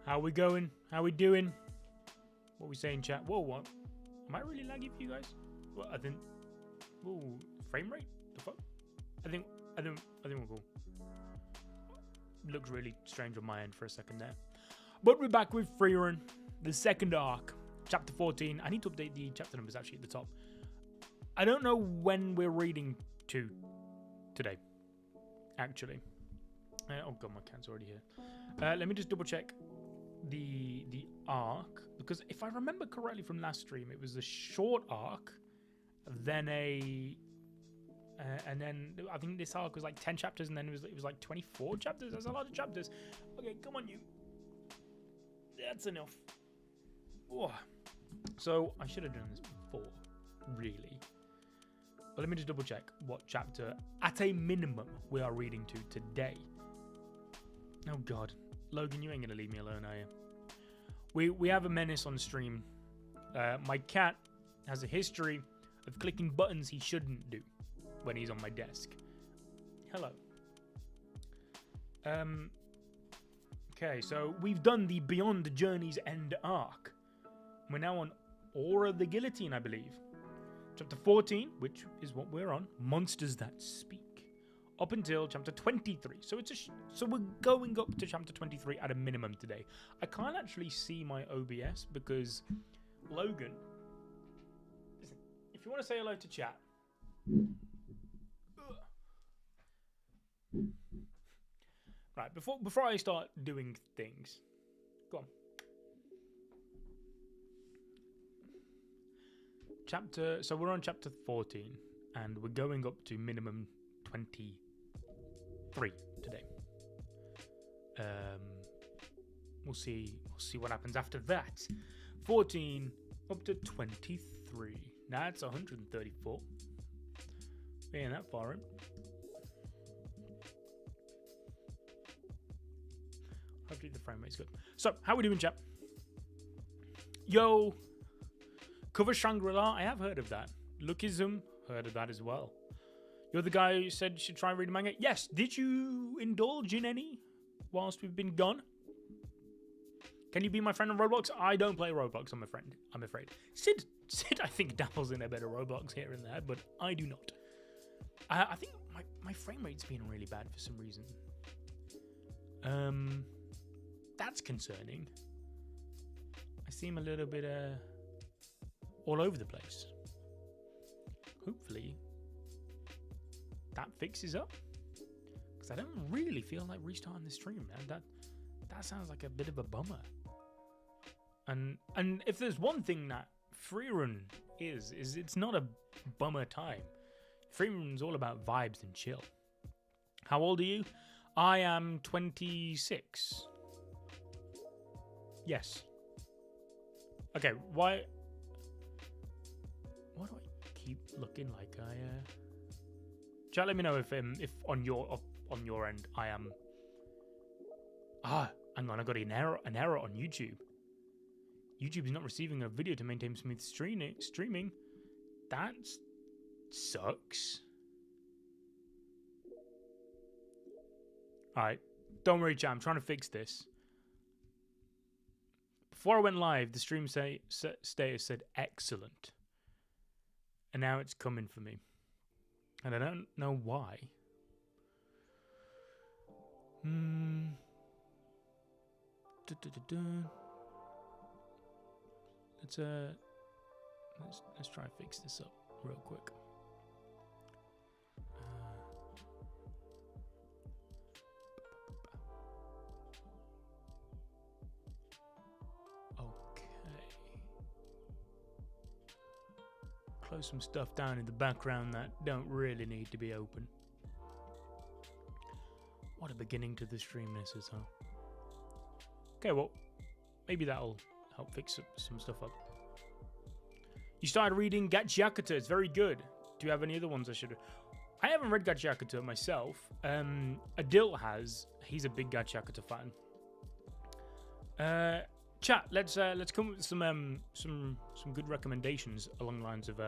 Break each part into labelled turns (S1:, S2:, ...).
S1: How we going? How we doing? What we saying, chat? Whoa, what? Am I really laggy for you guys? Well, I think. Whoa, frame rate? The fuck? I think we're cool. Looks really strange on my end for a second there. But we're back with Frieren, the second arc, chapter 14. I need to update the chapter numbers actually at the top. I don't know when we're reading to today, actually. Oh god, my cat's already here. Let me just double check the arc, because if I remember correctly from last stream, it was a short arc, then and then I think this arc was like 10 chapters, and then it was like 24 chapters. That's a lot of chapters. Okay, come on, you. That's enough. Oh. So I should have done this before, really. But let me just double check what chapter, at a minimum, we are reading to today. Oh god, Logan, you ain't gonna leave me alone, are you? We have a menace on stream. My cat has a history of clicking buttons he shouldn't do when he's on my desk. Hello. Okay, so we've done the Beyond the Journey's End arc. We're now on Aura the Guillotine, I believe. Chapter 14, which is what we're on, Monsters That Speak. Up until chapter 23. So so we're going up to chapter 23 at a minimum today. I can't actually see my OBS because Logan, listen, if you want to say hello to chat. Right, before I start doing things, go on. So we're on chapter 14 and we're going up to minimum 23 today. We'll see what happens after that. 14 up to 23. Now it's 134. We ain't that far in. Hopefully the frame rate's good. So, how we doing, chap? Yo, Cover Shangri-La, I have heard of that. Lookism, heard of that as well. You're the guy who said you should try and read a manga? Yes. Did you indulge in any whilst we've been gone? Can you be my friend on Roblox? I don't play Roblox, I'm afraid. Sid, I think dabbles in a bit of Roblox here and there, but I do not. I think my frame rate's been really bad for some reason. That's concerning. I seem a little bit all over the place. Hopefully that fixes up, because I don't really feel like restarting the stream, man. That sounds like a bit of a bummer. And if there's one thing that Frieren is it's not a bummer time. Frieren's all about vibes and chill. How old are you? I am 26. Yes. Okay, why do I keep looking like I Chat, let me know if on your end I am. Hang on, I got an error on YouTube. YouTube is not receiving a video to maintain smooth streaming. That sucks. Alright, don't worry, chat. I'm trying to fix this. Before I went live, the stream status said excellent. And now it's coming for me. And I don't know why. Let's try and fix this up real quick. Close some stuff down in the background that don't really need to be open. What a beginning to the stream this is, huh? Okay, well, maybe that'll help fix some stuff up. You started reading Gachiakuta. It's very good. Do you have any other ones I should? I haven't read Gachiakuta myself. Adil has. He's a big Gachiakuta fan. Chat. Let's come up with some good recommendations along the lines of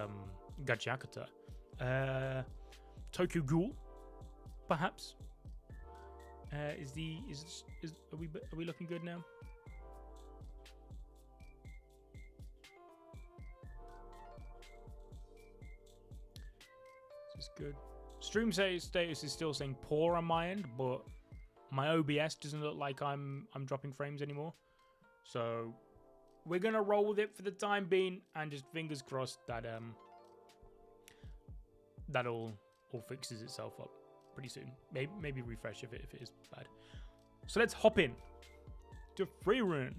S1: Gachiakuta. Tokyo Ghoul, perhaps. Are we looking good now? This is good. Stream status is still saying poor on my end, but my OBS doesn't look like I'm dropping frames anymore. So we're gonna roll with it for the time being, and just fingers crossed that that all fixes itself up pretty soon. Maybe refresh if it is bad. So let's hop in to Frieren.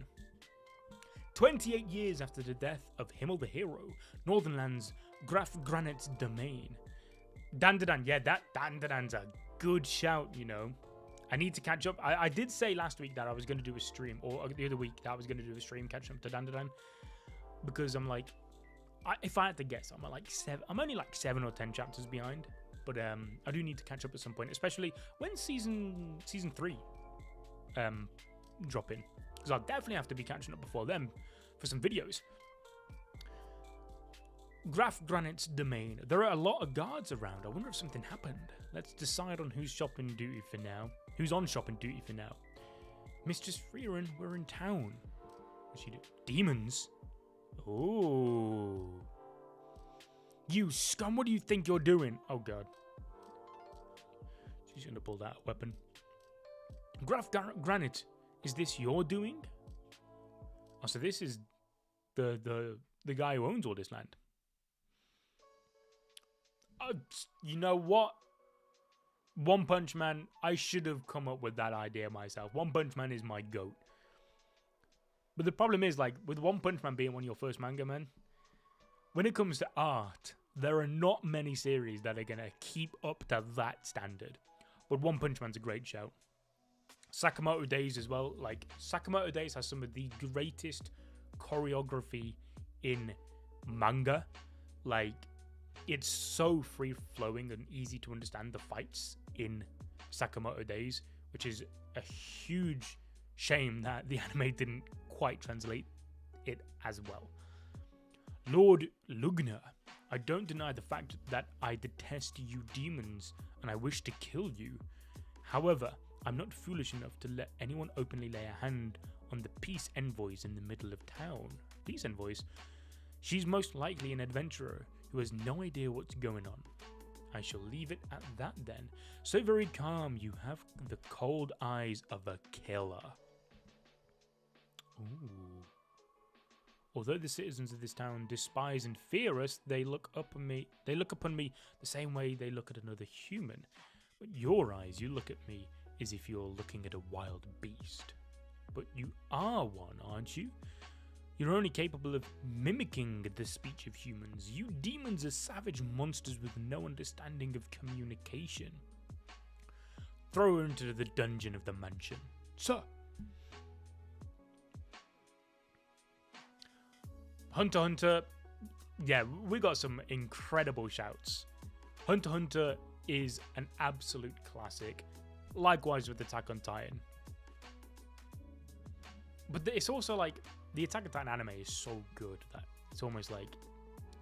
S1: 28 years after the death of Himmel the Hero, Northernland's Graf Granite's domain. Dandadan, yeah, that Dandadan's a good shout, you know. I need to catch up. I did say last week that I was going to do a stream, or the other week that I was going to do a stream catching up to Dandadan, because I'm like, if I had to guess, I'm only like 7 or 10 chapters behind, but I do need to catch up at some point, especially when season 3 drop in, because I'll definitely have to be catching up before them for some videos. Graf Granite's domain. There are a lot of guards around. I wonder if something happened. Let's decide on who's shopping duty for now. Who's on shopping duty for now? Mistress Frieren, we're in town. What's she do? Demons? Oh. You scum, what do you think you're doing? Oh god. She's gonna pull that weapon. Graf Granite, is this your doing? Oh, so this is the guy who owns all this land. You know what? One Punch Man, I should have come up with that idea myself. One Punch Man is my goat. But the problem is, like, with One Punch Man being one of your first manga, man, when it comes to art, there are not many series that are going to keep up to that standard. But One Punch Man's a great shout. Sakamoto Days as well. Like, Sakamoto Days has some of the greatest choreography in manga. Like, it's so free-flowing and easy to understand, the fights in Sakamoto Days, which is a huge shame that the anime didn't quite translate it as well. Lord Lugner, I don't deny the fact that I detest you demons and I wish to kill you. However, I'm not foolish enough to let anyone openly lay a hand on the peace envoys in the middle of town. Peace envoys? She's most likely an adventurer who has no idea what's going on. I shall leave it at that then. So very calm, you have the cold eyes of a killer. Ooh. Although the citizens of this town despise and fear us, they look upon me the same way they look at another human. But your eyes, you look at me as if you're looking at a wild beast. But you are one, aren't you? You're only capable of mimicking the speech of humans. You demons are savage monsters with no understanding of communication. Throw her into the dungeon of the mansion. Sir! Hunter x Hunter. Yeah, we got some incredible shouts. Hunter x Hunter is an absolute classic. Likewise with Attack on Titan. But it's also like, the Attack on Titan anime is so good that it's almost like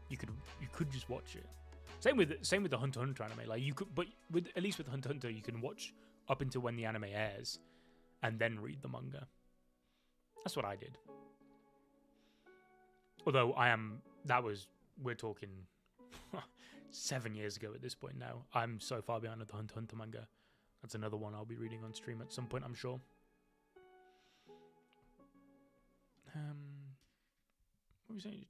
S1: you could just watch it. Same with the Hunter x Hunter anime. Like you could, but at least with Hunter x Hunter, you can watch up until when the anime airs, and then read the manga. That's what I did. Although we're talking 7 years ago at this point now. I'm so far behind with the Hunter x Hunter manga. That's another one I'll be reading on stream at some point, I'm sure. What were you saying?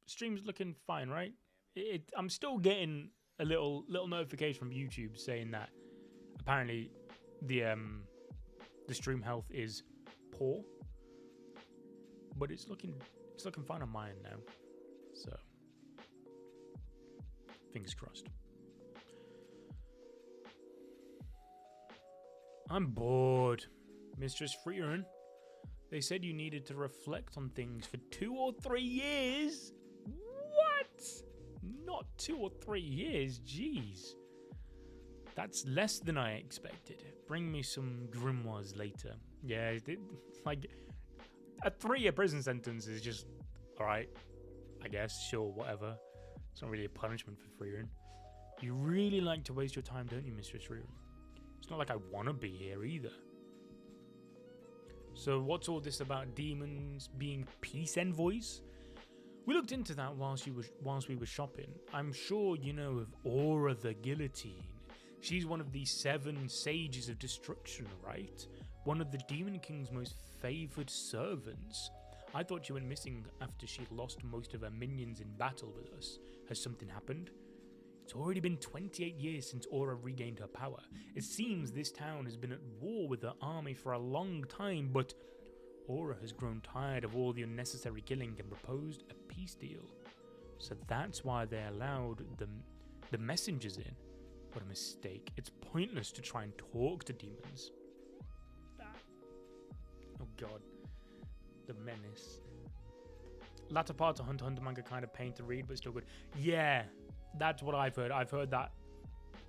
S1: Stream's looking fine, right? I'm still getting a little notification from YouTube saying that apparently the stream health is poor, but it's looking fine on mine now. So fingers crossed. I'm bored, Mistress Frieren. They said you needed to reflect on things for 2 or 3 years. 2 or 3 years, jeez. That's less than I expected. Bring me some grimoires later. Yeah, like, a 3-year prison sentence is just, alright, I guess, sure, whatever. It's not really a punishment for Frieren. You really like to waste your time, don't you, Mistress Frieren? It's not like I want to be here either. So what's all this about demons being peace envoys? We looked into that whilst we were shopping. I'm sure you know of Aura the Guillotine. She's one of the 7 sages of destruction, right? One of the Demon King's most favoured servants. I thought she went missing after she lost most of her minions in battle with us. Has something happened? It's already been 28 years since Aura regained her power. It seems this town has been at war with her army for a long time, but Aura has grown tired of all the unnecessary killing and proposed a peace deal. So that's why they allowed the messengers in. What a mistake. It's pointless to try and talk to demons. Oh god. The menace. Latter parts of Hunter x Hunter manga kind of pain to read, but still good. Yeah, that's what I've heard. I've heard that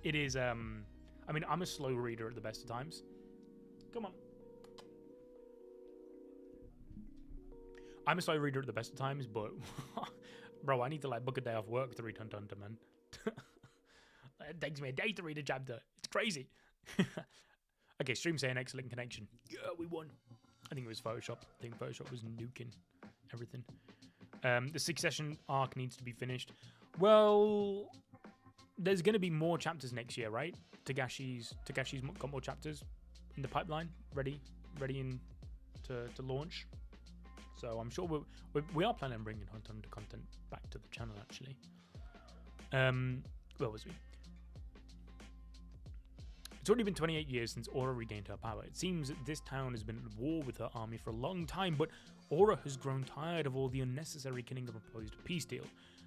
S1: it is, I mean, I'm a slow reader at the best of times. Come on. I'm a slow reader at the best of times, but bro, I need to like book a day off work to read Hunter x Hunter, man. It takes me a day to read a chapter. It's crazy. Okay, stream saying excellent connection. Yeah, we won. I think it was Photoshop. I think Photoshop was nuking everything. The Succession arc needs to be finished. Well, there's going to be more chapters next year, right? Tagashi's got more chapters in the pipeline, ready to launch. So I'm sure we are planning on bringing Hunter x Hunter content back to the channel, actually. Where was we? It's already been 28 years since Aura regained her power. It seems that this town has been at war with her army for a long time, but Aura has grown tired of all the unnecessary killing the proposed peace deal.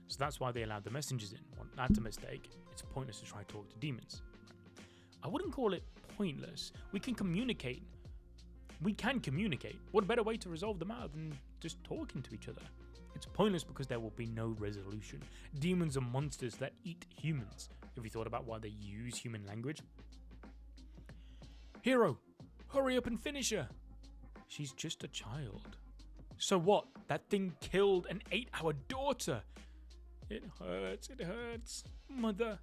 S1: So that's why they allowed the messengers in. Well, that's a mistake. It's pointless to try to talk to demons. I wouldn't call it pointless. We can communicate. What better way to resolve the matter than just talking to each other? It's pointless because there will be no resolution. Demons are monsters that eat humans. Have you thought about why they use human language? Hero, hurry up and finish her. She's just a child. So what? That thing killed and ate our daughter. It hurts. Mother.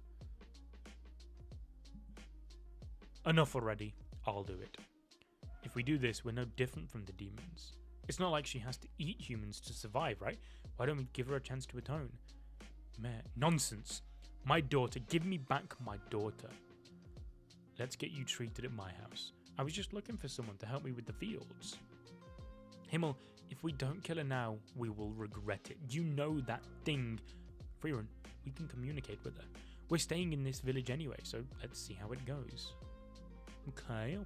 S1: Enough already. I'll do it. If we do this, we're no different from the demons. It's not like she has to eat humans to survive, right? Why don't we give her a chance to atone? Meh, nonsense. My daughter, give me back my daughter. Let's get you treated at my house. I was just looking for someone to help me with the fields. Himmel, if we don't kill her now, we will regret it. You know that thing. Frieren, we can communicate with her. We're staying in this village anyway, so let's see how it goes. Okay.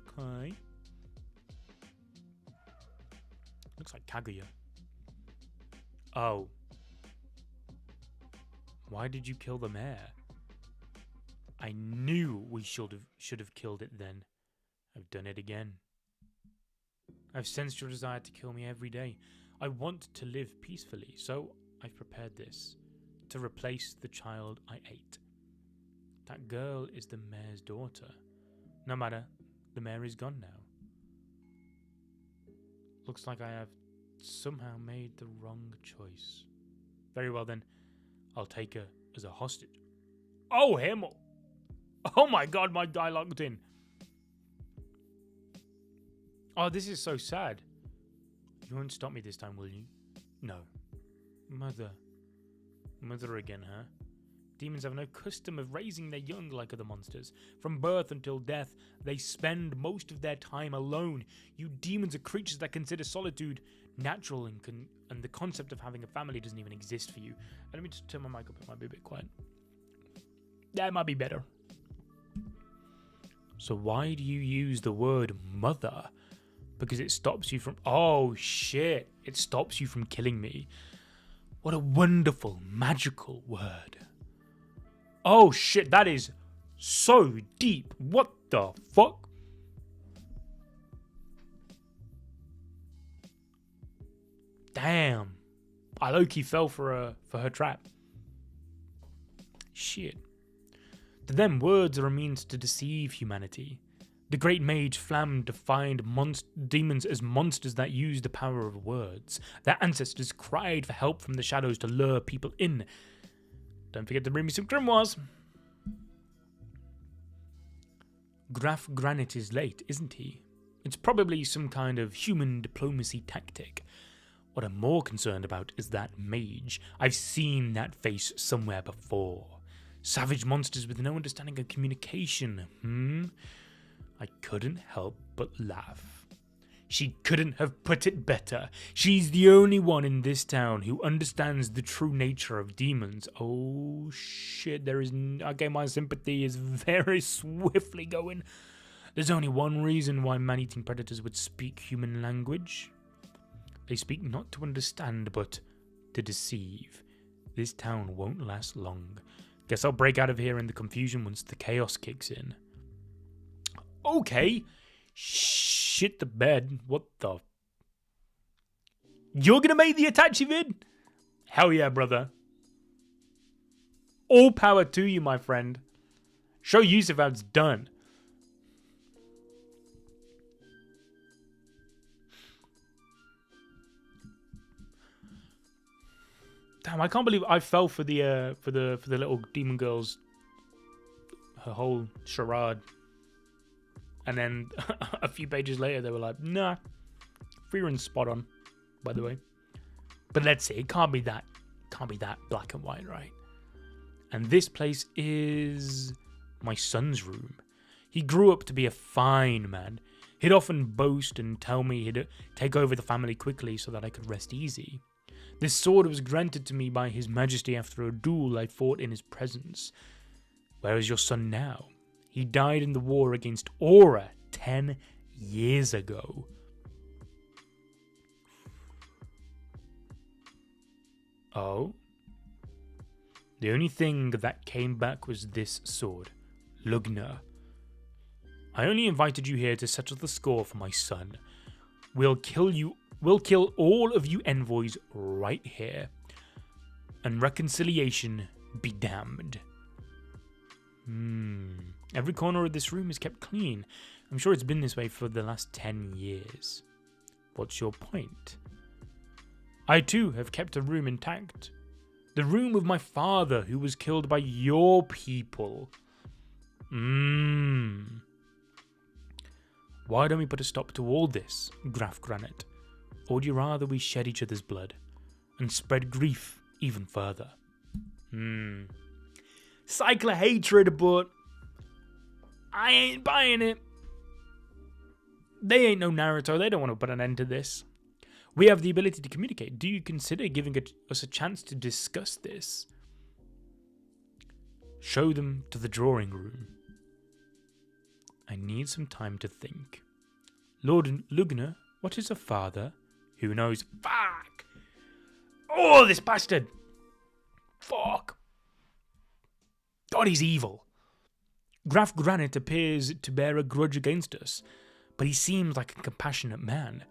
S1: Looks like Kaguya. Oh. Why did you kill the mare? I knew we should have killed it then. I've done it again. I've sensed your desire to kill me every day. I want to live peacefully, so I've prepared this. To replace the child I ate. That girl is the mayor's daughter. No matter, the mayor is gone now. Looks like I have somehow made the wrong choice. Very well then, I'll take her as a hostage. Oh, Himmel! Oh my god, my die locked in. Oh, this is so sad. You won't stop me this time, will you? No. Mother. Mother again, huh? Demons have no custom of raising their young like other monsters. From birth until death, they spend most of their time alone. You demons are creatures that consider solitude natural and the concept of having a family doesn't even exist for you. Let me just turn my mic up, it might be a bit quiet. That might be better. So why do you use the word mother? Because it stops you from... Oh, shit. It stops you from killing me. What a wonderful, magical word. Oh, shit. That is so deep. What the fuck? Damn. I low-key fell for her trap. Shit. To them, words are a means to deceive humanity. The great mage Flam defined demons as monsters that use the power of words. Their ancestors cried for help from the shadows to lure people in. Don't forget to bring me some grimoires. Graf Granite is late, isn't he? It's probably some kind of human diplomacy tactic. What I'm more concerned about is that mage. I've seen that face somewhere before. Savage monsters with no understanding of communication, I couldn't help but laugh. She couldn't have put it better. She's the only one in this town who understands the true nature of demons. Oh shit, okay, my sympathy is very swiftly going. There's only one reason why man-eating predators would speak human language. They speak not to understand, but to deceive. This town won't last long. Guess I'll break out of here in the confusion once the chaos kicks in. Okay. Shit the bed. What the? You're gonna make the Itachi vid? Hell yeah, brother. All power to you, my friend. Show Yusuf how it's done. Damn, I can't believe I fell for the little demon girl's her whole charade. And then a few pages later, they were like, nah, Frieren's spot on, by the way. But let's see, it can't be that black and white, right? And this place is my son's room. He grew up to be a fine man. He'd often boast and tell me he'd take over the family quickly so that I could rest easy. This sword was granted to me by His Majesty after a duel I fought in his presence. Where is your son now? He died in the war against Aura 10 years ago. Oh? The only thing that came back was this sword, Lugna. I only invited you here to settle the score for my son. We'll kill all of you envoys right here. And reconciliation be damned. Every corner of this room is kept clean. I'm sure it's been this way for the last 10 years. What's your point? I too have kept a room intact. The room of my father who was killed by your people. Why don't we put a stop to all this, Graf Granite? Or would you rather we shed each other's blood and spread grief even further? Cycle of hatred, but I ain't buying it. They ain't no Naruto. They don't want to put an end to this. We have the ability to communicate. Do you consider giving us a chance to discuss this? Show them to the drawing room. I need some time to think. Lord Lugna, what is a father? Who knows? Fuck! Oh, this bastard! Fuck! God, he's evil. Graf Granite appears to bear a grudge against us, but he seems like a compassionate man.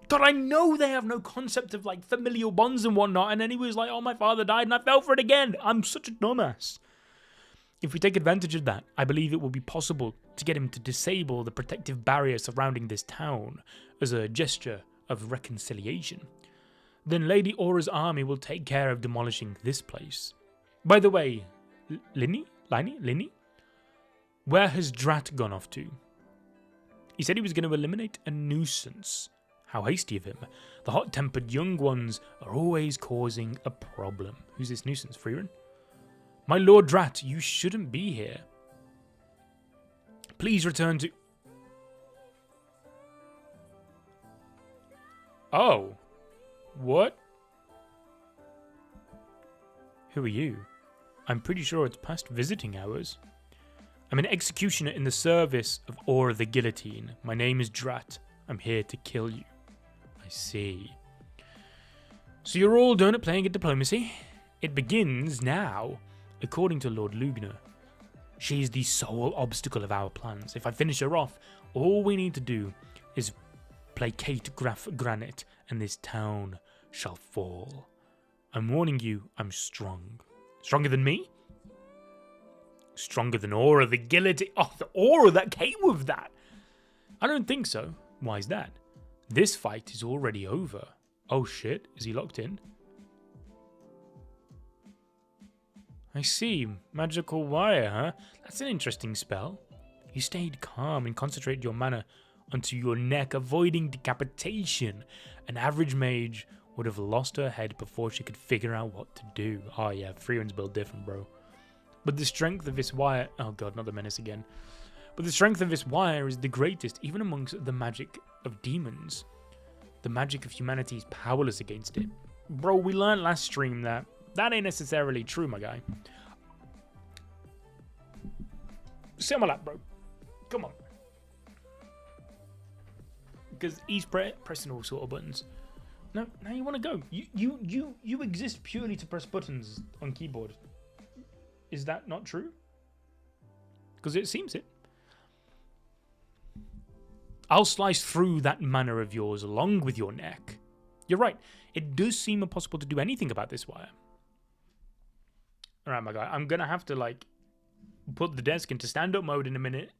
S1: God, I know they have no concept of like familial bonds and whatnot, and then he was like, oh, my father died and I fell for it again. I'm such a dumbass. If we take advantage of that, I believe it will be possible to get him to disable the protective barrier surrounding this town as a gesture of reconciliation. Then Lady Aura's army will take care of demolishing this place. By the way, Linny? Where has Drat gone off to? He said he was going to eliminate a nuisance. How hasty of him. The hot-tempered young ones are always causing a problem. Who's this nuisance, Frieren? My Lord Drat, you shouldn't be here. Please return to... Oh. What? Who are you? I'm pretty sure it's past visiting hours. I'm an executioner in the service of Aura the Guillotine. My name is Drat. I'm here to kill you. I see. So you're all done at playing at diplomacy? It begins now. According to Lord Lugna, she is the sole obstacle of our plans. If I finish her off, all we need to do is placate Graf Granite and this town shall fall. I'm warning you, I'm strong. Stronger than me? Stronger than aura, the guillotine. Oh, the aura that came with that. I don't think so. Why is that? This fight is already over. Oh shit, is he locked in? I see. Magical wire, huh? That's an interesting spell. You stayed calm and concentrated your mana onto your neck, avoiding decapitation. An average mage would have lost her head before she could figure out what to do. Oh yeah, Frieren's built different, bro. But the strength of this wire... Oh god, not the menace again. But the strength of this wire is the greatest, even amongst the magic of demons. The magic of humanity is powerless against it. Bro, we learned last stream that ain't necessarily true, my guy. Sit on my lap, bro. Come on. Because he's pressing all sort of buttons. No, now you want to go. You exist purely to press buttons on keyboard. Is that not true? Because it seems it. I'll slice through that mana of yours along with your neck. You're right. It does seem impossible to do anything about this wire. Alright, my guy. I'm going to have to, like, put the desk into stand-up mode in a minute.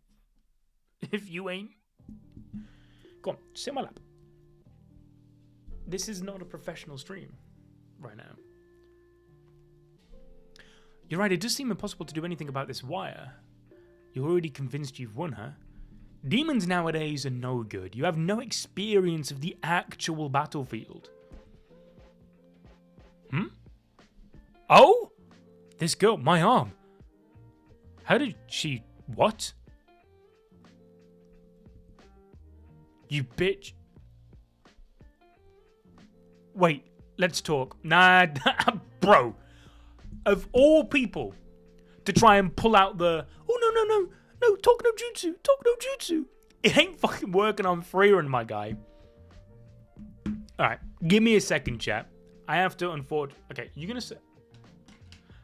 S1: If you ain't... Go on, sit on my lap. This is not a professional stream right now. You're right, it does seem impossible to do anything about this wire. You're already convinced you've won, huh? Demons nowadays are no good. You have no experience of the actual battlefield. Hmm? Oh? This girl, my arm. How did she... What? You bitch. Wait, let's talk. Nah, bro. Of all people to try and pull out the... Oh, no, talk no jutsu. It ain't fucking working on Frieren, my guy. Alright, give me a second, chat. I have to unfortunately... Okay, you're gonna say...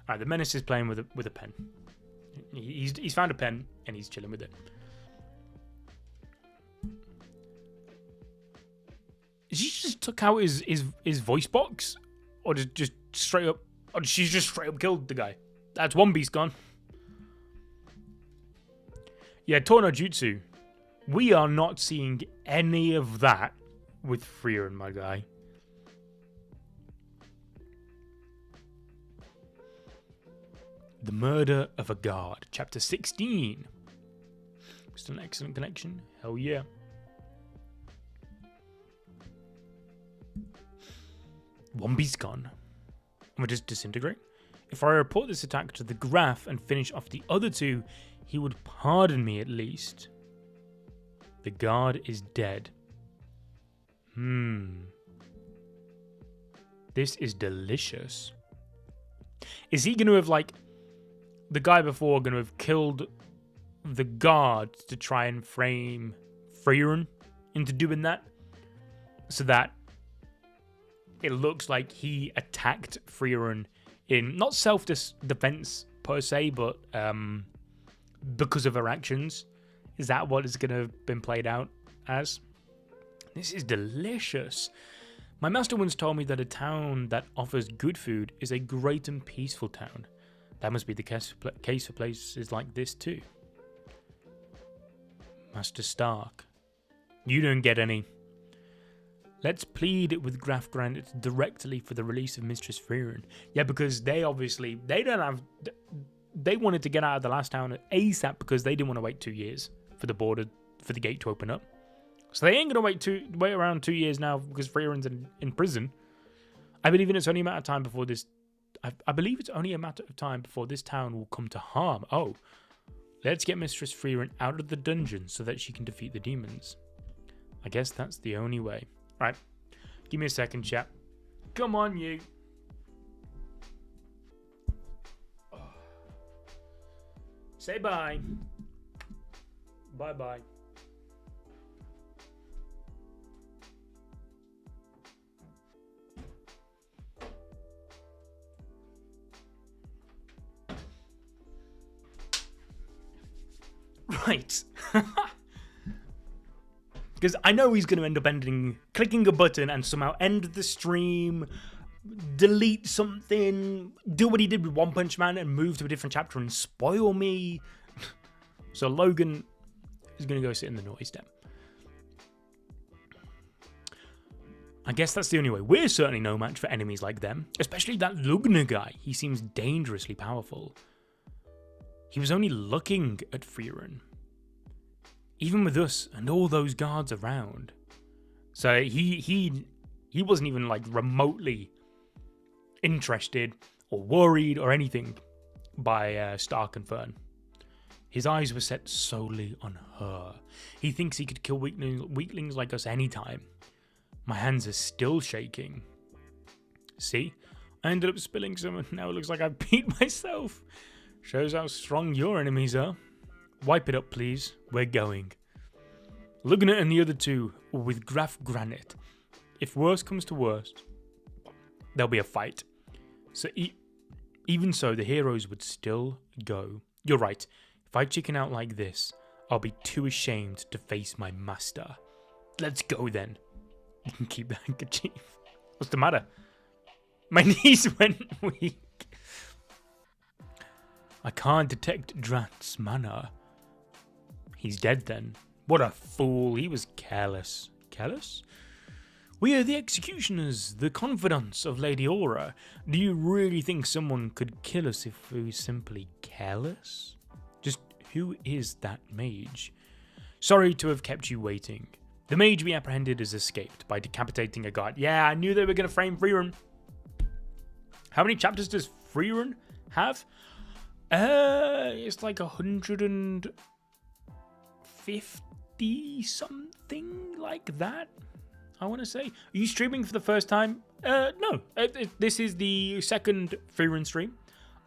S1: Alright, the menace is playing with a pen. He's found a pen and he's chilling with it. She just took out his voice box? Or just straight up... Or she's just straight up killed the guy? That's one beast gone. Yeah, Torno Jutsu. We are not seeing any of that with Frieren, my guy. The Murder of a Guard, Chapter 16. Still an excellent connection. Hell yeah. One beast gone. And we just disintegrate. If I report this attack to the Graph and finish off the other two, he would pardon me at least. The guard is dead. This is delicious. Is he going to have, like, the guy before going to have killed the guard to try and frame Frieren into doing that? So that it looks like he attacked Frieren in, not self-defense per se, but because of her actions. Is that what is going to have been played out as? This is delicious. My master once told me that a town that offers good food is a great and peaceful town. That must be the case for places like this too. Master Stark. You don't get any. Let's plead with Graf Granite directly for the release of Mistress Frieren. Yeah, because they wanted to get out of the last town ASAP because they didn't want to wait 2 years for the border, for the gate to open up. So they ain't going to wait around 2 years now because Frieren's in prison. I believe it's only a matter of time before this... I believe it's only a matter of time before this town will come to harm. Oh, let's get Mistress Frieren out of the dungeon so that she can defeat the demons. I guess that's the only way. Right, give me a second, chap. Come on, you. Oh. Say bye. Bye-bye. Right. Because I know he's going to end up clicking a button and somehow end the stream delete something, do what he did with One Punch Man and move to a different chapter and spoil me. So Logan is going to go sit in the naughty step. I guess that's the only way. We're certainly no match for enemies like them, especially that Lugner guy. He seems dangerously powerful. He was only looking at Frieren, even with us and all those guards around. So he wasn't even like remotely interested or worried or anything by Stark and Fern. His eyes were set solely on her. He thinks he could kill weaklings like us anytime. My hands are still shaking. See? I ended up spilling some and now it looks like I beat myself. Shows how strong your enemies are. Wipe it up, please. We're going. Lugner and the other two were with Graf Granite. If worst comes to worst, there'll be a fight. So even so, the heroes would still go. You're right. If I chicken out like this, I'll be too ashamed to face my master. Let's go then. You can keep the handkerchief. What's the matter? My knees went weak. I can't detect Drat's mana. He's dead then. What a fool. He was careless. Careless? We are the executioners, the confidants of Lady Aura. Do you really think someone could kill us if we were simply careless? Just who is that mage? Sorry to have kept you waiting. The mage we apprehended has escaped by decapitating a guard. Yeah, I knew they were going to frame Frieren. How many chapters does Frieren have? It's like 150 something like that, I want to say. Are you streaming for the first time? No. This is the second Frieren stream.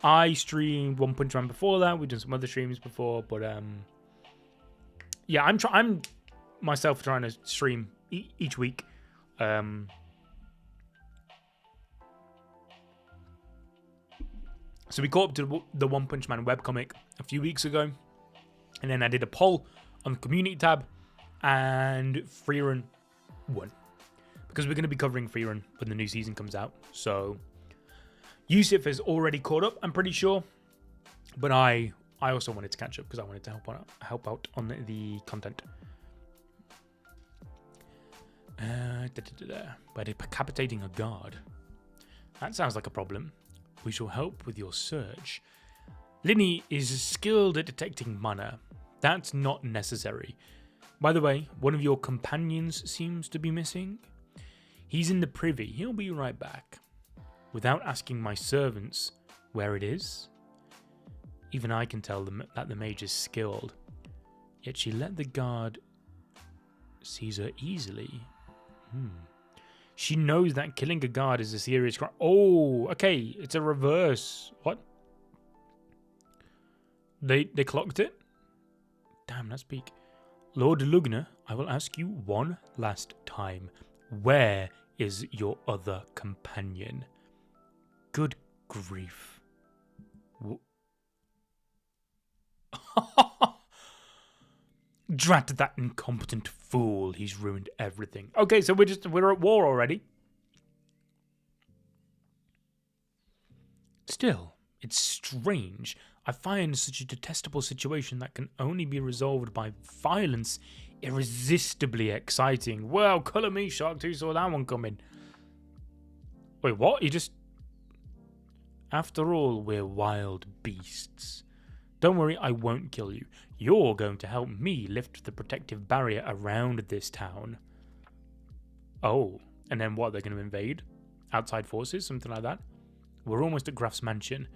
S1: I streamed One Punch Man before that. We've done some other streams before, but yeah, I'm myself trying to stream each week. So we caught up to the One Punch Man webcomic a few weeks ago, and then I did a poll on the community tab, and Frieren won. Because we're going to be covering Frieren when the new season comes out. So Yusuf has already caught up, I'm pretty sure. But I also wanted to catch up because I wanted to help out on the content. By decapitating a guard. That sounds like a problem. We shall help with your search. Linny is skilled at detecting mana. That's not necessary. By the way, one of your companions seems to be missing. He's in the privy. He'll be right back. Without asking my servants where it is. Even I can tell them that the mage is skilled. Yet she let the guard seize her easily. She knows that killing a guard is a serious crime. Oh, okay. It's a reverse. What? They clocked it? Damn, that's peak. Lord Lugner, I will ask you one last time. Where is your other companion? Good grief. Drat that incompetent fool. He's ruined everything. Okay, so we're at war already. Still, it's strange. I find such a detestable situation that can only be resolved by violence irresistibly exciting. Well, colour me shocked. Who saw that one coming? Wait, what? You just... After all, we're wild beasts. Don't worry, I won't kill you. You're going to help me lift the protective barrier around this town. Oh, and then what? They're going to invade? Outside forces? Something like that? We're almost at Graf's mansion.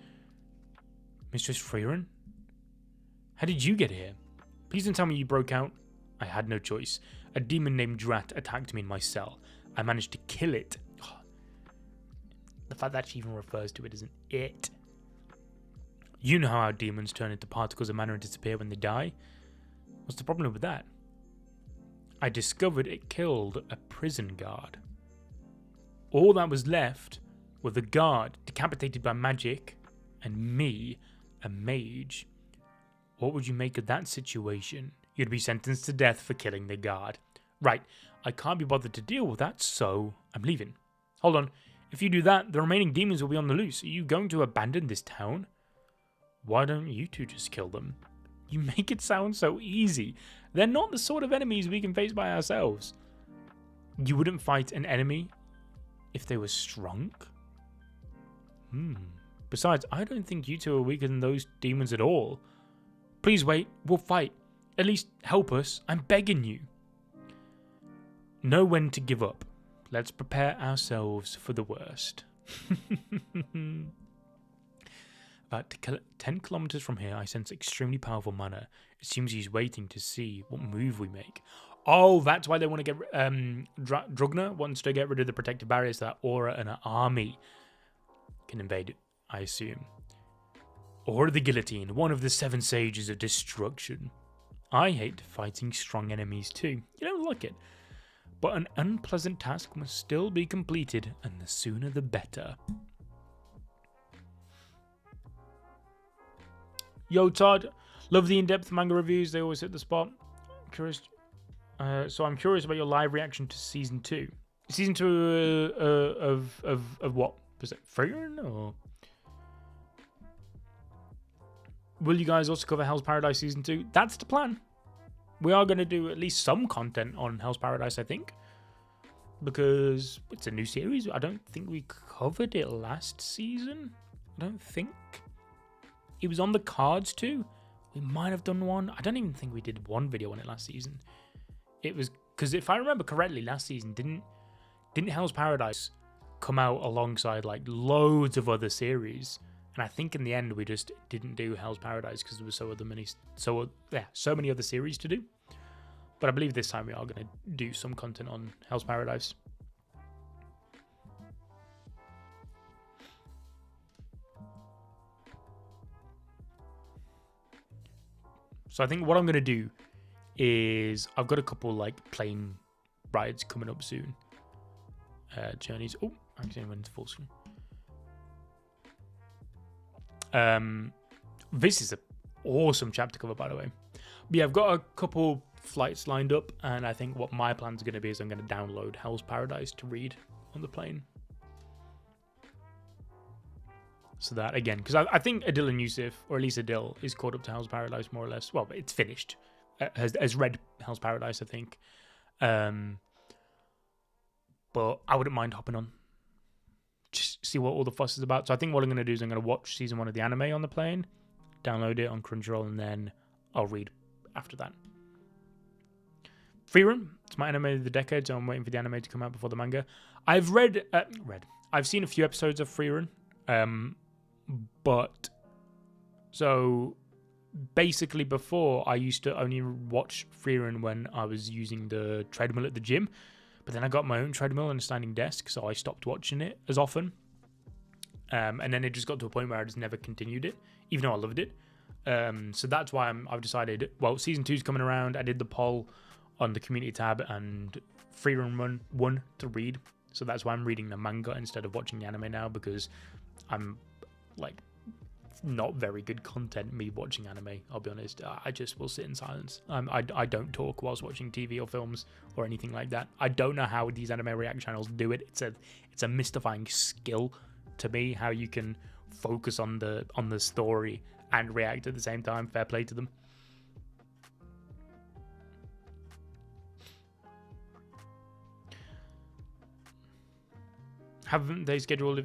S1: Mistress Frieren? How did you get here? Please don't tell me you broke out. I had no choice. A demon named Drat attacked me in my cell. I managed to kill it. Oh, the fact that she even refers to it as an it. You know how our demons turn into particles of matter and disappear when they die? What's the problem with that? I discovered it killed a prison guard. All that was left were the guard decapitated by magic and me, a mage. What would you make of that situation? You'd be sentenced to death for killing the guard. Right, I can't be bothered to deal with that, so I'm leaving. Hold on. If you do that, the remaining demons will be on the loose. Are you going to abandon this town? Why don't you two just kill them? You make it sound so easy. They're not the sort of enemies we can face by ourselves. You wouldn't fight an enemy if they were strong? Besides, I don't think you two are weaker than those demons at all. Please wait, we'll fight. At least help us, I'm begging you. Know when to give up. Let's prepare ourselves for the worst. About 10 kilometers from here, I sense extremely powerful mana. It seems he's waiting to see what move we make. Oh, that's why they want to get... Drugna wants to get rid of the protective barriers so that Aura and her army can invade it, I assume. Or the guillotine, one of the 7 sages of destruction. I hate fighting strong enemies too. You don't like it. But an unpleasant task must still be completed, and the sooner the better. Yo, Todd. Love the in-depth manga reviews. They always hit the spot. Curious. So I'm curious about your live reaction to season 2. Season 2 of what? Was it Frieren or? Will you guys also cover Hell's Paradise season 2? That's the plan. We are going to do at least some content on Hell's Paradise, I think. Because it's a new series. I don't think we covered it last season. I don't think. It was on the cards too. We might have done one. I don't even think we did one video on it last season. It was... Because if I remember correctly, last season, didn't Hell's Paradise come out alongside like loads of other series? And I think in the end we just didn't do Hell's Paradise because there were so many other series to do. But I believe this time we are going to do some content on Hell's Paradise. So I think what I'm going to do is I've got a couple like plane rides coming up soon. Journeys. Oh, I accidentally went into full screen. This is an awesome chapter cover, by the way. But yeah, I've got a couple flights lined up, and I think what my plan's going to be is I'm going to download Hell's Paradise to read on the plane. So that, again, because I think Adil and Yusuf, or at least Adil, is caught up to Hell's Paradise more or less. Well, it's finished. Has read Hell's Paradise, I think. But I wouldn't mind hopping on. Just see what all the fuss is about. So I think what I'm going to do is I'm going to watch season 1 of the anime on the plane, download it on Crunchyroll, and then I'll read after that. Frieren, it's my anime of the decade, so I'm waiting for the anime to come out before the manga. I've I've seen a few episodes of Frieren, but so basically before I used to only watch Frieren when I was using the treadmill at the gym. But then I got my own treadmill and a standing desk, so I stopped watching it as often. And then it just got to a point where I just never continued it, even though I loved it. So that's why I've decided, well, season 2 is coming around. I did the poll on the community tab, and Frieren won to read. So that's why I'm reading the manga instead of watching the anime now, because I'm like not very good content me watching anime, I'll be honest. I just will sit in silence. I don't talk whilst watching TV or films or anything like that. I don't know how these anime react channels do it. It's a mystifying skill to me, how you can focus on the story and react at the same time. Fair play to them. Haven't they scheduled...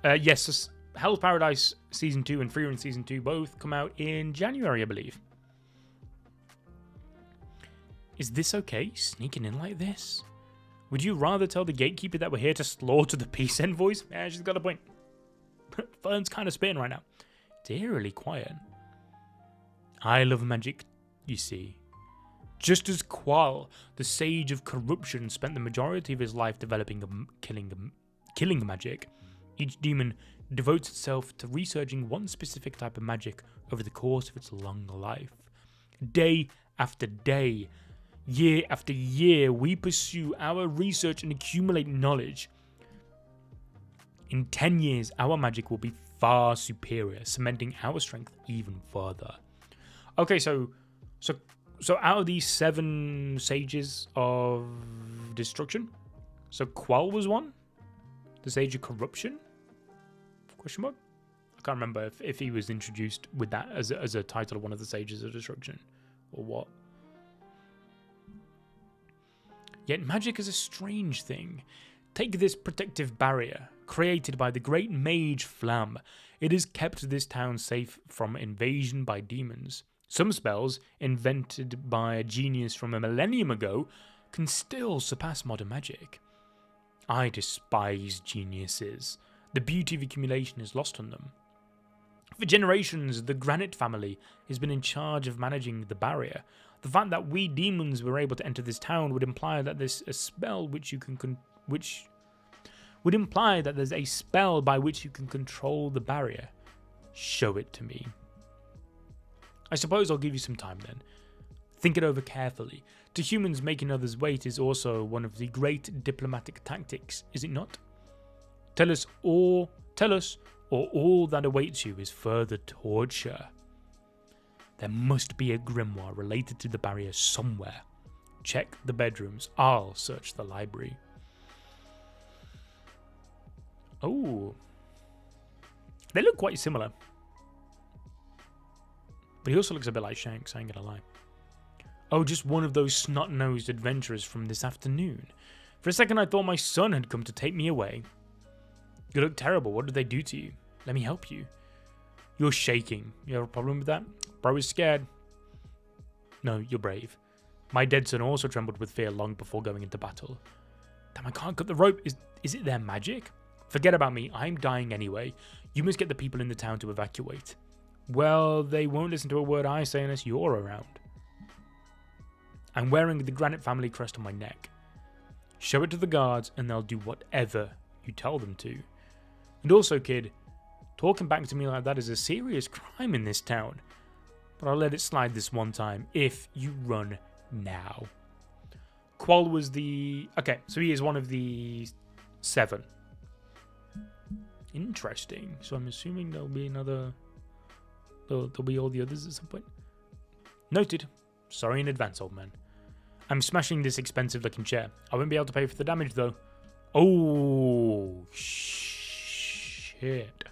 S1: yes, Hell's Paradise Season 2 and Frieren Season 2 both come out in January, I believe. Is this okay, sneaking in like this? Would you rather tell the gatekeeper that we're here to slaughter the peace envoys? Yeah, she's got a point. Fern's kind of spitting right now. It's eerily quiet. I love magic, you see. Just as Qual, the sage of corruption, spent the majority of his life developing killing magic, each demon devotes itself to researching one specific type of magic over the course of its long life. Day after day, year after year, we pursue our research and accumulate knowledge. In 10 years, our magic will be far superior, cementing our strength even further. Okay, so out of these 7 sages of destruction, so Qual was one? The Sage of Corruption? Question mark? I can't remember if he was introduced with that as a title of one of the Sages of Destruction, or what. Yet magic is a strange thing. Take this protective barrier, created by the great mage Flam. It has kept this town safe from invasion by demons. Some spells, invented by a genius from a millennium ago, can still surpass modern magic. I despise geniuses. The beauty of accumulation is lost on them. For generations, the Granite family has been in charge of managing the barrier. The fact that we demons were able to enter this town would imply that there's a spell would imply that there's a spell by which you can control the barrier. Show it to me. I suppose I'll give you some time then. Think it over carefully. To humans, making others wait is also one of the great diplomatic tactics, is it not? Tell us, or all that awaits you is further torture. There must be a grimoire related to the barrier somewhere. Check the bedrooms. I'll search the library. Oh. They look quite similar. But he also looks a bit like Shanks, I ain't gonna lie. Oh, just one of those snot-nosed adventurers from this afternoon. For a second I thought my son had come to take me away. You look terrible. What did they do to you? Let me help you. You're shaking. You have a problem with that? Bro is scared. No, you're brave. My dead son also trembled with fear long before going into battle. Damn, I can't cut the rope. Is it their magic? Forget about me. I'm dying anyway. You must get the people in the town to evacuate. Well, they won't listen to a word I say unless you're around. I'm wearing the Granite family crest on my neck. Show it to the guards and they'll do whatever you tell them to. And also, kid, talking back to me like that is a serious crime in this town. But I'll let it slide this one time if you run now. Qual was the... Okay, so he is one of the 7. Interesting. So I'm assuming there'll be another... There'll be all the others at some point. Noted. Sorry in advance, old man. I'm smashing this expensive-looking chair. I won't be able to pay for the damage, though. Oh, shit.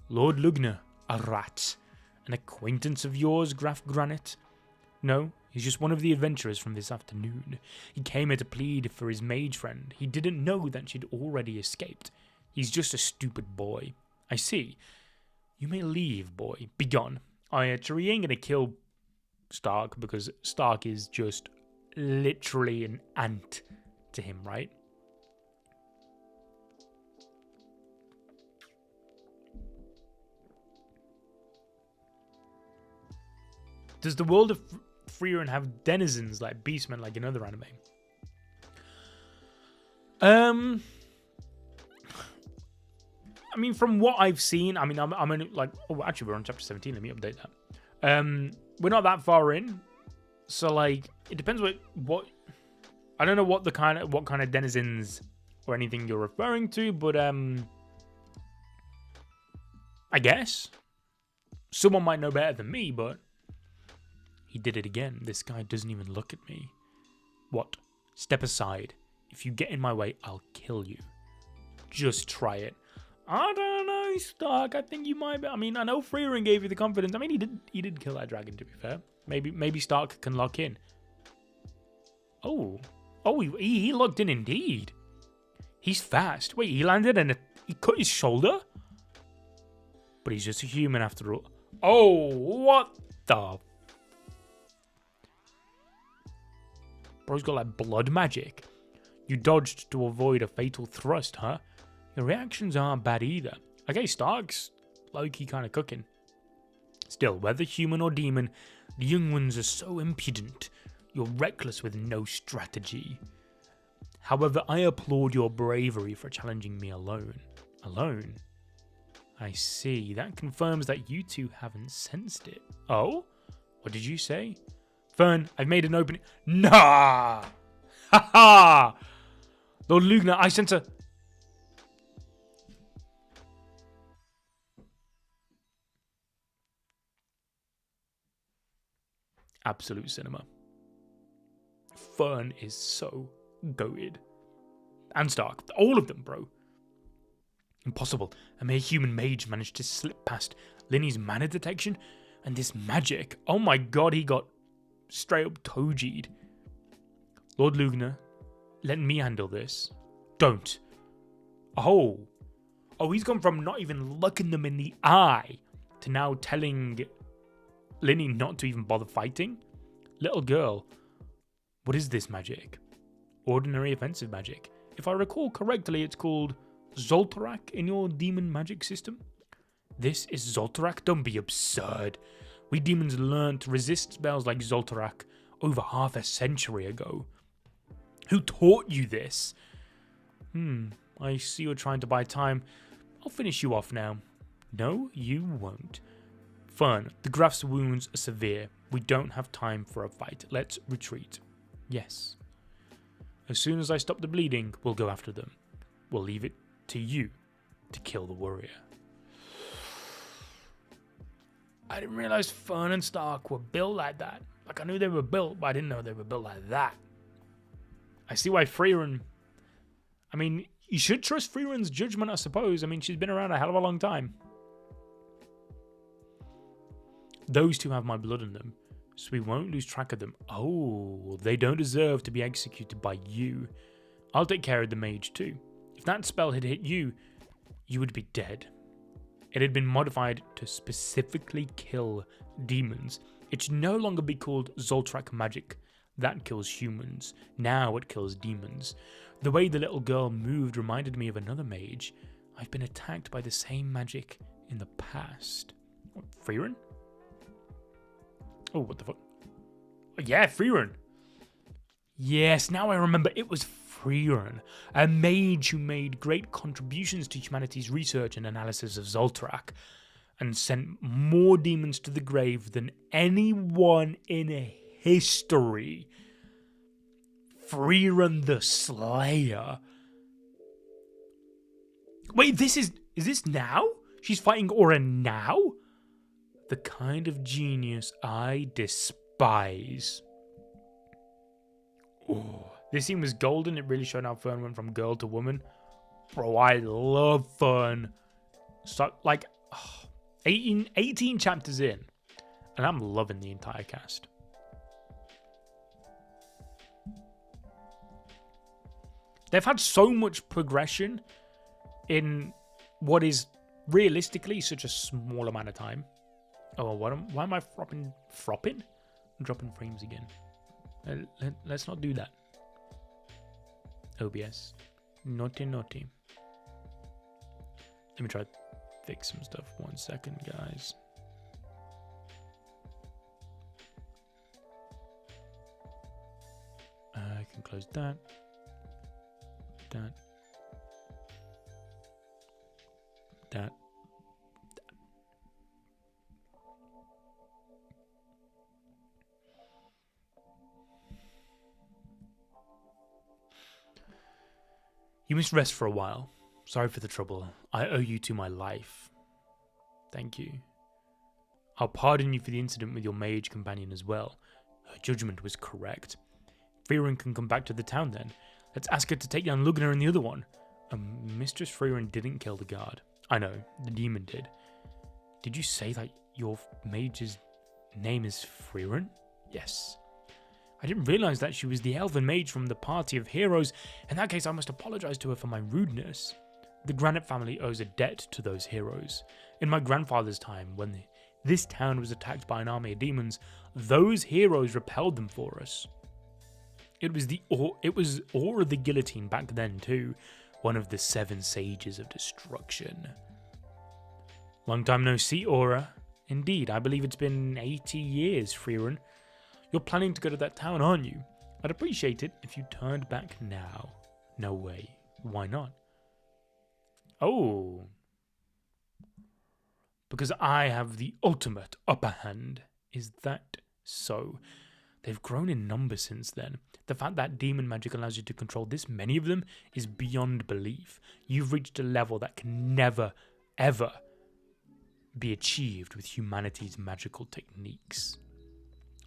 S1: Lord Lugner, a rat. An acquaintance of yours, Graf Granite? No, he's just one of the adventurers from this afternoon. He came here to plead for his mage friend. He didn't know that she'd already escaped. He's just a stupid boy. I see. You may leave, boy. Be gone. I actually ain't gonna kill Stark because Stark is just literally an ant to him, right? Does the world of Frieren have denizens like beastmen like in other anime? I mean, from what I've seen, I mean, I'm only like, oh, actually, we're on chapter 17. Let me update that. We're not that far in, so like, it depends what. I don't know what kind of denizens or anything you're referring to, but I guess someone might know better than me, but he did it again. This guy doesn't even look at me. What? Step aside. If you get in my way, I'll kill you. Just try it. I don't know, Stark. I think you might be. I mean, I know Frieren gave you the confidence. I mean, he did kill that dragon, to be fair. Maybe Stark can lock in. Oh, he locked in indeed. He's fast. Wait, he landed and he cut his shoulder? But he's just a human after all. Oh, what the... Bro's got like blood magic. You dodged to avoid a fatal thrust, huh? Your reactions aren't bad either. Okay, Stark's low-key kind of cooking. Still, whether human or demon, the young ones are so impudent. You're reckless with no strategy. However, I applaud your bravery for challenging me alone. Alone? I see. That confirms that you two haven't sensed it. Oh? What did you say? Fern, I've made an opening. Nah! Ha ha! Lord Lugner, I sense a... Absolute cinema. Fern is so goated. And Stark. All of them, bro. Impossible. A mere human mage managed to slip past Linny's mana detection, and this magic. Oh my god, he got straight up Toji'd. Lord Lugner, let me handle this. Don't. Oh, he's gone from not even looking them in the eye to now telling Linny not to even bother fighting? Little girl, what is this magic? Ordinary offensive magic. If I recall correctly, it's called Zoltarak in your demon magic system. This is Zoltarak? Don't be absurd. We demons learned to resist spells like Zoltarak over half a century ago. Who taught you this? I see you're trying to buy time. I'll finish you off now. No, you won't. Fern, the Graf's wounds are severe. We don't have time for a fight. Let's retreat. Yes. As soon as I stop the bleeding, we'll go after them. We'll leave it to you to kill the warrior. I didn't realize Fern and Stark were built like that. Like, I knew they were built, but I didn't know they were built like that. I see why Frieren... I mean, you should trust Frieren's judgment, I suppose. I mean, she's been around a hell of a long time. Those two have my blood in them, so we won't lose track of them. Oh, they don't deserve to be executed by you. I'll take care of the mage too. If that spell had hit you, you would be dead. It had been modified to specifically kill demons. It should no longer be called Zoltrak magic. That kills humans. Now it kills demons. The way the little girl moved reminded me of another mage. I've been attacked by the same magic in the past. What, Frieren? Oh, what the fuck? Yeah, Frieren. Yes, now I remember, it was Frieren, a mage who made great contributions to humanity's research and analysis of Zoltarak, and sent more demons to the grave than anyone in history. Frieren the Slayer. Wait, is this now? She's fighting Aura now? The kind of genius I despise. Oh, this scene was golden. It really showed how Fern went from girl to woman. Bro, I love Fern. So, like, 18 chapters in, and I'm loving the entire cast. They've had so much progression in what is realistically such a small amount of time. Oh, why am I fropping? I'm dropping frames again. Let's not do that. OBS. Naughty. Let me try to fix some stuff. 1 second, guys. I can close that. That. You must rest for a while. Sorry for the trouble. I owe you to my life. Thank you. I'll pardon you for the incident with your mage companion as well. Her judgment was correct. Frieren can come back to the town then. Let's ask her to take down Lugner and the other one. Mistress Frieren didn't kill the guard. I know, the demon did. Did you say that your mage's name is Frieren? Yes. I didn't realize that she was the elven mage from the party of heroes. In that case, I must apologize to her for my rudeness. The Granite family owes a debt to those heroes. In my grandfather's time, when this town was attacked by an army of demons, those heroes repelled them for us. It was Aura the Guillotine back then too, one of the 7 sages of destruction. Long time no see, Aura. Indeed, I believe it's been 80 years, Frieren. You're planning to go to that town, aren't you? I'd appreciate it if you turned back now. No way. Why not? Oh. Because I have the ultimate upper hand. Is that so? They've grown in number since then. The fact that demon magic allows you to control this many of them is beyond belief. You've reached a level that can never, ever be achieved with humanity's magical techniques.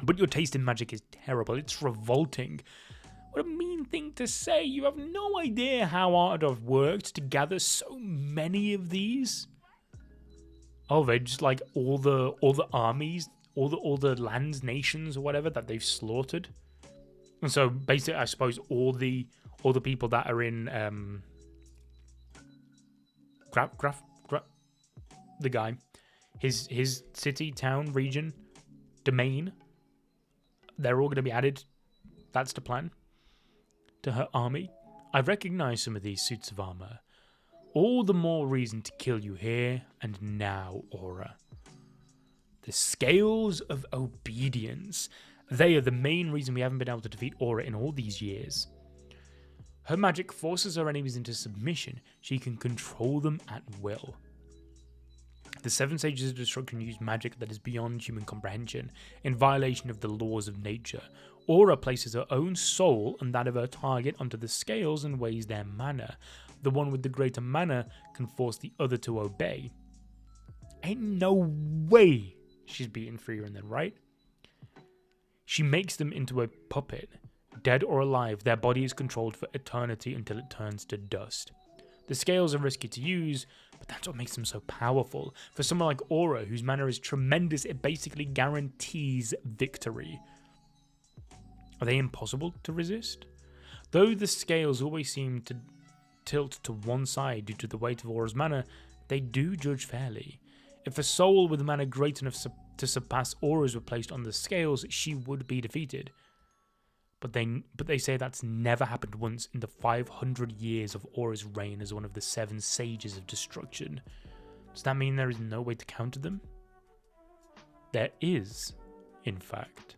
S1: But your taste in magic is terrible. It's revolting. What a mean thing to say. You have no idea how hard I've worked to gather so many of these. Oh, they're just like all the armies, all the lands, nations, or whatever that they've slaughtered. And so basically, I suppose all the people that are in the guy, his city, town, region, domain, they're all going to be added. That's the plan. To her army. I recognize some of these suits of armor. All the more reason to kill you here and now, Aura. The scales of obedience. They are the main reason we haven't been able to defeat Aura in all these years. Her magic forces her enemies into submission. She can control them at will. The 7 Sages of Destruction use magic that is beyond human comprehension, in violation of the laws of nature. Aura places her own soul and that of her target onto the scales and weighs their mana. The one with the greater mana can force the other to obey. Ain't no way she's beating Frieren then, right? She makes them into a puppet. Dead or alive, their body is controlled for eternity until it turns to dust. The scales are risky to use, but that's what makes them so powerful. For someone like Aura, whose mana is tremendous, it basically guarantees victory. Are they impossible to resist? Though the scales always seem to tilt to one side due to the weight of Aura's mana, they do judge fairly. If a soul with mana great enough to surpass Aura's were placed on the scales, she would be defeated. But they say that's never happened once in the 500 years of Aura's reign as one of the 7 Sages of Destruction. Does that mean there is no way to counter them? There is, in fact.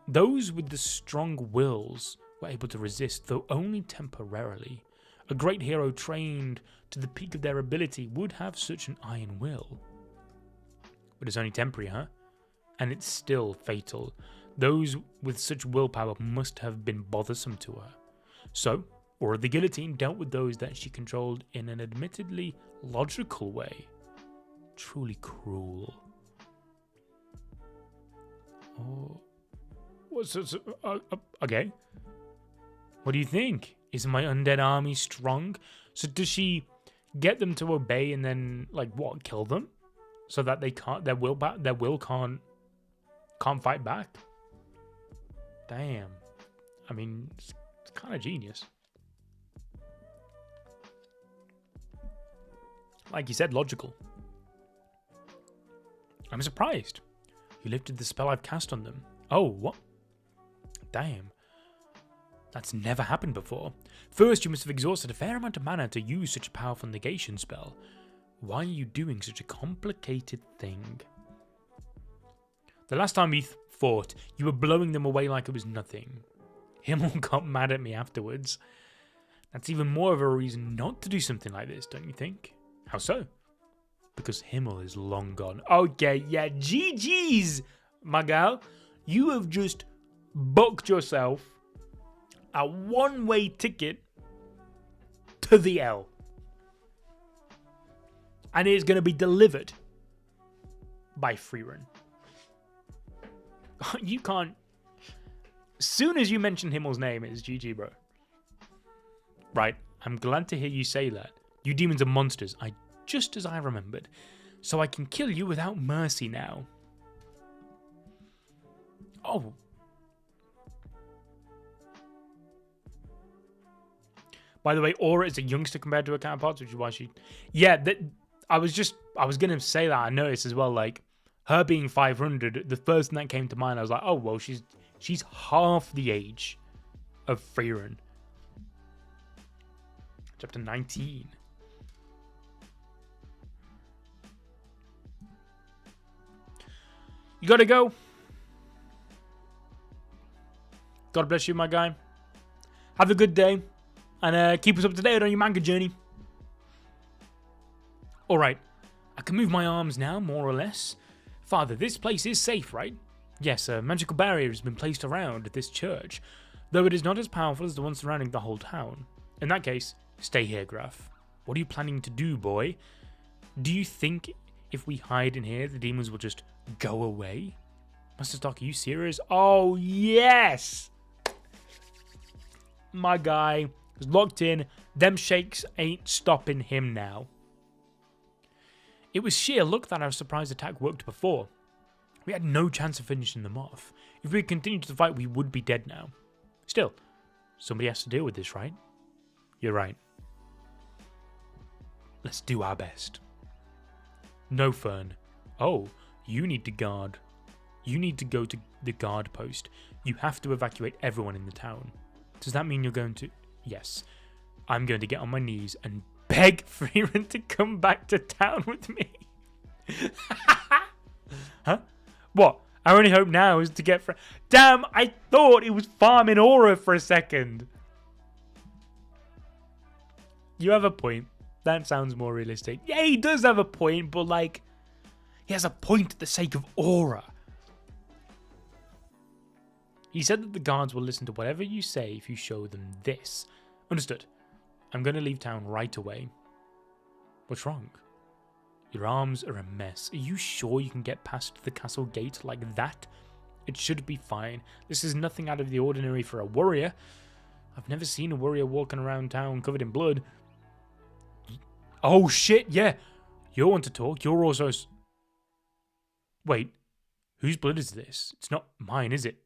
S1: Those with the strong wills were able to resist, though only temporarily. A great hero trained to the peak of their ability would have such an iron will. But it's only temporary, huh? And it's still fatal. Those with such willpower must have been bothersome to her. So, Aura the Guillotine dealt with those that she controlled in an admittedly logical way. Truly cruel. Oh, okay. What do you think? Is my undead army strong? So does she get them to obey and then, like, what, kill them? So that they can't, their will can't fight back? Damn. I mean, it's kind of genius. Like you said, logical. I'm surprised. You lifted the spell I've cast on them. Oh, what? Damn. That's never happened before. First, you must have exhausted a fair amount of mana to use such a powerful negation spell. Why are you doing such a complicated thing? The last time we fought, you were blowing them away like it was nothing. Himmel got mad at me afterwards. That's even more of a reason not to do something like this, don't you think? How so? Because Himmel is long gone. Okay, yeah, GG's, my gal. You have just booked yourself a one-way ticket to the L. And it is going to be delivered by Frieren. You can't... As soon as you mention Himmel's name, it's GG, bro. Right, I'm glad to hear you say that. You demons are monsters, just as I remembered. So I can kill you without mercy now. Oh. By the way, Aura is a youngster compared to her counterparts, which is why she... Yeah, I was going to say that. I noticed as well, like, her being 500, the first thing that came to mind, I was like, oh, well, she's half the age of Frieren. Chapter 19. You gotta go. God bless you, my guy. Have a good day. And keep us up to date on your manga journey. Alright. I can move my arms now, more or less. Father, this place is safe, right? Yes, a magical barrier has been placed around this church, though it is not as powerful as the one surrounding the whole town. In that case, stay here, Graf. What are you planning to do, boy? Do you think if we hide in here, the demons will just go away? Master Stark, are you serious? Oh, yes! My guy is locked in. Them shakes ain't stopping him now. It was sheer luck that our surprise attack worked before. We had no chance of finishing them off. If we had continued to fight, we would be dead now. Still, somebody has to deal with this, right? You're right. Let's do our best. No, Fern. Oh, you need to guard. You need to go to the guard post. You have to evacuate everyone in the town. Does that mean you're going to... Yes. I'm going to get on my knees and beg Frieren to come back to town with me. Huh? What? Our only hope now is to get... Damn, I thought it was farming aura for a second. You have a point. That sounds more realistic. Yeah, he does have a point, but like... He has a point for the sake of aura. He said that the guards will listen to whatever you say if you show them this. Understood. I'm going to leave town right away. What's wrong? Your arms are a mess. Are you sure you can get past the castle gate like that? It should be fine. This is nothing out of the ordinary for a warrior. I've never seen a warrior walking around town covered in blood. Oh shit, yeah. You want to talk. You're also... Wait. Whose blood is this? It's not mine, is it?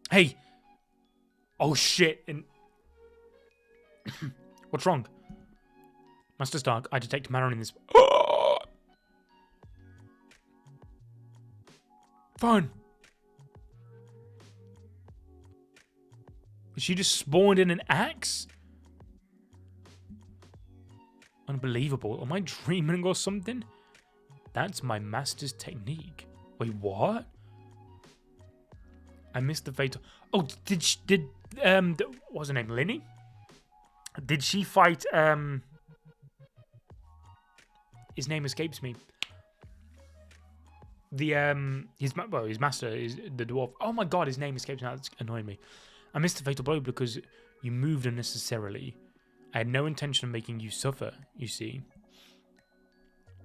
S1: Hey! Oh shit, and... What's wrong? Master Stark, I detect Maron in this... Fern! She just spawned in an axe? Unbelievable. Am I dreaming or something? That's my master's technique. Wait, what? I missed the fatal... Oh, what was her name? Linny? Did she fight, his name escapes me. His master is the dwarf. Oh my god, his name escapes me. That's annoying me. I missed the fatal blow because you moved unnecessarily. I had no intention of making you suffer, you see.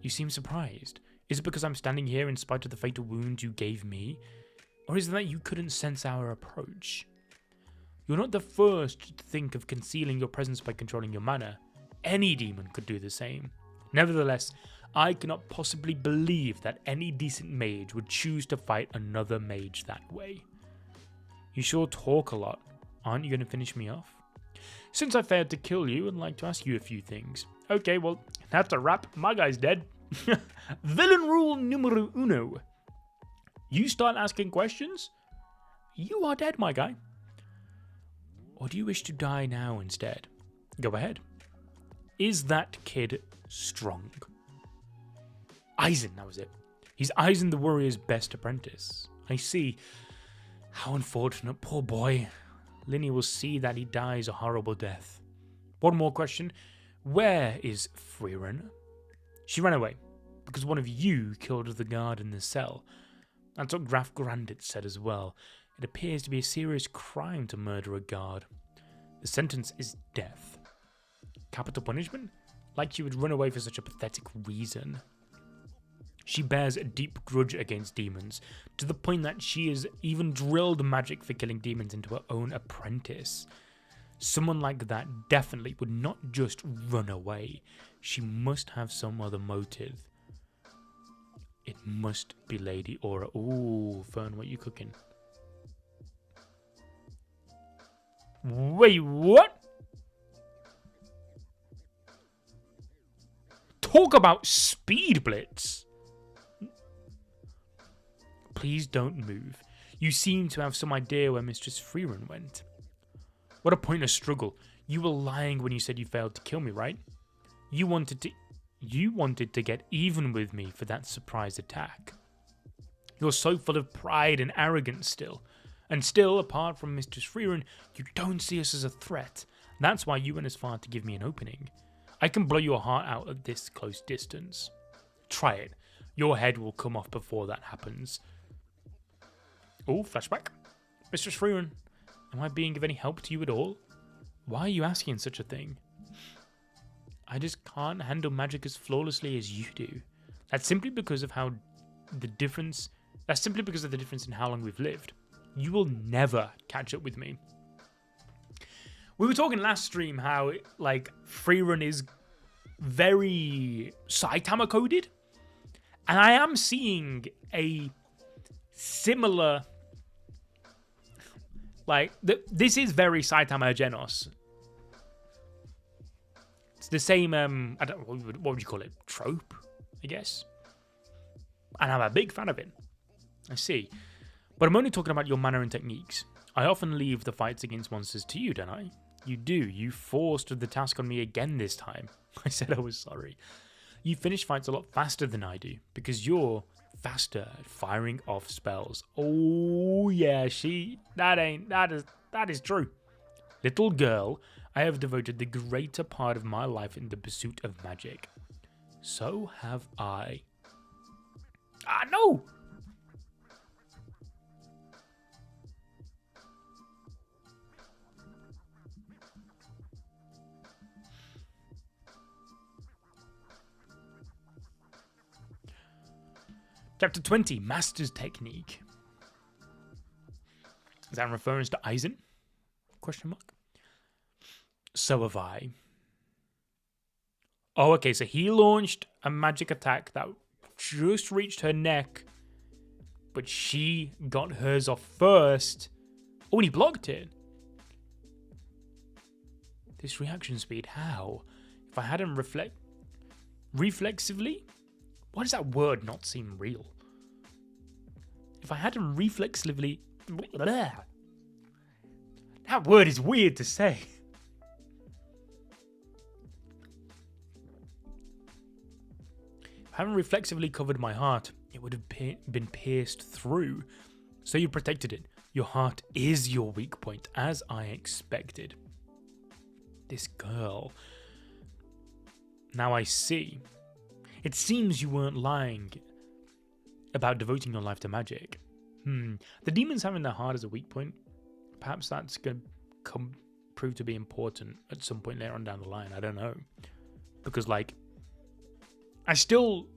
S1: You seem surprised. Is it because I'm standing here in spite of the fatal wound you gave me? Or is it that you couldn't sense our approach? You're not the first to think of concealing your presence by controlling your mana. Any demon could do the same. Nevertheless, I cannot possibly believe that any decent mage would choose to fight another mage that way. You sure talk a lot. Aren't you going to finish me off? Since I failed to kill you, I'd like to ask you a few things. Okay, well, that's a wrap. My guy's dead. Villain rule numero uno. You start asking questions, you are dead, my guy. Or do you wish to die now instead? Go ahead. Is that kid strong? Eisen, that was it. He's Eisen the warrior's best apprentice. I see. How unfortunate, poor boy. Linny will see that he dies a horrible death. One more question. Where is Frieren? She ran away, because one of you killed the guard in the cell. That's what Graf Grandit said as well. It appears to be a serious crime to murder a guard. The sentence is death. Capital punishment? Like she would run away for such a pathetic reason. She bears a deep grudge against demons, to the point that she has even drilled magic for killing demons into her own apprentice. Someone like that definitely would not just run away. She must have some other motive. It must be Lady Aura. Ooh, Fern, what are you cooking? Wait, what? Talk about speed blitz. Please don't move. You seem to have some idea where Mistress Frieren went. What a pointless struggle. You were lying when you said you failed to kill me, right? You wanted to get even with me for that surprise attack. You're so full of pride and arrogance still. And still, apart from Mistress Frieren, you don't see us as a threat. That's why you went as far to give me an opening. I can blow your heart out at this close distance. Try it. Your head will come off before that happens. Oh, flashback. Mistress Frieren, am I being of any help to you at all? Why are you asking such a thing? I just can't handle magic as flawlessly as you do. That's simply because of the difference in how long we've lived. You will never catch up with me. We were talking last stream how, like, Frieren is very Saitama coded. And I am seeing a similar... Like, this is very Saitama Genos. It's the same, what would you call it? Trope, I guess. And I'm a big fan of it. I see. But I'm only talking about your manner and techniques. I often leave the fights against monsters to you, don't I? You do. You forced the task on me again this time. I said I was sorry. You finish fights a lot faster than I do, because you're faster at firing off spells. Oh yeah, that is true. Little girl, I have devoted the greater part of my life in the pursuit of magic. So have I. Ah, no! Chapter 20, Master's Technique. Is that reference to Eisen? Question mark. So have I. Oh, okay, so he launched a magic attack that just reached her neck, but she got hers off first. Oh, and he blocked it. This reaction speed, how? If I hadn't reflexively? Why does that word not seem real? If I hadn't reflexively... That word is weird to say. If I hadn't reflexively covered my heart, it would have been pierced through. So you protected it. Your heart is your weak point, as I expected. This girl. Now I see. It seems you weren't lying about devoting your life to magic. The demons having their heart as a weak point, perhaps that's going to prove to be important at some point later on down the line. I don't know. Because, like, I still...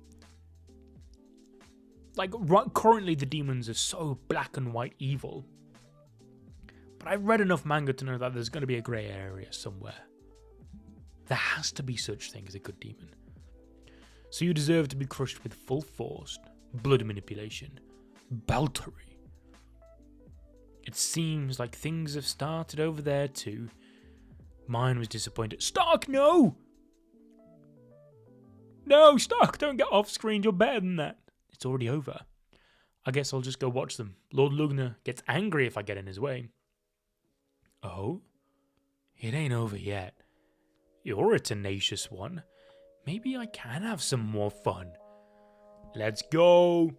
S1: Like, currently the demons are so black and white evil. But I've read enough manga to know that there's going to be a grey area somewhere. There has to be such thing as a good demon. So you deserve to be crushed with full force, blood manipulation, beltery. It seems like things have started over there too. Mine was disappointed. Stark, no! No, Stark, don't get off screen, you're better than that. It's already over. I guess I'll just go watch them. Lord Lugner gets angry if I get in his way. Oh? It ain't over yet. You're a tenacious one. Maybe I can have some more fun. Let's go.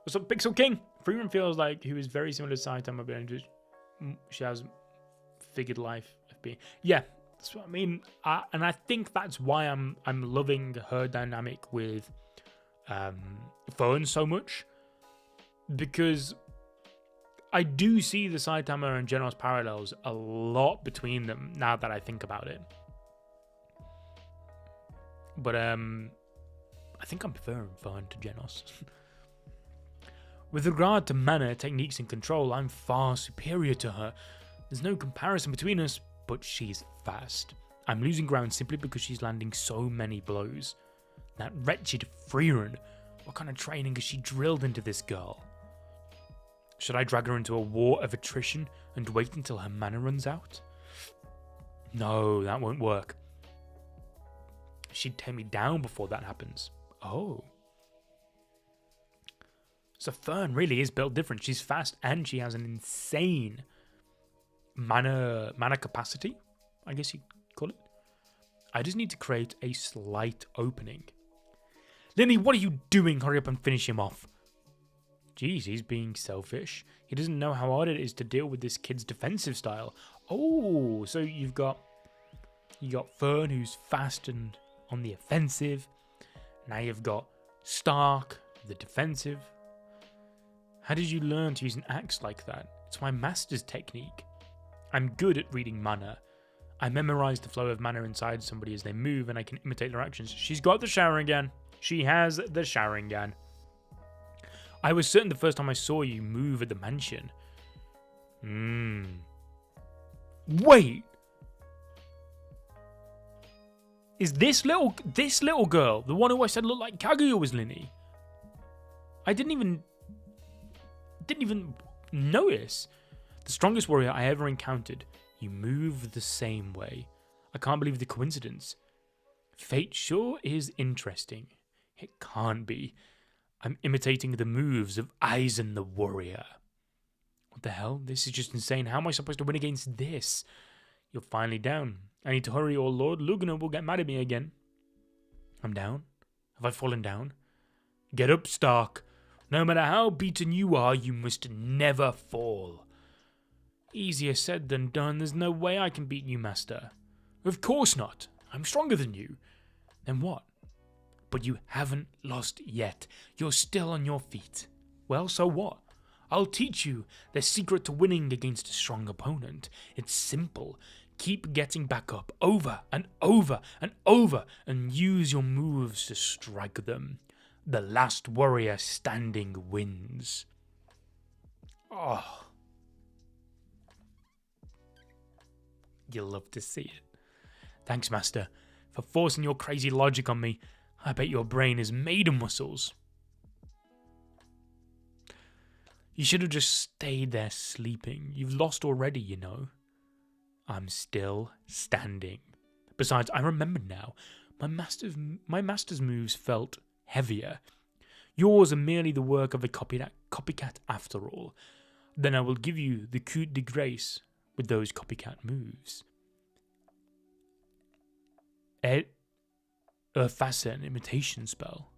S1: What's up, Pixel King? Frieren feels like he was very similar to Saitama, but she has figured life of being. Yeah, that's what I mean. And I think that's why I'm loving her dynamic with Fern so much, because I do see the Saitama and Genos parallels a lot between them now that I think about it. But I think I'm preferring Fern to Genos. With regard to manner, techniques, and control, I'm far superior to her. There's no comparison between us, but she's fast. I'm losing ground simply because she's landing so many blows. That wretched Frieren. What kind of training has she drilled into this girl? Should I drag her into a war of attrition and wait until her mana runs out? No, that won't work. She'd tear me down before that happens. Oh. So Fern really is built different. She's fast and she has an insane mana capacity, I guess you'd call it. I just need to create a slight opening. Lenny, what are you doing? Hurry up and finish him off. Jeez, he's being selfish. He doesn't know how hard it is to deal with this kid's defensive style. Oh, so you got Fern, who's fast and on the offensive. Now you've got Stark, the defensive. How did you learn to use an axe like that? It's my master's technique. I'm good at reading mana. I memorize the flow of mana inside somebody as they move, and I can imitate their actions. She's got the Sharingan. She has the Sharingan. I was certain the first time I saw you move at the mansion. Wait! is this little girl, the one who I said looked like Kaguya was Linny. I didn't even notice. The strongest warrior I ever encountered. You move the same way. I can't believe the coincidence. Fate sure is interesting. It can't be. I'm imitating the moves of Aizen the warrior. What the hell? This is just insane. How am I supposed to win against this? You're finally down. I need to hurry or Lord Lugano will get mad at me again. I'm down? Have I fallen down? Get up, Stark. No matter how beaten you are, you must never fall. Easier said than done. There's no way I can beat you, Master. Of course not. I'm stronger than you. Then what? But you haven't lost yet. You're still on your feet. Well, so what? I'll teach you the secret to winning against a strong opponent. It's simple. Keep getting back up over and over and over and use your moves to strike them. The last warrior standing wins. Oh. You'll love to see it. Thanks, Master, for forcing your crazy logic on me. I bet your brain is made of muscles. You should have just stayed there sleeping. You've lost already, you know. I'm still standing. Besides, I remember now. My master's moves felt heavier. Yours are merely the work of a copycat after all. Then I will give you the coup de grace with those copycat moves. An imitation spell.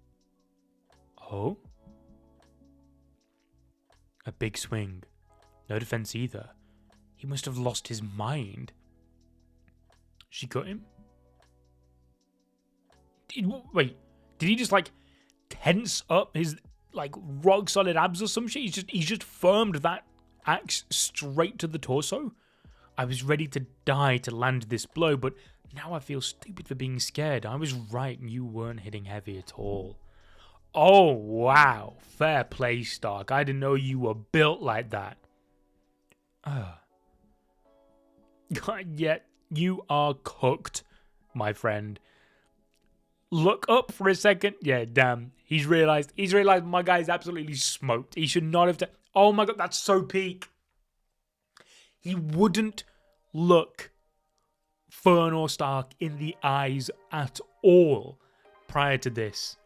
S1: Oh? A big swing. No defense either. He must have lost his mind. She cut him? Wait, did he just like tense up his like rock solid abs or some shit? He's just firmed that axe straight to the torso? I was ready to die to land this blow, but now I feel stupid for being scared. I was right, you weren't hitting heavy at all. Oh, wow. Fair play, Stark. I didn't know you were built like that. Yet you are cooked, my friend. Look up for a second. Yeah, damn. He's realized my guy's absolutely smoked. He should not have done. Oh my god, that's so peak. He wouldn't look Fern or Stark in the eyes at all prior to this.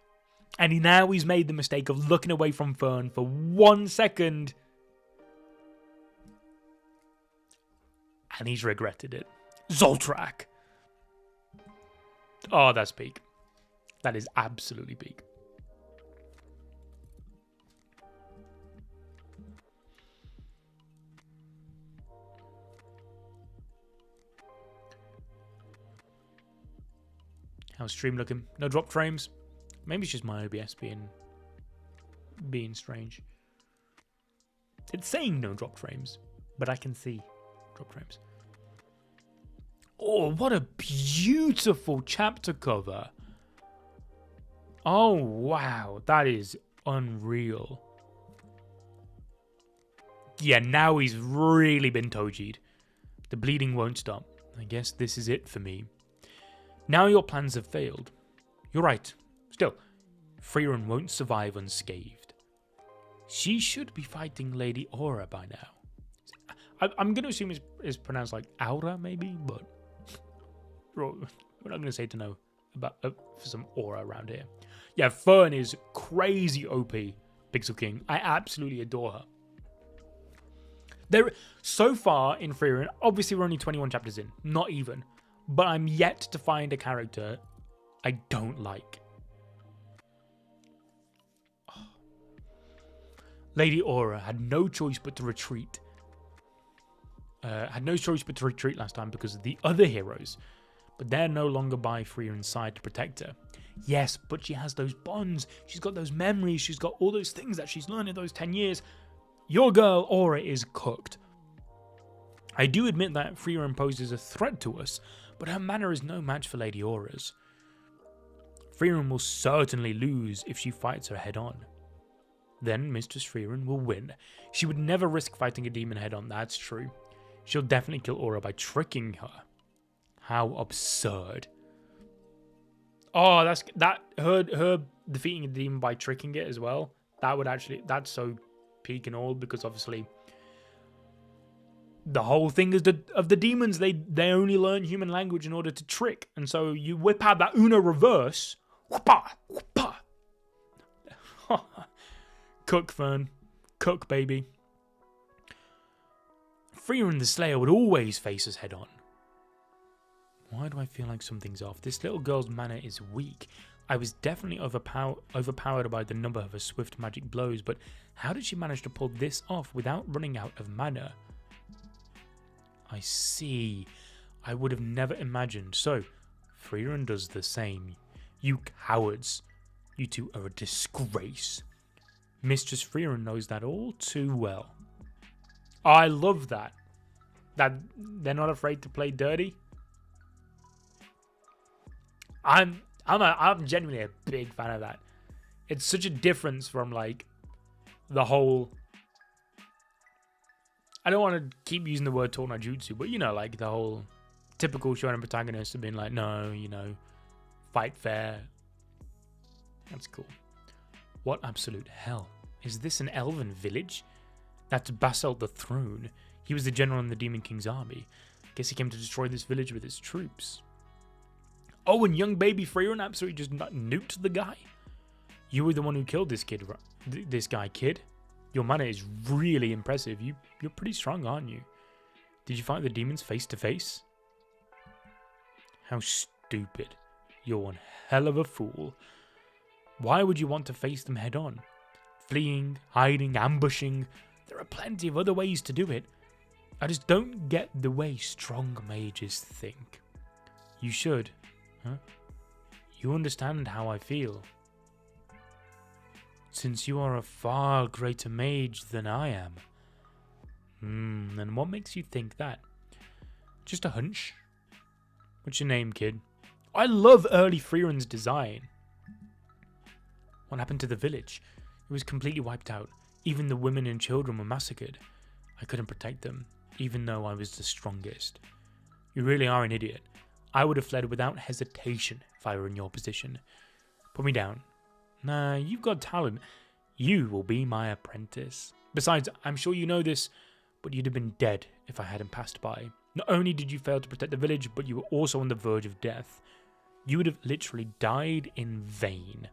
S1: And he's made the mistake of looking away from Fern for 1 second. And he's regretted it. Zoltrak. Oh, that's peak. That is absolutely peak. How's stream looking? No drop frames? Maybe it's just my OBS being strange. It's saying no drop frames, but I can see drop frames. Oh, what a beautiful chapter cover. Oh, wow. That is unreal. Yeah, now he's really been Toji'd. The bleeding won't stop. I guess this is it for me. Now your plans have failed. You're right. Still, Frieren won't survive unscathed. She should be fighting Lady Aura by now. I'm going to assume it's pronounced like Aura, maybe, but we're not going to say to know about for some aura around here. Yeah, Fern is crazy OP, Pixel King. I absolutely adore her. So far in Frieren, obviously we're only 21 chapters in, not even, but I'm yet to find a character I don't like. Oh. Lady Aura had no choice but to retreat. Last time because of the other heroes, but they're no longer by Frieren's side to protect her. Yes, but she has those bonds. She's got those memories. She's got all those things that she's learned in those 10 years. Your girl, Aura, is cooked. I do admit that Frieren poses a threat to us, but her manner is no match for Lady Aura's. Frieren will certainly lose if she fights her head-on. Then Mistress Frieren will win. She would never risk fighting a demon head-on, that's true. She'll definitely kill Aura by tricking her. How absurd. Oh, that her defeating a demon by tricking it as well. That's so peak and all, because obviously the whole thing is of the demons, they only learn human language in order to trick, and so you whip out that Uno reverse. Whoopa, whoopa. Cook, Fern. Cook, baby. Frieren the Slayer would always face us head on. Why do I feel like something's off? This little girl's mana is weak. I was definitely overpowered by the number of her swift magic blows, but how did she manage to pull this off without running out of mana? I see. I would have never imagined. So, Frieren does the same. You cowards. You two are a disgrace. Mistress Frieren knows that all too well. I love that. That they're not afraid to play dirty. I'm genuinely a big fan of that. It's such a difference from like the whole. I don't want to keep using the word Tornajutsu, but you know, like the whole typical shonen protagonist of being like, no, you know, fight fair. That's cool. What absolute hell? Is this an elven village? That's Basalt the Throne. He was the general in the Demon King's army. Guess he came to destroy this village with his troops. Oh, and young baby Frieren absolutely just nuked the guy? You were the one who killed this kid, this guy, kid. Your mana is really impressive. You're pretty strong, aren't you? Did you fight the demons face to face? How stupid. You're one hell of a fool. Why would you want to face them head on? Fleeing, hiding, ambushing. There are plenty of other ways to do it. I just don't get the way strong mages think. You should. Huh? You understand how I feel. Since you are a far greater mage than I am. And what makes you think that? Just a hunch. What's your name, kid? I love early Frieren's design. What happened to the village? It was completely wiped out. Even the women and children were massacred. I couldn't protect them, even though I was the strongest. You really are an idiot. I would have fled without hesitation if I were in your position. Put me down. Nah, you've got talent. You will be my apprentice. Besides, I'm sure you know this, but you'd have been dead if I hadn't passed by. Not only did you fail to protect the village, but you were also on the verge of death. You would have literally died in vain.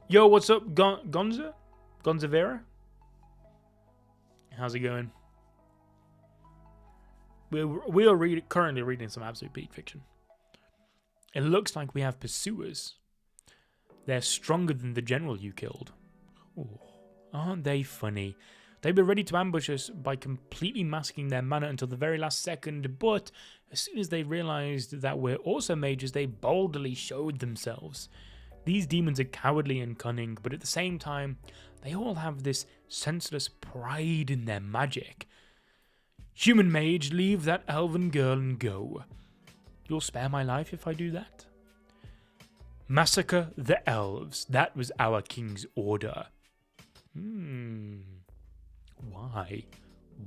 S1: Yo, what's up, Gonza? Gonzavera? How's it going? We are currently reading some absolute peak fiction. It looks like we have pursuers. They're stronger than the general you killed. Ooh, aren't they funny? They were ready to ambush us by completely masking their mana until the very last second, but as soon as they realized that we're also mages, they boldly showed themselves. These demons are cowardly and cunning, but at the same time, they all have this senseless pride in their magic. Human mage, leave that elven girl and go. You'll spare my life if I do that? Massacre the elves. That was our king's order. Why?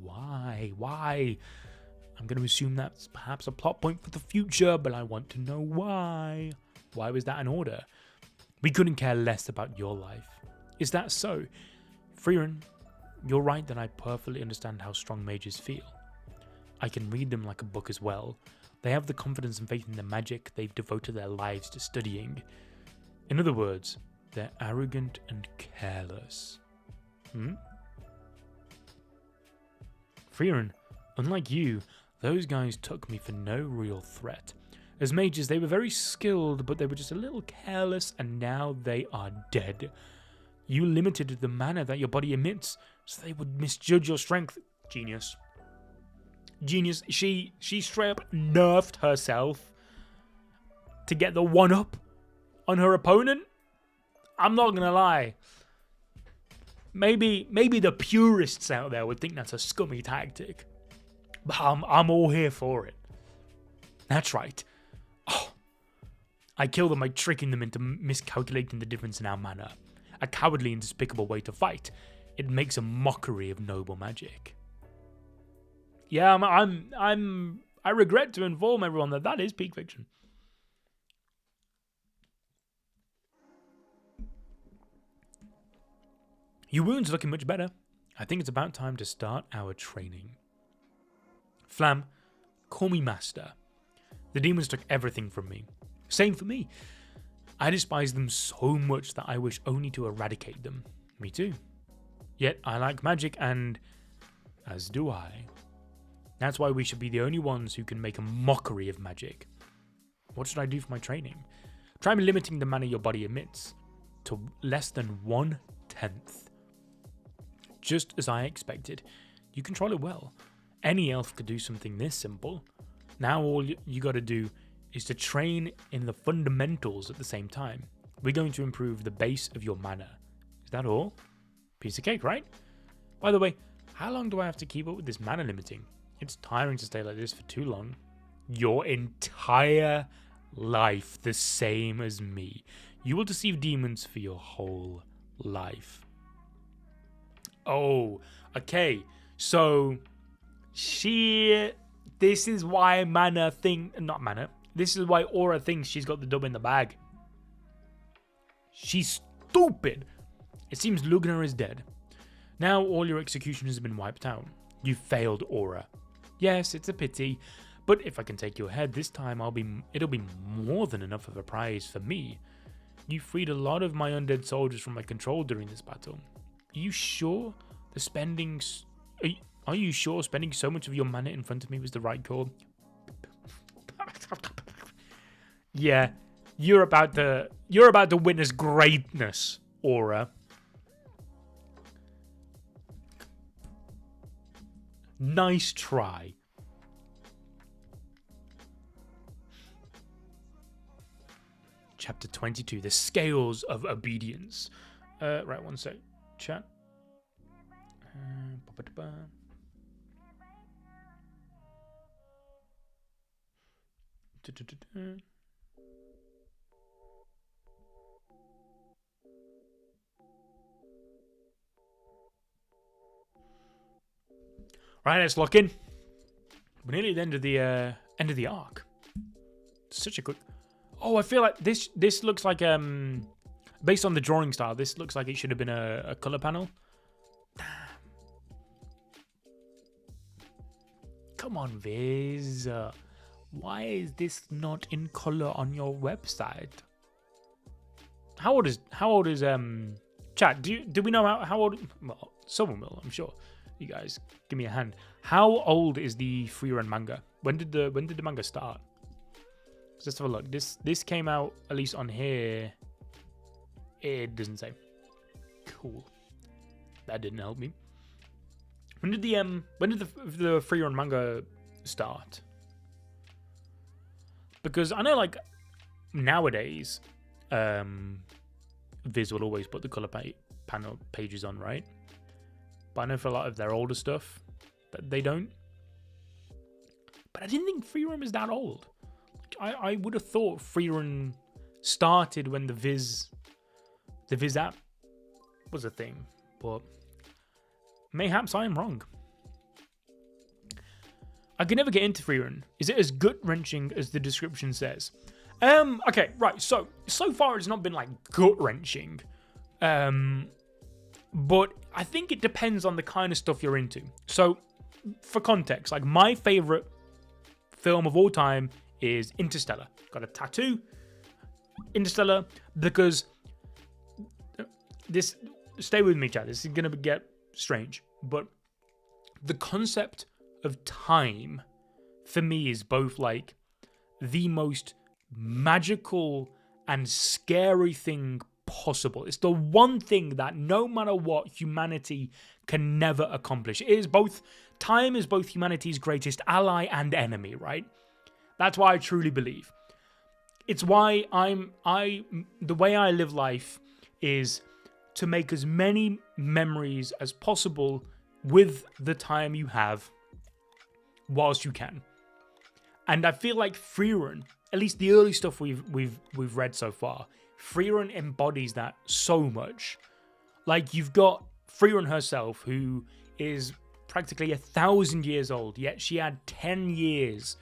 S1: Why? I'm going to assume that's perhaps a plot point for the future, but I want to know why. Why was that an order? We couldn't care less about your life. Is that so? Frieren, you're right that I perfectly understand how strong mages feel. I can read them like a book as well. They have the confidence and faith in the magic they've devoted their lives to studying. In other words, they're arrogant and careless. Frieren, unlike you, those guys took me for no real threat. As mages, they were very skilled, but they were just a little careless, and now they are dead. You limited the mana that your body emits, so they would misjudge your strength. Genius. Genius. She straight up nerfed herself to get the one-up on her opponent. I'm not gonna lie. Maybe the purists out there would think that's a scummy tactic, but I'm all here for it. That's right. Oh, I kill them by tricking them into miscalculating the difference in our mana. A cowardly and despicable way to fight. It makes a mockery of noble magic. Yeah, I regret to inform everyone that is peak fiction. Your wound's looking much better. I think it's about time to start our training. Flam, call me master. The demons took everything from me. Same for me. I despise them so much that I wish only to eradicate them. Me too. Yet I like magic, and as do I. That's why we should be the only ones who can make a mockery of magic. What should I do for my training? Try limiting the mana your body emits to less than 1/10. Just as I expected. You control it well. Any elf could do something this simple. Now all you gotta do is to train in the fundamentals at the same time. We're going to improve the base of your mana. Is that all? Piece of cake, right? By the way, how long do I have to keep up with this mana limiting? It's tiring to stay like this for too long. Your entire life the same as me. You will deceive demons for your whole life. Oh, okay. So, this is why this is why Aura thinks she's got the dub in the bag. She's stupid. It seems Lugner is dead. Now all your executions have been wiped out. You failed, Aura. Yes, it's a pity, but if I can take your head this time, it'll be more than enough of a prize for me. You freed a lot of my undead soldiers from my control during this battle. Are you sure spending so much of your mana in front of me was the right call? Yeah, you're about to witness greatness, Aura. Nice try. Chapter 22, the scales of obedience. Right, one sec. Chat. Right, let's lock in. We're nearly at the end of the arc. Such a quick. Oh, I feel like this looks like based on the drawing style, this looks like it should have been a color panel. Come on, Viz. Why is this not in color on your website? How old is chat? Do we know how old? Well, someone will, I'm sure. You guys, give me a hand. How old is the Frieren manga? When did the manga start? Let's have a look. This came out, at least on here. It doesn't say. Cool. That didn't help me. When did the Frieren manga start? Because I know, like, nowadays, Viz will always put the color panel pages on, right? But I know for a lot of their older stuff that they don't. But I didn't think Frieren was that old. I would have thought Frieren started when the Viz app was a thing. But mayhaps I am wrong. I can never get into Frieren. Is it as gut-wrenching as the description says? Okay, right. So far it's not been like gut-wrenching. But I think it depends on the kind of stuff you're into. So, for context, like my favorite film of all time is Interstellar. Got a tattoo, Interstellar, because this. Stay with me, chat. This is gonna get strange, but the concept of time for me is both like the most magical and scary thing possible. It's the one thing that no matter what, humanity can never accomplish. Time is both humanity's greatest ally and enemy, right? That's why I truly believe. It's why the way I live life is to make as many memories as possible with the time you have whilst you can. And I feel like Frieren, at least the early stuff we've read so far, Frieren embodies that so much. Like, you've got Frieren herself, who is practically 1,000 years old, yet she had 10 years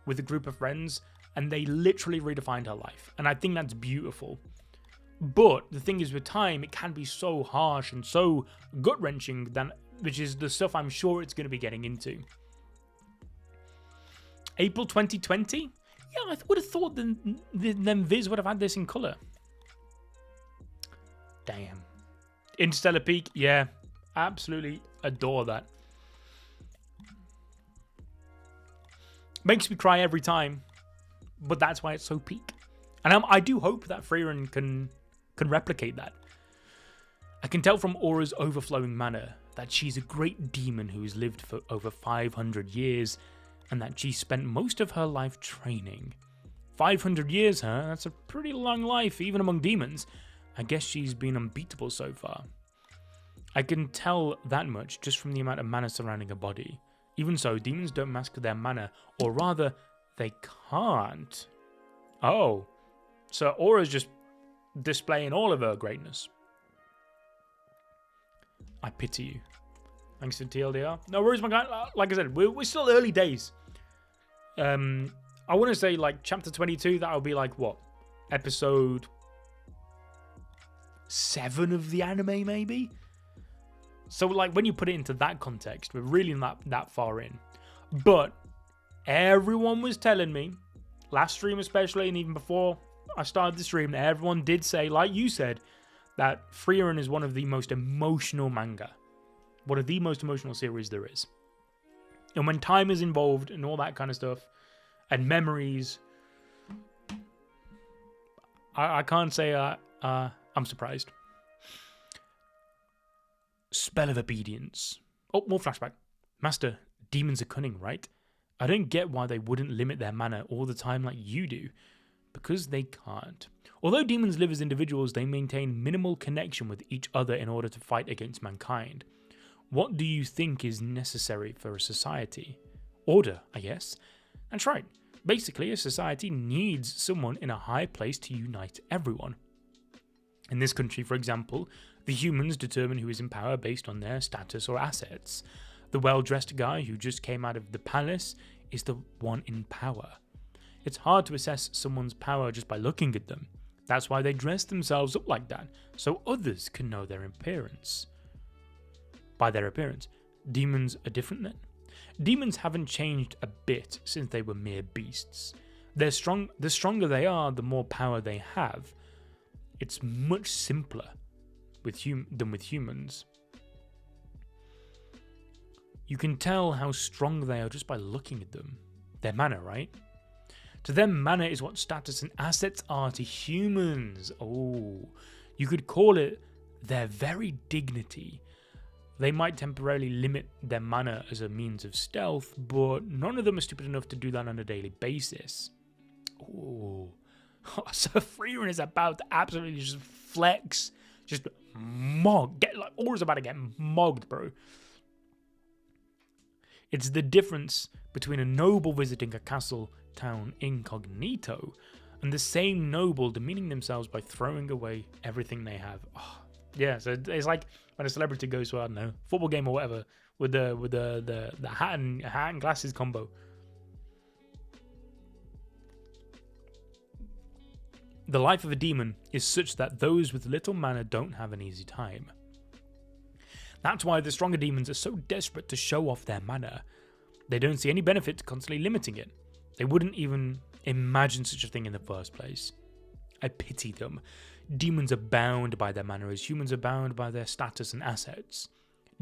S1: with a group of friends, and they literally redefined her life. And I think that's beautiful. But the thing is, with time, it can be so harsh and so gut-wrenching, which is the stuff I'm sure it's going to be getting into. April 2020? Yeah, I would have thought then Viz would have had this in colour. Damn. Interstellar Peak? Yeah, absolutely adore that. Makes me cry every time, but that's why it's so peak. And I do hope that Frieren can replicate that. I can tell from Aura's overflowing manner that she's a great demon who has lived for over 500 years, and that she spent most of her life training. 500 years, huh? That's a pretty long life, even among demons. I guess she's been unbeatable so far. I can tell that much just from the amount of mana surrounding her body. Even so, demons don't mask their mana, or rather, they can't. Oh, so Aura's just displaying all of her greatness. I pity you. Thanks to TLDR. No worries, my guy. Like I said, we're still early days. I want to say like chapter 22. That'll be like what? Episode 7 of the anime, maybe. So like when you put it into that context, we're really not that far in. But everyone was telling me, last stream especially, and even before I started the stream, everyone did say, like you said, that Frieren is one of the most emotional manga. One of the most emotional series there is. And when time is involved and all that kind of stuff, and memories, I can't say I'm surprised. Spell of obedience. Oh, more flashback. Master, demons are cunning, right? I don't get why they wouldn't limit their mana all the time like you do. Because they can't. Although demons live as individuals, they maintain minimal connection with each other in order to fight against mankind. What do you think is necessary for a society? Order, I guess. That's right. Basically, a society needs someone in a high place to unite everyone. In this country, for example, the humans determine who is in power based on their status or assets. The well-dressed guy who just came out of the palace is the one in power. It's hard to assess someone's power just by looking at them. That's why they dress themselves up like that, so others can know their appearance. By their appearance, demons are different then? Demons haven't changed a bit since they were mere beasts. The stronger they are, the more power they have. It's much simpler than with humans. You can tell how strong they are just by looking at them. Their mana, right? To them, mana is what status and assets are to humans. Oh, you could call it their very dignity. They might temporarily limit their mana as a means of stealth, but none of them are stupid enough to do that on a daily basis. Oh, so Frieren is about to absolutely just flex, just mog. Aura's about to get mogged, bro. It's the difference between a noble visiting a castle town incognito and the same noble demeaning themselves by throwing away everything they have. Oh, yeah, so it's like when a celebrity goes to, I don't know, football game or whatever with the hat and glasses combo. The life of a demon is such that those with little mana don't have an easy time. That's why the stronger demons are so desperate to show off their mana. They don't see any benefit to constantly limiting it. They wouldn't even imagine such a thing in the first place. I pity them. Demons are bound by their mana as humans are bound by their status and assets.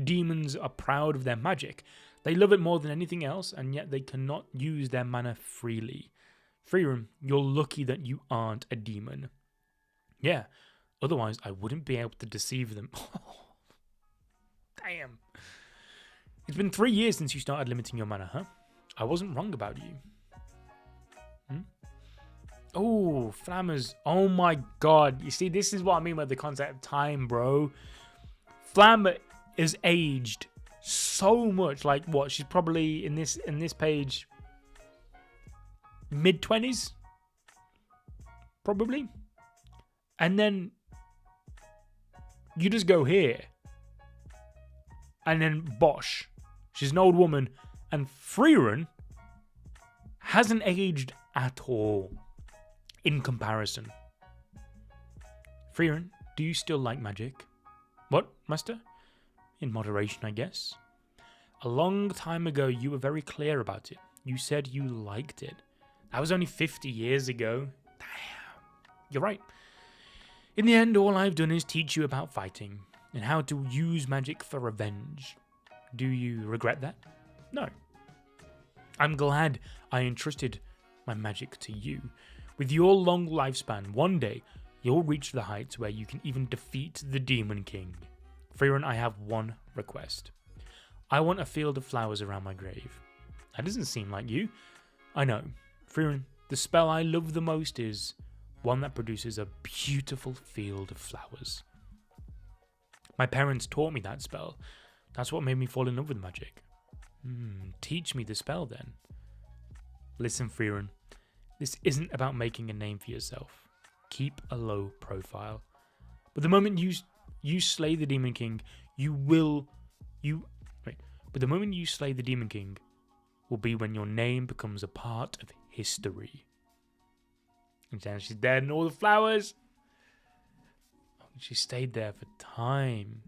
S1: Demons are proud of their magic. They love it more than anything else, and yet they cannot use their mana freely. Frieren, you're lucky that you aren't a demon. Yeah, otherwise I wouldn't be able to deceive them. Damn. It's been 3 years since you started limiting your mana, huh? I wasn't wrong about you. Oh, Flammers. Oh my god. You see, this is what I mean by the concept of time, bro. Flammer is aged so much. Like, what? She's probably in this page mid-20s? Probably. And then you just go here. And then Bosch. She's an old woman. And Frieren hasn't aged at all in comparison. Frieren, do you still like magic? What, master? In moderation, I guess. A long time ago, you were very clear about it. You said you liked it. That was only 50 years ago. Damn. You're right. In the end, all I've done is teach you about fighting and how to use magic for revenge. Do you regret that? No. I'm glad I entrusted my magic to you. With your long lifespan, one day you'll reach the heights where you can even defeat the Demon King. Frieren, I have one request. I want a field of flowers around my grave. That doesn't seem like you. I know. Frieren, the spell I love the most is one that produces a beautiful field of flowers. My parents taught me that spell. That's what made me fall in love with magic. Teach me the spell then. Listen, Frieren, this isn't about making a name for yourself. Keep a low profile. But the moment you slay the Demon King, But the moment you slay the Demon King will be when your name becomes a part of history. And then she's dead and all the flowers. Oh, she stayed there for time.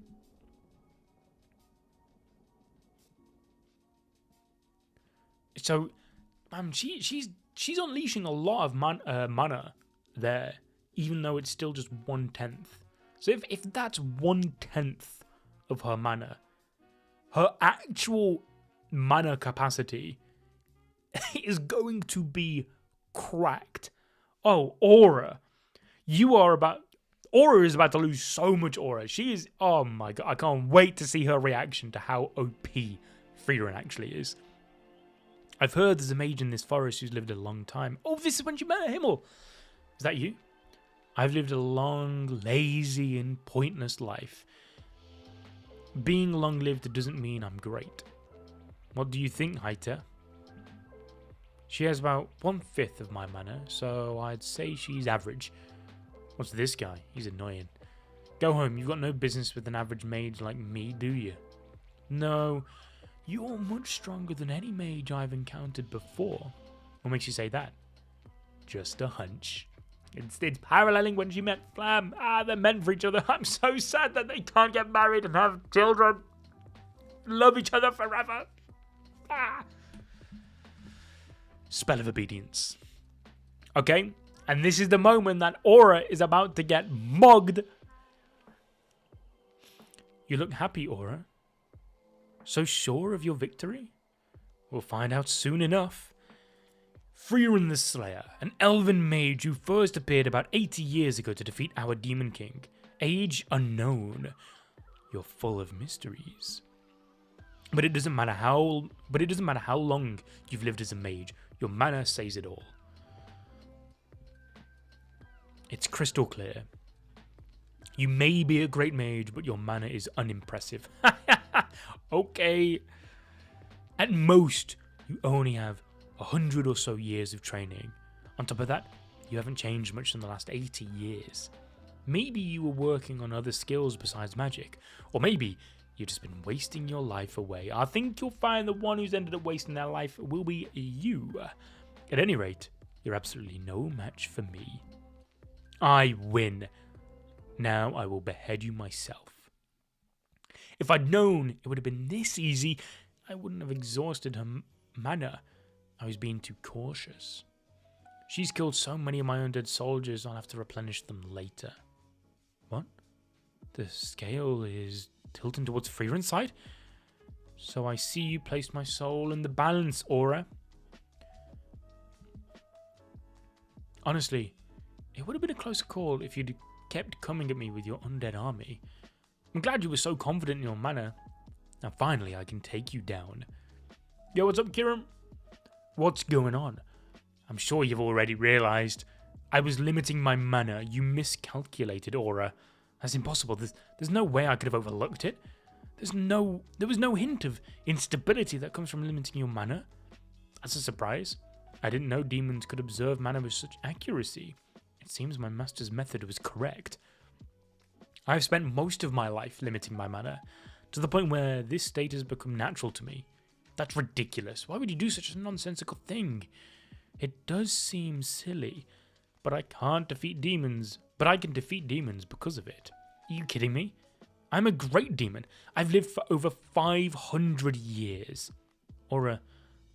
S1: So, she's unleashing a lot of mana there, even though it's still just 1/10. So if that's 1/10 of her mana, her actual mana capacity is going to be cracked. Oh, Aura. Aura is about to lose so much aura. She is, oh my god, I can't wait to see her reaction to how OP Frieren actually is. I've heard there's a mage in this forest who's lived a long time. Oh, this is when you met Himmel. Is that you? I've lived a long, lazy, and pointless life. Being long-lived doesn't mean I'm great. What do you think, Haita? She has about 1/5 of my mana, so I'd say she's average. What's this guy? He's annoying. Go home, you've got no business with an average mage like me, do you? No, you're much stronger than any mage I've encountered before. What makes you say that? Just a hunch. It's paralleling when she met Flam. They're meant for each other. I'm so sad that they can't get married and have children. Love each other forever. Spell of obedience. Okay, and this is the moment that Aura is about to get mugged. You look happy, Aura. So sure of your victory? We'll find out soon enough. Frieren the Slayer, an elven mage who first appeared about 80 years ago to defeat our Demon King. Age unknown. You're full of mysteries. But it doesn't matter how long you've lived as a mage. Your mana says it all. It's crystal clear. You may be a great mage, but your mana is unimpressive. Okay. At most, you only have 100 or so years of training. On top of that, you haven't changed much in the last 80 years. Maybe you were working on other skills besides magic. Or maybe you've just been wasting your life away. I think you'll find the one who's ended up wasting their life will be you. At any rate, you're absolutely no match for me. I win. Now I will behead you myself. If I'd known it would have been this easy, I wouldn't have exhausted her mana. I was being too cautious. She's killed so many of my undead soldiers, I'll have to replenish them later. What? The scale is tilting towards Frieren's side? So I see you placed my soul in the balance, Aura. Honestly, it would have been a closer call if you'd kept coming at me with your undead army. I'm glad you were so confident in your mana. Now finally I can take you down. Yo, what's up, Kieran? What's going on? I'm sure you've already realized. I was limiting my mana. You miscalculated, Aura. That's impossible. There's no way I could have overlooked it. There was no hint of instability that comes from limiting your mana. That's a surprise. I didn't know demons could observe mana with such accuracy. It seems my master's method was correct. I've spent most of my life limiting my mana, to the point where this state has become natural to me. That's ridiculous. Why would you do such a nonsensical thing? It does seem silly, but I can't defeat demons. But I can defeat demons because of it. Are you kidding me? I'm a great demon. I've lived for over 500 years. Or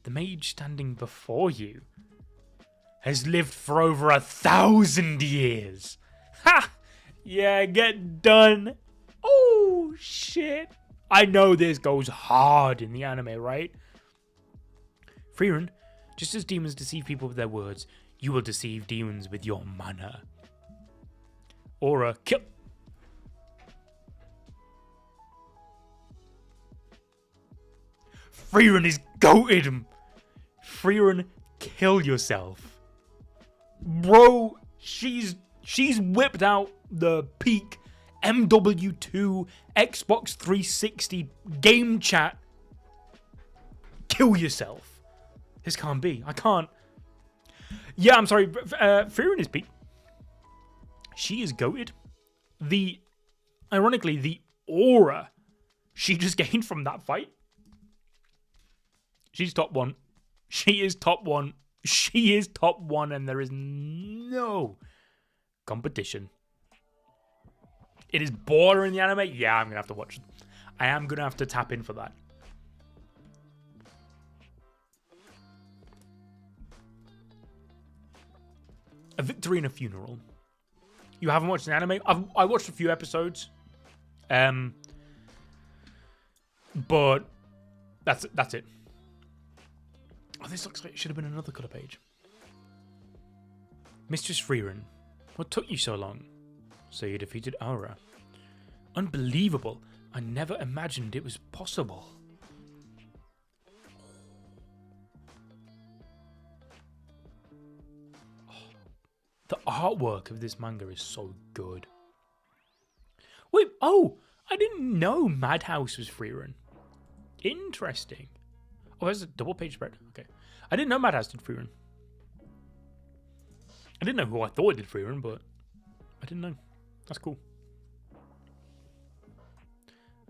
S1: the mage standing before you has lived for over 1,000 years. Ha! Yeah, get done. Oh, shit. I know this goes hard in the anime, right? Frieren, just as demons deceive people with their words, you will deceive demons with your mana. Aura, kill. Frieren is goated. Frieren, kill yourself. Bro, she's whipped out the peak MW2 Xbox 360 game chat. Kill yourself. This can't be. I can't. Yeah, I'm sorry. Frieren is peak. She is goated. Ironically, the aura she just gained from that fight. She's top one. She is top one. She is top one, and there is no competition. It is border in the anime. Yeah, I'm gonna have to watch it. I am gonna have to tap in for that. A victory and a funeral. You haven't watched an anime? I watched a few episodes. But that's it. Oh, this looks like it should have been another colour page. Mistress Frieren, what took you so long? So you defeated Aura. Unbelievable. I never imagined it was possible. The artwork of this manga is so good. Wait, oh, I didn't know Madhouse was Frieren. Interesting. Oh, there's a double page spread. Okay. I didn't know Madhouse did Frieren. I didn't know who I thought did Frieren, but I didn't know. That's cool.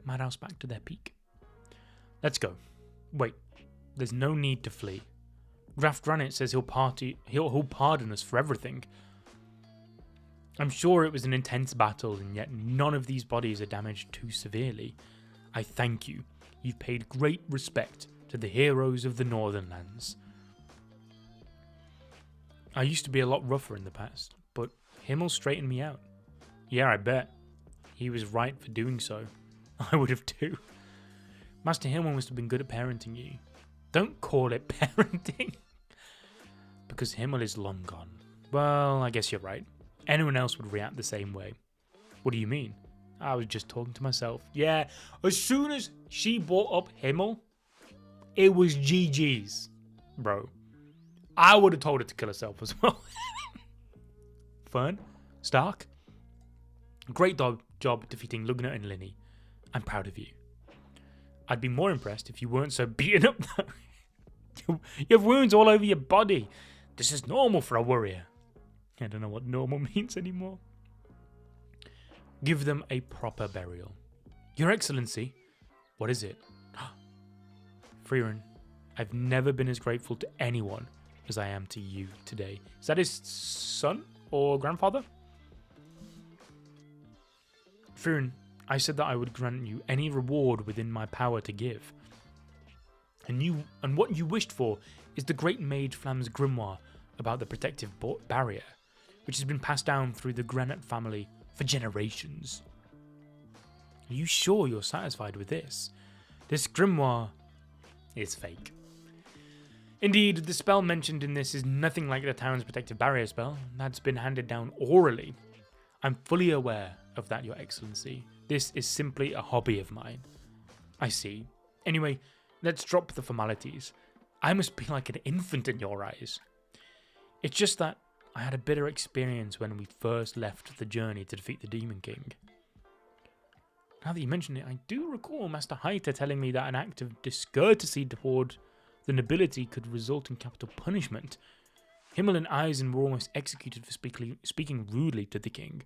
S1: Madhouse back to their peak. Let's go. Wait, there's no need to flee. Graf Granite says he'll pardon us for everything. I'm sure it was an intense battle, and yet none of these bodies are damaged too severely. I thank you. You've paid great respect to the heroes of the Northern Lands. I used to be a lot rougher in the past, but Himmel straightened me out. Yeah, I bet. He was right for doing so. I would have too. Master Himmel must have been good at parenting you. Don't call it parenting. Because Himmel is long gone. Well, I guess you're right. Anyone else would react the same way. What do you mean? I was just talking to myself. Yeah, as soon as she brought up Himmel, it was GG's, bro. I would have told her to kill herself as well. Fern, Stark, great job defeating Lugna and Linny. I'm proud of you. I'd be more impressed if you weren't so beaten up though. You have wounds all over your body. This is normal for a warrior. I don't know what normal means anymore. Give them a proper burial. Your Excellency, what is it? Frieren, I've never been as grateful to anyone as I am to you today. Is that his son or grandfather? Frieren, I said that I would grant you any reward within my power to give. And what you wished for is the great mage Flam's grimoire about the protective barrier, which has been passed down through the Granite family for generations. Are you sure you're satisfied with this? This grimoire is fake. Indeed, the spell mentioned in this is nothing like the town's protective barrier spell that's been handed down orally. I'm fully aware of that, Your Excellency. This is simply a hobby of mine. I see. Anyway, let's drop the formalities. I must be like an infant in your eyes. It's just that I had a bitter experience when we first left the journey to defeat the Demon King. Now that you mention it, I do recall Master Haita telling me that an act of discourtesy toward the nobility could result in capital punishment. Himmel and Eisen were almost executed for speaking rudely to the king.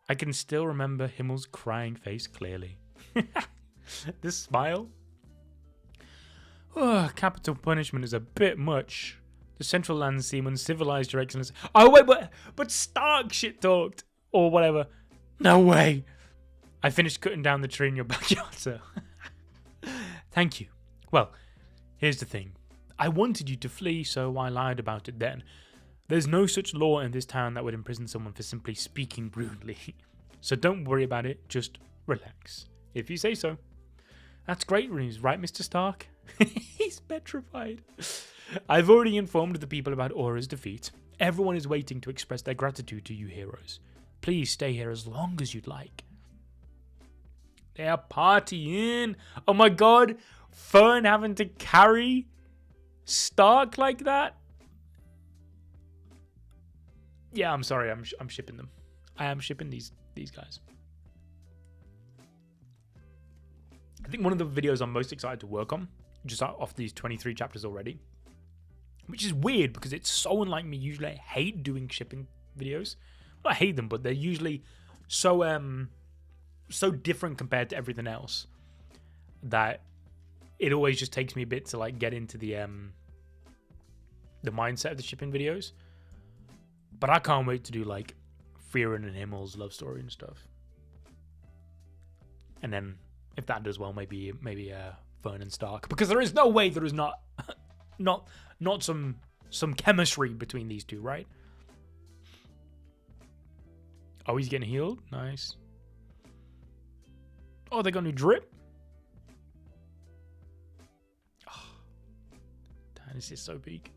S1: I can still remember Himmel's crying face clearly. This smile? Oh, capital punishment is a bit much. The Central Lands seem uncivilized, Your Excellency. Oh, wait, but Stark shit talked. Or whatever. No way. I finished cutting down the tree in your backyard, sir. Thank you. Well, here's the thing. I wanted you to flee, so I lied about it then. There's no such law in this town that would imprison someone for simply speaking rudely. So don't worry about it, just relax. If you say so. That's great news, right, Mr. Stark? He's petrified. I've already informed the people about Aura's defeat. Everyone is waiting to express their gratitude to you heroes. Please stay here as long as you'd like. They are partying. Oh my god. Fern having to carry Stark like that? Yeah, I'm sorry. I'm shipping them. I am shipping these guys. I think one of the videos I'm most excited to work on, just off these 23 chapters already, which is weird because it's so unlike me. Usually I hate doing shipping videos. Well, I hate them, but they're usually so different compared to everything else that it always just takes me a bit to like get into the mindset of the shipping videos. But I can't wait to do like Frieren and Himmel's love story and stuff. And then if that does well, maybe Fern and Stark, because there is no way there is not some chemistry between these two, right? Oh, he's getting healed. Nice. Oh, they got a new drip. Oh, damn, this is so big.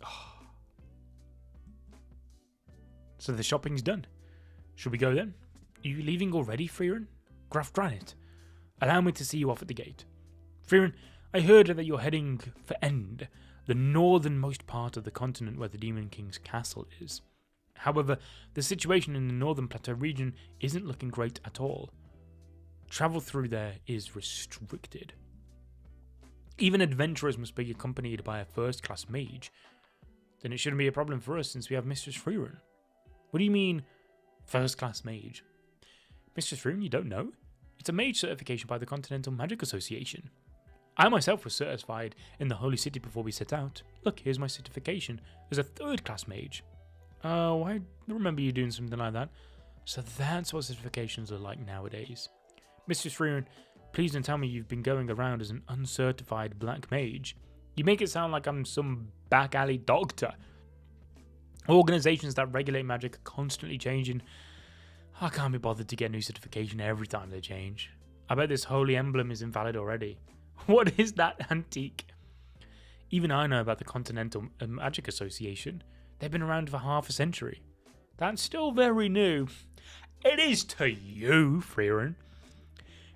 S1: Oh. So the shopping's done. Should we go then? Are you leaving already, Frieren? Graf Granite. Allow me to see you off at the gate. Frieren, I heard that you're heading for End, the northernmost part of the continent where the Demon King's castle is. However, the situation in the Northern Plateau region isn't looking great at all. Travel through there is restricted. Even adventurers must be accompanied by a first-class mage. Then it shouldn't be a problem for us since we have Mistress Frieren. What do you mean, first-class mage? Mistress Frieren, you don't know? It's a mage certification by the Continental Magic Association. I myself was certified in the Holy City before we set out. Look, here's my certification as a third-class mage. Oh, I remember you doing something like that. So that's what certifications are like nowadays. Mistress Frieren, please don't tell me you've been going around as an uncertified black mage. You make it sound like I'm some back alley doctor. Organizations that regulate magic are constantly changing. I can't be bothered to get a new certification every time they change. I bet this holy emblem is invalid already. What is that antique? Even I know about the Continental Magic Association. They've been around for half a century. That's still very new. It is to you, Frieren.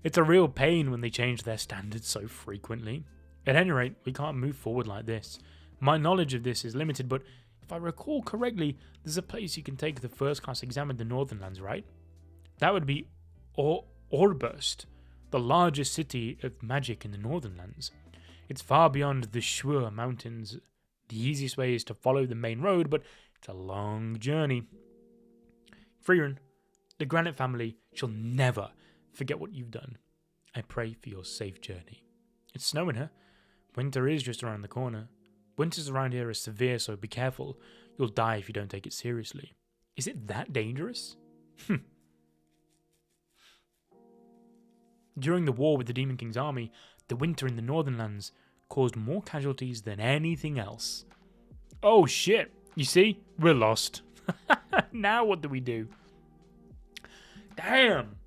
S1: It's a real pain when they change their standards so frequently. At any rate, we can't move forward like this. My knowledge of this is limited, but if I recall correctly, there's a place you can take the first-class exam in the Northern Lands, right? That would be Orburst, the largest city of magic in the Northern Lands. It's far beyond the Schwur Mountains. The easiest way is to follow the main road, but it's a long journey. Frieren, the Granite family shall never forget what you've done. I pray for your safe journey. It's snowing here. Winter is just around the corner. Winters around here are severe, so be careful. You'll die if you don't take it seriously. Is it that dangerous? During the war with the Demon King's army, the winter in the Northern Lands caused more casualties than anything else. Oh shit, you see? We're lost. Now what do we do? Damn.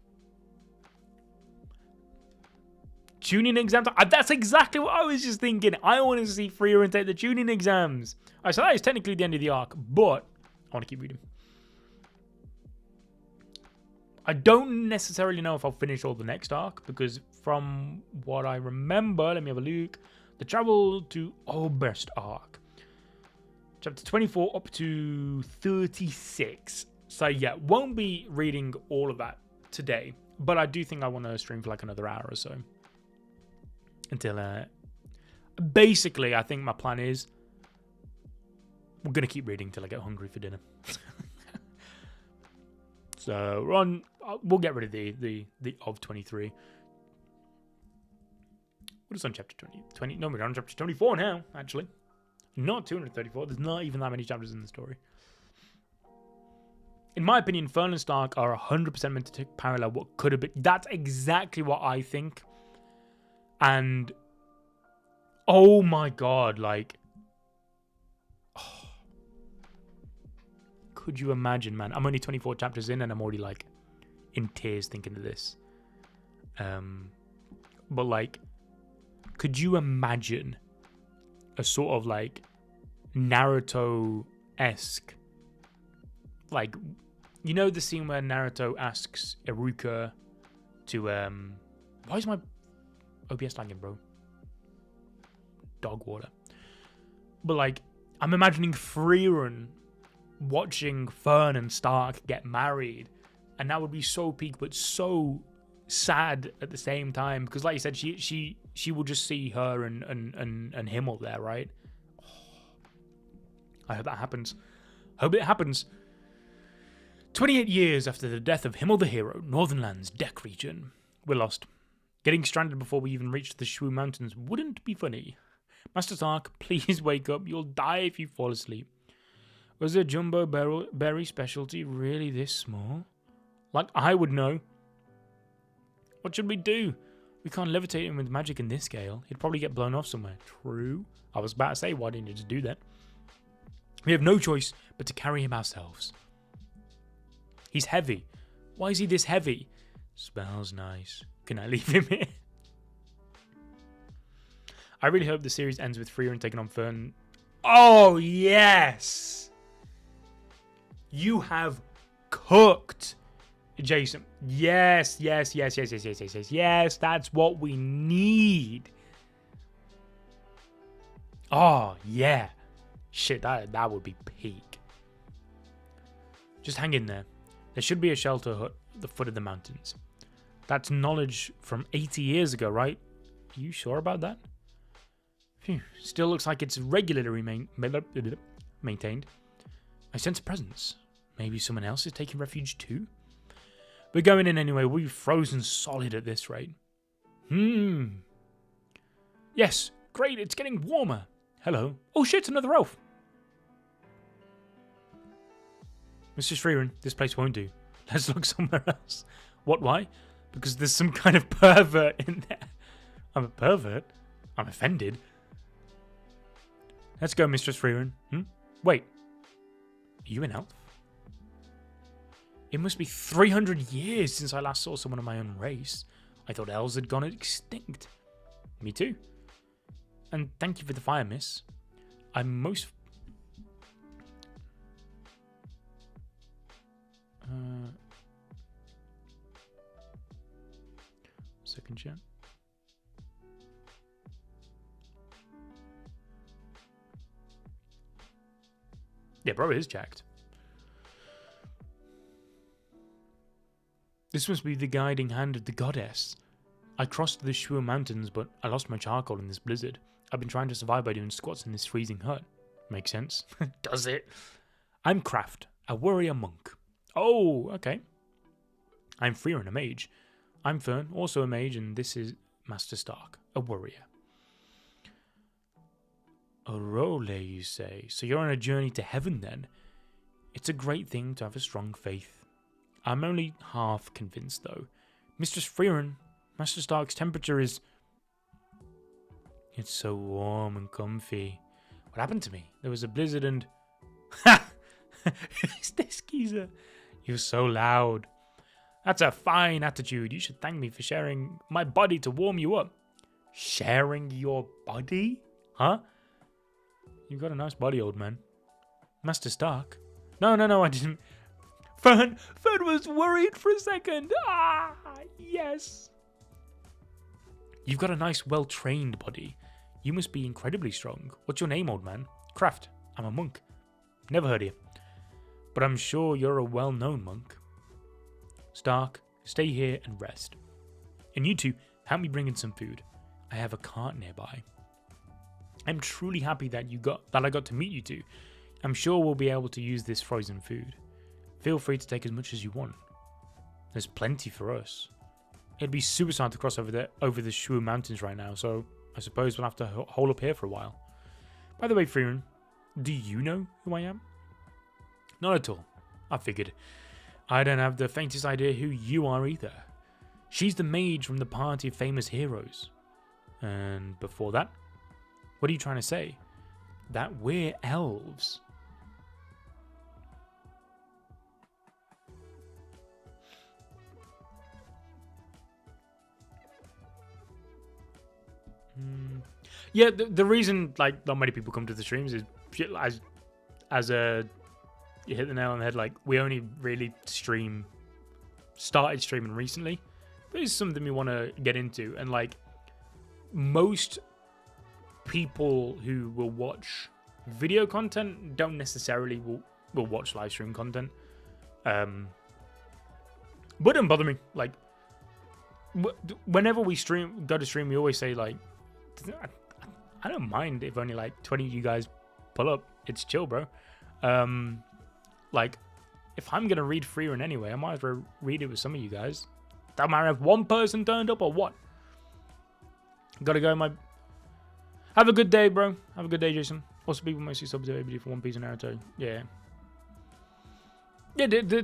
S1: Tuning exam time. That's exactly what I was just thinking. I want to see Frieren take the tuning exams. Alright, so that is technically the end of the arc, but I want to keep reading. I don't necessarily know if I'll finish all the next arc, because from what I remember, let me have a look. The travel to Oberst arc. Chapter 24 up to 36. So yeah, won't be reading all of that today, but I do think I want to stream for like another hour or so. Until, basically, I think my plan is we're going to keep reading till I get hungry for dinner. So we'll get rid of the of 23. What is on chapter 20? No, we're on chapter 24 now, actually. Not 234. There's not even that many chapters in the story. In my opinion, Fern and Stark are 100% meant to parallel what could have been. That's exactly what I think. And oh my god, like, oh, could you imagine, man? I'm only 24 chapters in and I'm already like in tears thinking of this. But like, could you imagine a sort of like Naruto-esque, like, you know the scene where Naruto asks Iruka to why is my OBS lagging, bro? Dog water. But like, I'm imagining Frieren watching Fern and Stark get married, and that would be so peak but so sad at the same time, because like you said, she will just see her and him up there, right? Oh, I hope that happens. Hope it happens. 28 years after the death of Himmel the hero, Northernland's Deck region. We're lost. Getting stranded before we even reach the Shu Mountains wouldn't be funny. Master Stark, please wake up. You'll die if you fall asleep. Was the jumbo berry specialty really this small? Like I would know. What should we do? We can't levitate him with magic in this scale. He'd probably get blown off somewhere. True. I was about to say, why didn't you just do that? We have no choice but to carry him ourselves. He's heavy. Why is he this heavy? Smells nice. Can I leave him here? I really hope the series ends with Frieren taking on Fern. Oh, yes! You have cooked, Jason. Yes. Yes, that's what we need. Oh, yeah. Shit, that would be peak. Just hang in there. There should be a shelter hut at the foot of the mountains. That's knowledge from 80 years ago, right? Are you sure about that? Phew. Still looks like it's regularly maintained. I sense a presence. Maybe someone else is taking refuge too? We're going in anyway. We're frozen solid at this rate. Yes, great. It's getting warmer. Hello. Oh shit, another elf. Mr. Frieren, this place won't do. Let's look somewhere else. What, why? Because there's some kind of pervert in there. I'm a pervert? I'm offended. Let's go, Mistress Frieren. Wait. Are you an elf? It must be 300 years since I last saw someone of my own race. I thought elves had gone extinct. Me too. And thank you for the fire, miss. I'm most... second chat. Yeah, bro, it is jacked. This must be the guiding hand of the goddess. I crossed the Shu Mountains, but I lost my charcoal in this blizzard. I've been trying to survive by doing squats in this freezing hut. Makes sense. Does it? I'm Craft, a warrior monk. Oh, okay. I'm Frieren, a mage. I'm Fern, also a mage, and this is Master Stark, a warrior. A role, you say? So you're on a journey to heaven, then? It's a great thing to have a strong faith. I'm only half convinced, though. Mistress Frieren, Master Stark's temperature is... It's so warm and comfy. What happened to me? There was a blizzard and... Ha! It's this geezer. You're so loud. That's a fine attitude. You should thank me for sharing my body to warm you up. Sharing your body? Huh? You've got a nice body, old man. Master Stark? No, I didn't. Fern was worried for a second. Ah, yes. You've got a nice, well-trained body. You must be incredibly strong. What's your name, old man? Craft. I'm a monk. Never heard of you. But I'm sure you're a well-known monk. Stark, stay here and rest. And you two, help me bring in some food. I have a cart nearby. I'm truly happy that I got to meet you two. I'm sure we'll be able to use this frozen food. Feel free to take as much as you want. There's plenty for us. It'd be super sad to cross over the Shu Mountains right now, so I suppose we'll have to hole up here for a while. By the way, Frieren, do you know who I am? Not at all. I figured. I don't have the faintest idea who you are either. She's the mage from the party of famous heroes. And before that? What are you trying to say? That we're elves. Yeah, the reason like not many people come to the streams is as a you hit the nail on the head. Like we only really started streaming recently, but it's something we want to get into. And like most people who will watch video content don't necessarily will watch live stream content. But it doesn't bother me. Like whenever we go to stream, we always say like, I don't mind if only like 20 of you guys pull up. It's chill, bro. Like, if I'm gonna read Frieren anyway, I might as well read it with some of you guys. Don't matter if one person turned up or what. Gotta go, my. Have a good day, bro. Have a good day, Jason. Also, people mostly sub to everybody for One Piece and Naruto. Yeah. Yeah,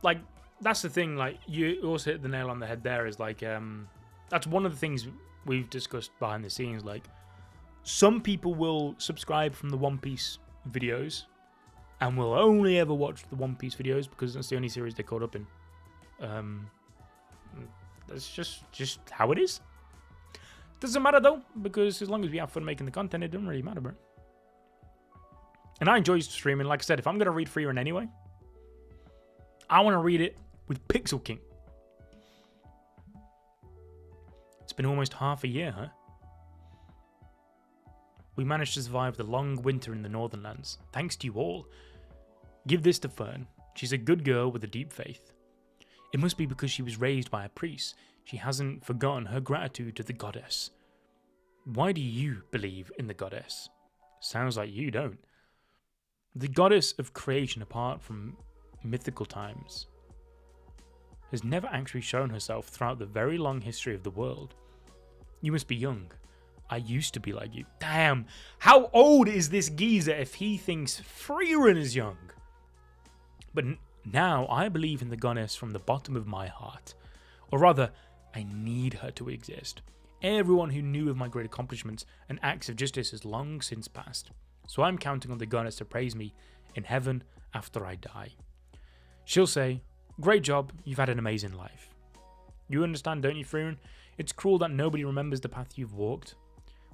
S1: like that's the thing. Like you also hit the nail on the head. There is like that's one of the things we've discussed behind the scenes. Like some people will subscribe from the One Piece videos and will only ever watch the One Piece videos because that's the only series they're caught up in. That's just how it is. Doesn't matter though, because as long as we have fun making the content, it doesn't really matter, bro. And I enjoy streaming. Like I said, if I'm gonna read Frieren anyway, I want to read it with Pixel King. It's been almost half a year, huh? We managed to survive the long winter in the Northern Lands, thanks to you all. Give this to Fern. She's a good girl with a deep faith. It must be because she was raised by a priest. She hasn't forgotten her gratitude to the goddess. Why do you believe in the goddess? Sounds like you don't. The goddess of creation, apart from mythical times, has never actually shown herself throughout the very long history of the world. You must be young. I used to be like you. Damn, how old is this geezer if he thinks Frieren is young? But now I believe in the goddess from the bottom of my heart. Or rather, I need her to exist. Everyone who knew of my great accomplishments and acts of justice has long since passed. So I'm counting on the goddess to praise me in heaven after I die. She'll say, "Great job, you've had an amazing life." You understand, don't you, Frieren? It's cruel that nobody remembers the path you've walked.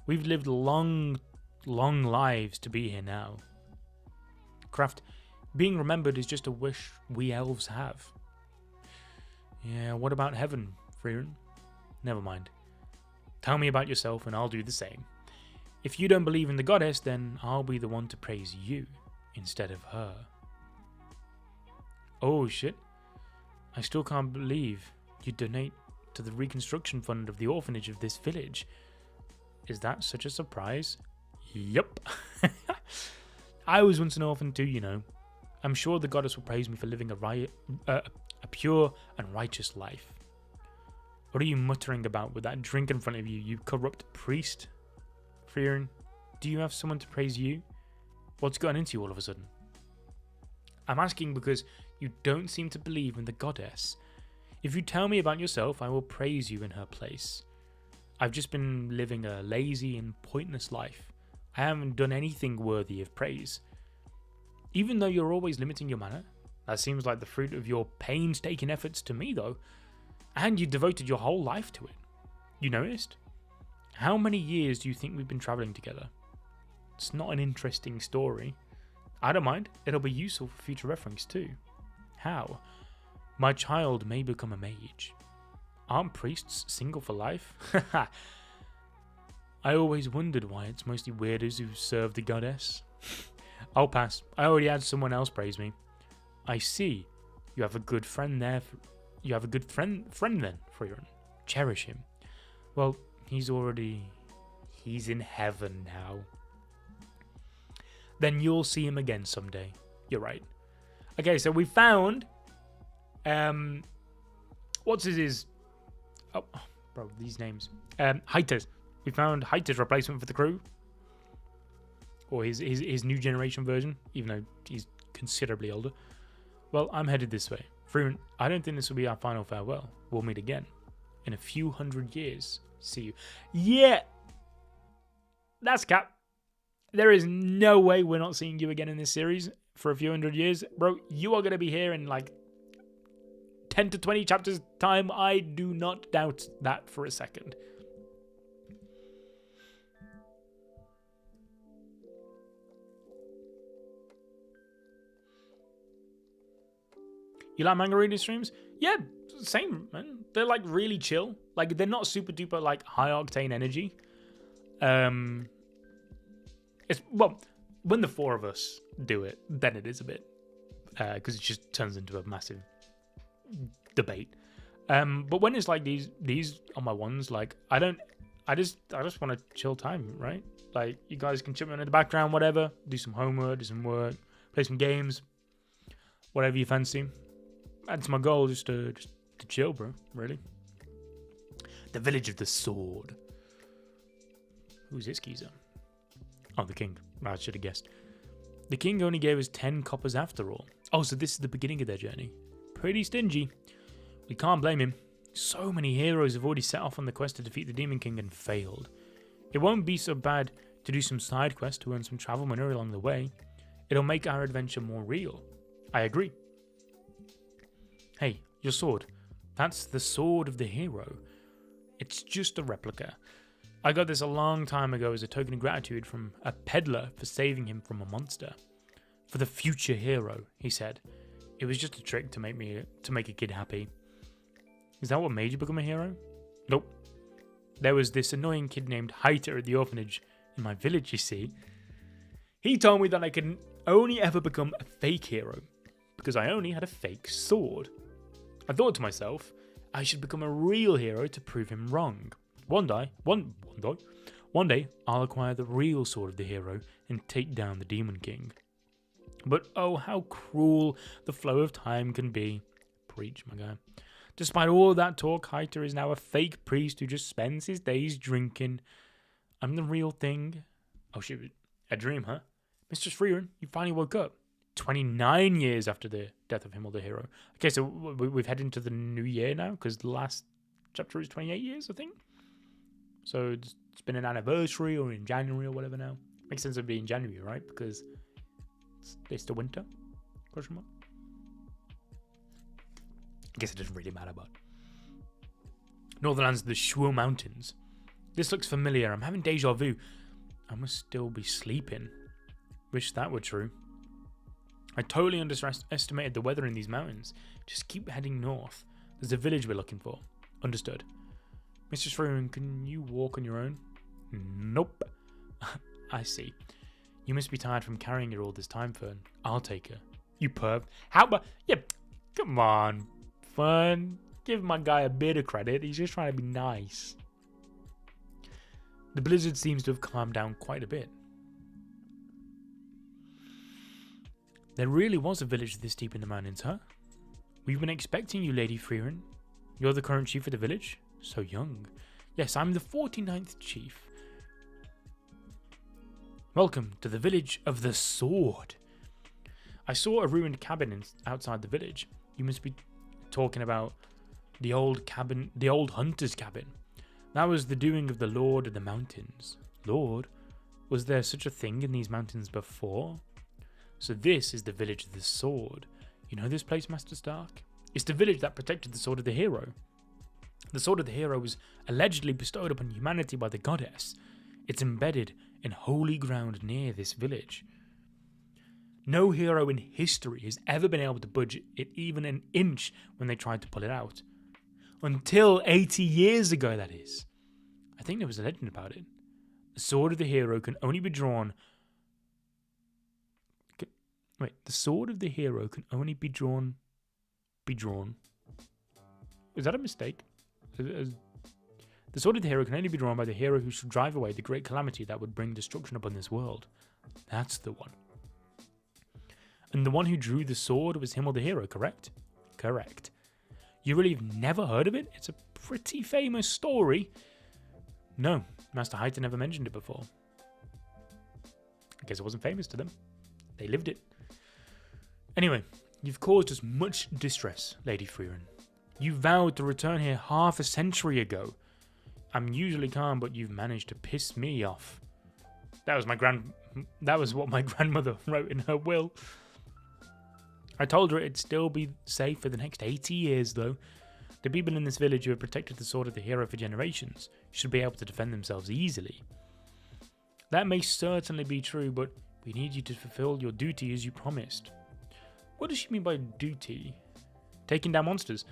S1: We've lived long, long lives to be here now. Craft, being remembered is just a wish we elves have. Yeah, what about heaven, Frieren? Never mind. Tell me about yourself and I'll do the same. If you don't believe in the goddess, then I'll be the one to praise you instead of her. Oh shit. I still can't believe you donate to the reconstruction fund of the orphanage of this village. Is that such a surprise? Yup. I was once an orphan too, you know. I'm sure the goddess will praise me for living a pure and righteous life. What are you muttering about with that drink in front of you, you corrupt priest? Frieren, do you have someone to praise you? What's gotten into you all of a sudden? I'm asking because you don't seem to believe in the goddess. If you tell me about yourself, I will praise you in her place. I've just been living a lazy and pointless life. I haven't done anything worthy of praise. Even though you're always limiting your mana, that seems like the fruit of your painstaking efforts to me though, and you devoted your whole life to it. You noticed? How many years do you think we've been travelling together? It's not an interesting story. I don't mind, it'll be useful for future reference too. How? My child may become a mage. Aren't priests single for life? I always wondered why it's mostly weirdos who serve the goddess. I'll pass. I already had someone else praise me. I see. You have a good friend there. You have a good friend then, Frieren. Cherish him. Well, he's in heaven now. Then you'll see him again someday. You're right. Okay, so we found what's his oh bro, these names. Heiters. We found Heiter's replacement for the crew. Or his new generation version, even though he's considerably older. Well, I'm headed this way. Frieren, I don't think this will be our final farewell. We'll meet again. In a few hundred years. See you. Yeah! That's cap. There is no way we're not seeing you again in this series for a few hundred years. Bro, you are going to be here in like 10 to 20 chapters time. I do not doubt that for a second. You like manga reading streams? Yeah, same, man. They're like really chill. Like they're not super duper like high octane energy. It's well, when the four of us do it, then it is a bit because it just turns into a massive debate. But when it's like these are my ones, like I just want a chill time, right? Like you guys can chip me in the background, whatever, do some homework, do some work, play some games, whatever you fancy. That's my goal, just to chill, bro. Really. The village of the sword. Who's this geezer? Oh, the king. I should have guessed. The king only gave us 10 coppers after all. Oh, so this is the beginning of their journey. Pretty stingy. We can't blame him. So many heroes have already set off on the quest to defeat the demon king and failed. It won't be so bad to do some side quests to earn some travel money along the way. It'll make our adventure more real. I agree. Hey, your sword. That's the sword of the hero. It's just a replica. I got this a long time ago as a token of gratitude from a peddler for saving him from a monster. For the future hero, he said. It was just a trick to make a kid happy. Is that what made you become a hero? Nope. There was this annoying kid named Heiter at the orphanage in my village, you see. He told me that I could only ever become a fake hero because I only had a fake sword. I thought to myself, I should become a real hero to prove him wrong. One day, I'll acquire the real sword of the hero and take down the Demon King. But oh, how cruel the flow of time can be. Preach, my guy. Despite all that talk, Heiter is now a fake priest who just spends his days drinking. I'm the real thing. Oh shit, a dream, huh? Mistress Frieren, you finally woke up. 29 years after the death of Himmel the hero. Okay, so we've headed into the new year now, because the last chapter is 28 years, I think. So it's been an anniversary, or in January, or whatever now. Makes sense of being January, right? Because it's the winter? Question mark? I guess it doesn't really matter, but... Northernlands, the Shuo Mountains. This looks familiar. I'm having deja vu. I must still be sleeping. Wish that were true. I totally underestimated the weather in these mountains. Just keep heading north. There's a village we're looking for. Understood. Mrs. Frieren, can you walk on your own? Nope. I see. You must be tired from carrying her all this time, Fern. I'll take her. You perv. How about... Yeah, come on, Fern. Give my guy a bit of credit. He's just trying to be nice. The blizzard seems to have calmed down quite a bit. There really was a village this deep in the mountains, huh? We've been expecting you, Lady Frieren. You're the current chief of the village? So young. Yes, I'm the 49th chief. Welcome to the village of the sword. I saw a ruined cabin outside the village. You must be talking about the old cabin, the old hunter's cabin. That was the doing of the Lord of the Mountains. Lord? Was there such a thing in these mountains before? So this is the village of the sword. You know this place, Master Stark? It's the village that protected the sword of the hero. The sword of the hero was allegedly bestowed upon humanity by the goddess. It's embedded in holy ground near this village. No hero in history has ever been able to budge it even an inch when they tried to pull it out. Until 80 years ago, that is. I think there was a legend about it. The sword of the hero can only be drawn... Wait, the sword of the hero can only be drawn... Is that a mistake? The sword of the hero can only be drawn by the hero who should drive away the great calamity that would bring destruction upon this world. That's the one. And the one who drew the sword was Himmel the hero, correct? Correct. You really have never heard of it? It's a pretty famous story. No, Master Haita never mentioned it before. I guess it wasn't famous to them. They lived it. Anyway, you've caused us much distress, Lady Frieren. You vowed to return here half a century ago. I'm usually calm, but you've managed to piss me off. That was what my grandmother wrote in her will. I told her it'd still be safe for the next 80 years, though. The people in this village who have protected the sword of the hero for generations should be able to defend themselves easily. That may certainly be true, but we need you to fulfill your duty as you promised. What does she mean by duty? Taking down monsters.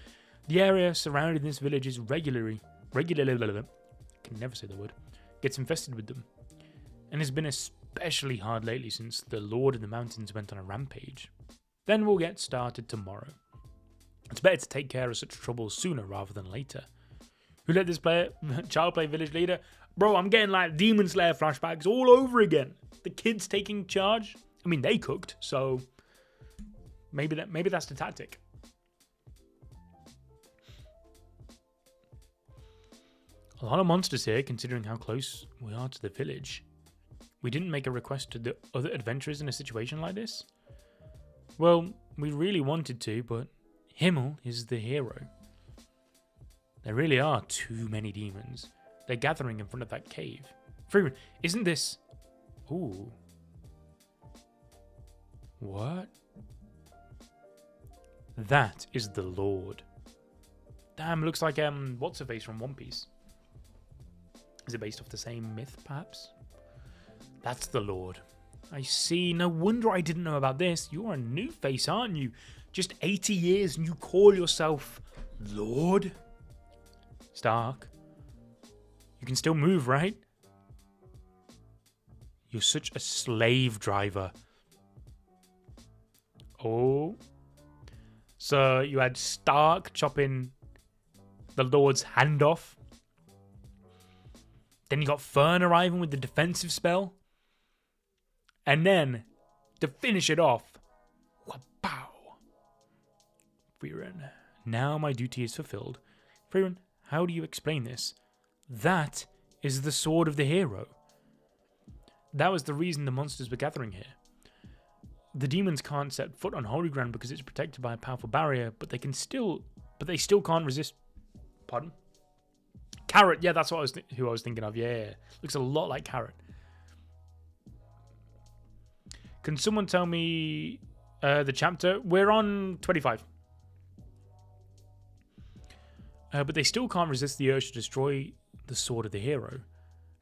S1: The area surrounding this village is regularly, can never say the word, gets infested with them. And it's been especially hard lately since the Lord of the Mountains went on a rampage. Then we'll get started tomorrow. It's better to take care of such troubles sooner rather than later. Who let this child play village leader? Bro, I'm getting like Demon Slayer flashbacks all over again. The kids taking charge. I mean, they cooked, so maybe that's the tactic. A lot of monsters here, considering how close we are to the village. We didn't make a request to the other adventurers in a situation like this. Well, we really wanted to, but Himmel is the hero. There really are too many demons. They're gathering in front of that cave. Frieren, isn't this... Ooh. What? That is the Lord. Damn, looks like what's-her-face from One Piece. Is it based off the same myth, perhaps? That's the Lord. I see. No wonder I didn't know about this. You're a new face, aren't you? Just 80 years and you call yourself Lord? Stark. You can still move, right? You're such a slave driver. Oh. So you had Stark chopping the Lord's hand off. Then you got Fern arriving with the defensive spell. And then, to finish it off, wapow. Frieren, now my duty is fulfilled. Frieren, how do you explain this? That is the sword of the hero. That was the reason the monsters were gathering here. The demons can't set foot on holy ground because it's protected by a powerful barrier, but they still can't resist. Pardon? Carrot, yeah, that's what who I was thinking of. Yeah, looks a lot like Carrot. Can someone tell me the chapter? We're on 25. But they still can't resist the urge to destroy the sword of the hero.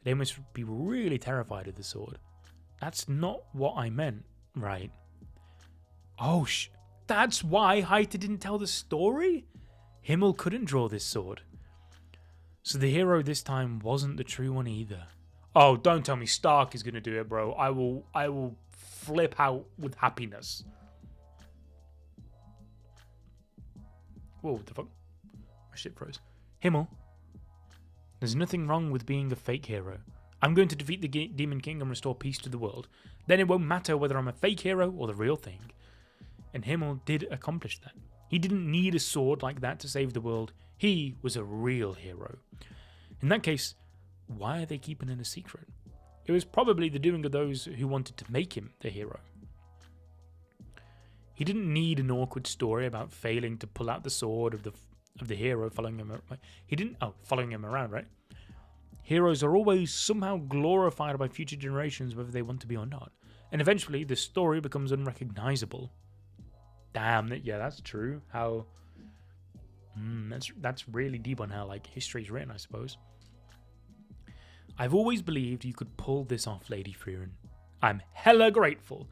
S1: They must be really terrified of the sword. That's not what I meant, right? Oh, that's why Haita didn't tell the story? Himmel couldn't draw this sword. So the hero this time wasn't the true one either. Oh, don't tell me Stark is going to do it, bro. I will flip out with happiness. Whoa, what the fuck? My shit froze. Himmel, there's nothing wrong with being a fake hero. I'm going to defeat the Demon King and restore peace to the world. Then it won't matter whether I'm a fake hero or the real thing. And Himmel did accomplish that. He didn't need a sword like that to save the world. He was a real hero. In that case, why are they keeping it a secret? It was probably the doing of those who wanted to make him the hero. He didn't need an awkward story about failing to pull out the sword of the hero following him. Following him around, right? Heroes are always somehow glorified by future generations, whether they want to be or not. And eventually, the story becomes unrecognizable. Damn, yeah, that's true. How... that's really deep on how like history's written, I suppose. I've always believed you could pull this off, Lady Frieren. I'm hella grateful.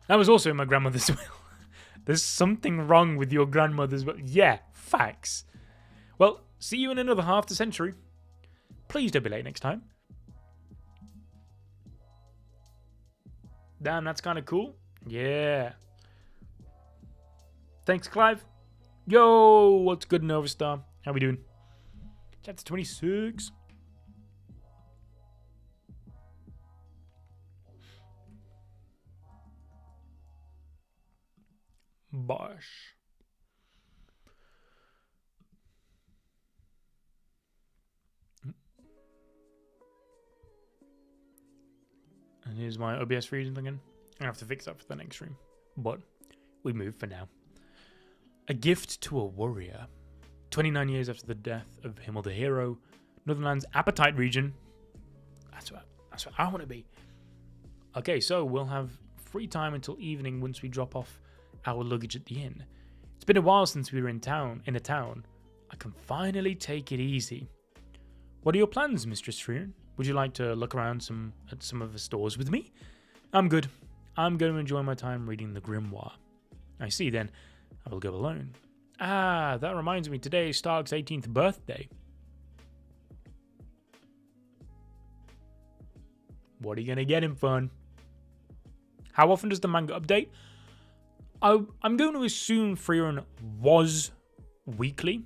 S1: That was also in my grandmother's will. There's something wrong with your grandmother's will. Yeah, facts. Well, see you in another half the century. Please don't be late next time. Damn, that's kind of cool. Yeah. Thanks, Clive. Yo, what's good, Nova Star? How we doing? Chapter 26. Bosh. And here's my OBS freezing again. I have to fix that for the next stream. But we move for now. A gift to a warrior. 29 years after the death of Himmel the hero, Northernland's Appetite region. That's what I want to be. Okay, so we'll have free time until evening once we drop off our luggage at the inn. It's been a while since we were in a town. I can finally take it easy. What are your plans, Mistress Frieren? Would you like to look around at some of the stores with me? I'm good. I'm going to enjoy my time reading the grimoire. I see, then. I will go alone. Ah, that reminds me, today is Stark's 18th birthday. What are you going to get him, Fern? How often does the manga update? I'm going to assume Frieren was weekly,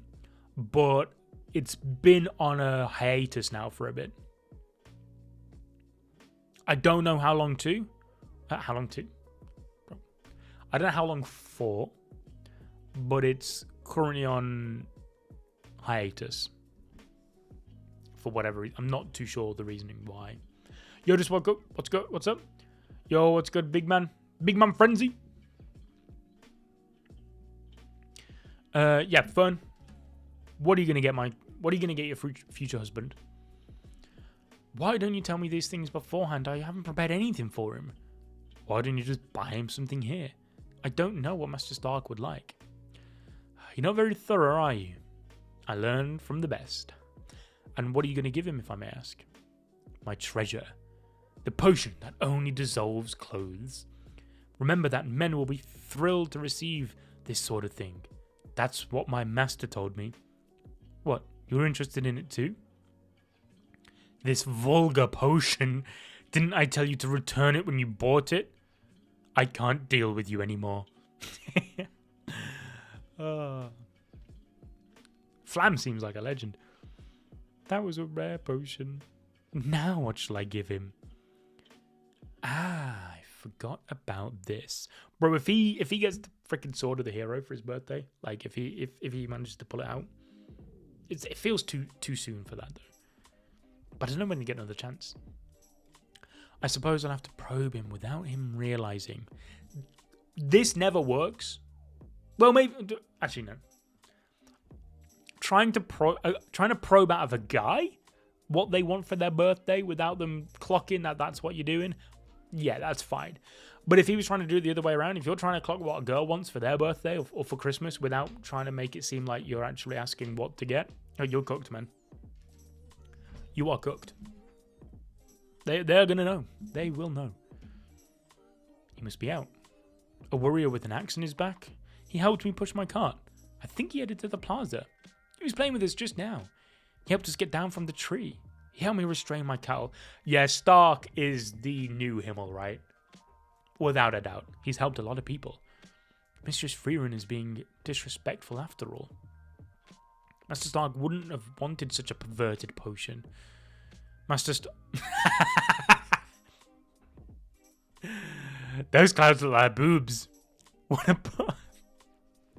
S1: but it's been on a hiatus now for a bit. I don't know how long to. How long to? I don't know how long for, but it's currently on hiatus. For whatever reason. I'm not too sure the reasoning why. Yo, just woke up. What's good? What's up? Yo, what's good, big man? Big man frenzy? Yeah, Fern. What are you gonna get your future husband? Why don't you tell me these things beforehand? I haven't prepared anything for him. Why don't you just buy him something here? I don't know what Master Stark would like. You're not very thorough, are you? I learned from the best. And what are you going to give him, if I may ask? My treasure. The potion that only dissolves clothes. Remember that men will be thrilled to receive this sort of thing. That's what my master told me. What, you're interested in it too? This vulgar potion. Didn't I tell you to return it when you bought it? I can't deal with you anymore. Flam seems like a legend. That was a rare potion. Now what shall I give him? Ah, I forgot about this. Bro, if he gets the freaking sword of the hero for his birthday, like if he manages to pull it out, it feels too soon for that though. But I don't know when to get another chance. I suppose I'll have to probe him without him realizing. This never works. Well, maybe actually no. Trying to probe out of a guy what they want for their birthday without them clocking that that's what you're doing. Yeah, that's fine. But if he was trying to do it the other way around, if you're trying to clock what a girl wants for their birthday or for Christmas without trying to make it seem like you're actually asking what to get, oh, you're cooked, man. You are cooked. They're going to know. They will know. He must be out. A warrior with an axe in his back. He helped me push my cart. I think he headed to the plaza. He was playing with us just now. He helped us get down from the tree. He helped me restrain my cattle. Yeah, Stark is the new Himmel, right? Without a doubt. He's helped a lot of people. Mistress Frieren is being disrespectful after all. Master Stark wouldn't have wanted such a perverted potion. Master Stark... Those clouds look like boobs. What a...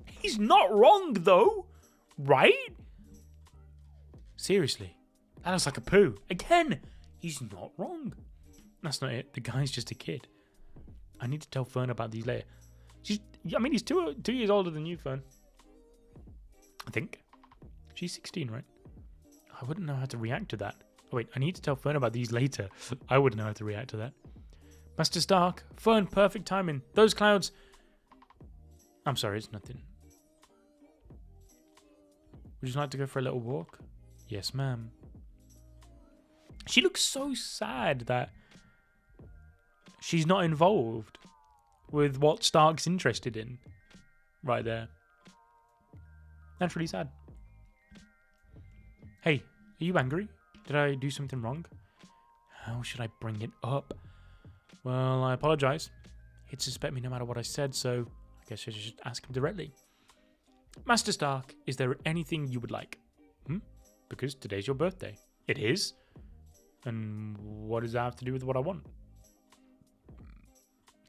S1: He's not wrong, though. Right? Seriously. That looks like a poo. Again, he's not wrong. That's not it. The guy's just a kid. I need to tell Fern about these later. He's 2 years older than you, Fern. I think. She's 16, right? I wouldn't know how to react to that. Oh, wait, I need to tell Fern about these later. I wouldn't know how to react to that. Master Stark. Fern, perfect timing. Those clouds... I'm sorry, it's nothing. Would you like to go for a little walk? Yes, ma'am. She looks so sad that she's not involved with what Stark's interested in. Right there. That's really sad. Hey, are you angry? Did I do something wrong? How should I bring it up? Well, I apologize. He'd suspect me no matter what I said, so I guess I should ask him directly. Master Stark, is there anything you would like? Because today's your birthday. It is? And what does that have to do with what I want?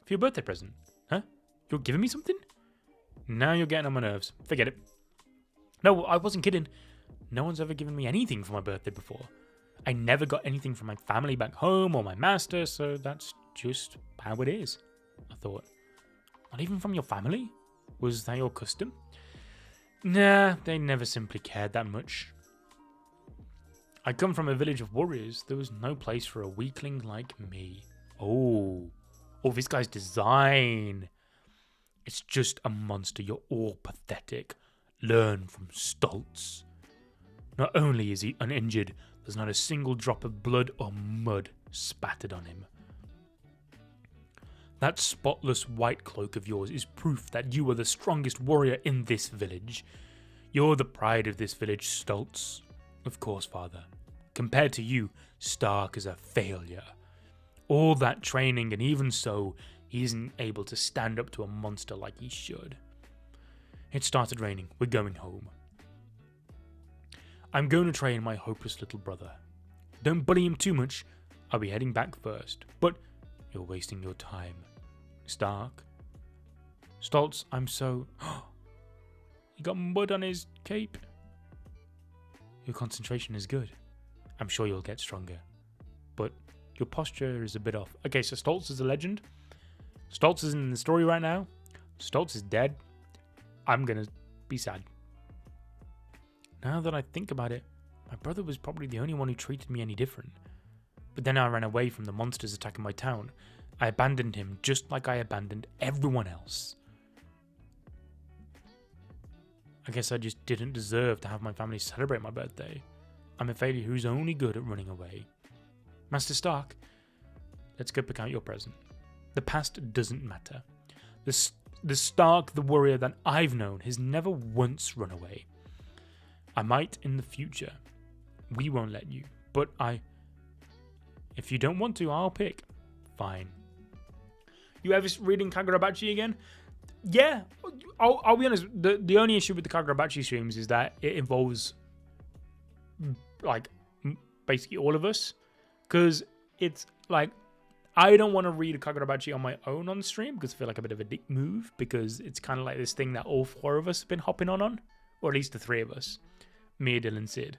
S1: For your birthday present? Huh? You're giving me something? Now you're getting on my nerves. Forget it. No, I wasn't kidding. No one's ever given me anything for my birthday before. I never got anything from my family back home or my master, so that's just how it is, I thought. Not even from your family? Was that your custom? Nah, they never simply cared that much. I come from a village of warriors. There was no place for a weakling like me. Oh, this guy's design. It's just a monster. You're all pathetic. Learn from Stoltz. Not only is he uninjured, there's not a single drop of blood or mud spattered on him. That spotless white cloak of yours is proof that you are the strongest warrior in this village. You're the pride of this village, Stoltz. Of course, father. Compared to you, Stark is a failure. All that training, and even so, he isn't able to stand up to a monster like he should. It started raining. We're going home. I'm going to train my hopeless little brother. Don't bully him too much. I'll be heading back first. But you're wasting your time. Stark? Stoltz, I'm so... He got mud on his cape. Your concentration is good. I'm sure you'll get stronger. But your posture is a bit off. Okay, so Stoltz is a legend. Stoltz is in the story right now. Stoltz is dead. I'm gonna be sad. Now that I think about it, my brother was probably the only one who treated me any different. But then I ran away from the monsters attacking my town. I abandoned him just like I abandoned everyone else. I guess I just didn't deserve to have my family celebrate my birthday. I'm a failure who's only good at running away. Master Stark, let's go pick out your present. The past doesn't matter. The Stark, the warrior that I've known, has never once run away. I might in the future. We won't let you, but if you don't want to, I'll pick. Fine. You ever reading Kagurabachi again? Yeah, I'll be honest. The only issue with the Kagurabachi streams is that it involves like basically all of us, because it's like I don't want to read a Kagurabachi on my own on stream because I feel like a bit of a dick move, because it's kind of like this thing that all four of us have been hopping on, or at least the three of us, me, Dylan, Sid.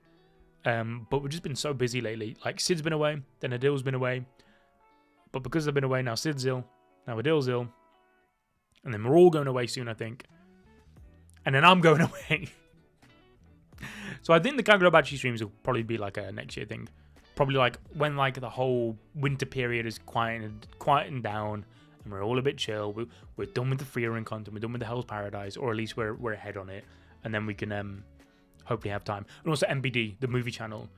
S1: But we've just been so busy lately. Like Sid's been away, then Adil's been away, but because I've been away now, Sid's ill, now Adil's ill. And then we're all going away soon, I think. And then I'm going away. So I think the Kagurabachi streams will probably be like a next year thing. Probably like when like the whole winter period is quieting down and we're all a bit chill. We're done with the Frieren content. We're done with the Hell's Paradise, or at least we're ahead on it. And then we can hopefully have time. And also MBD, the movie channel.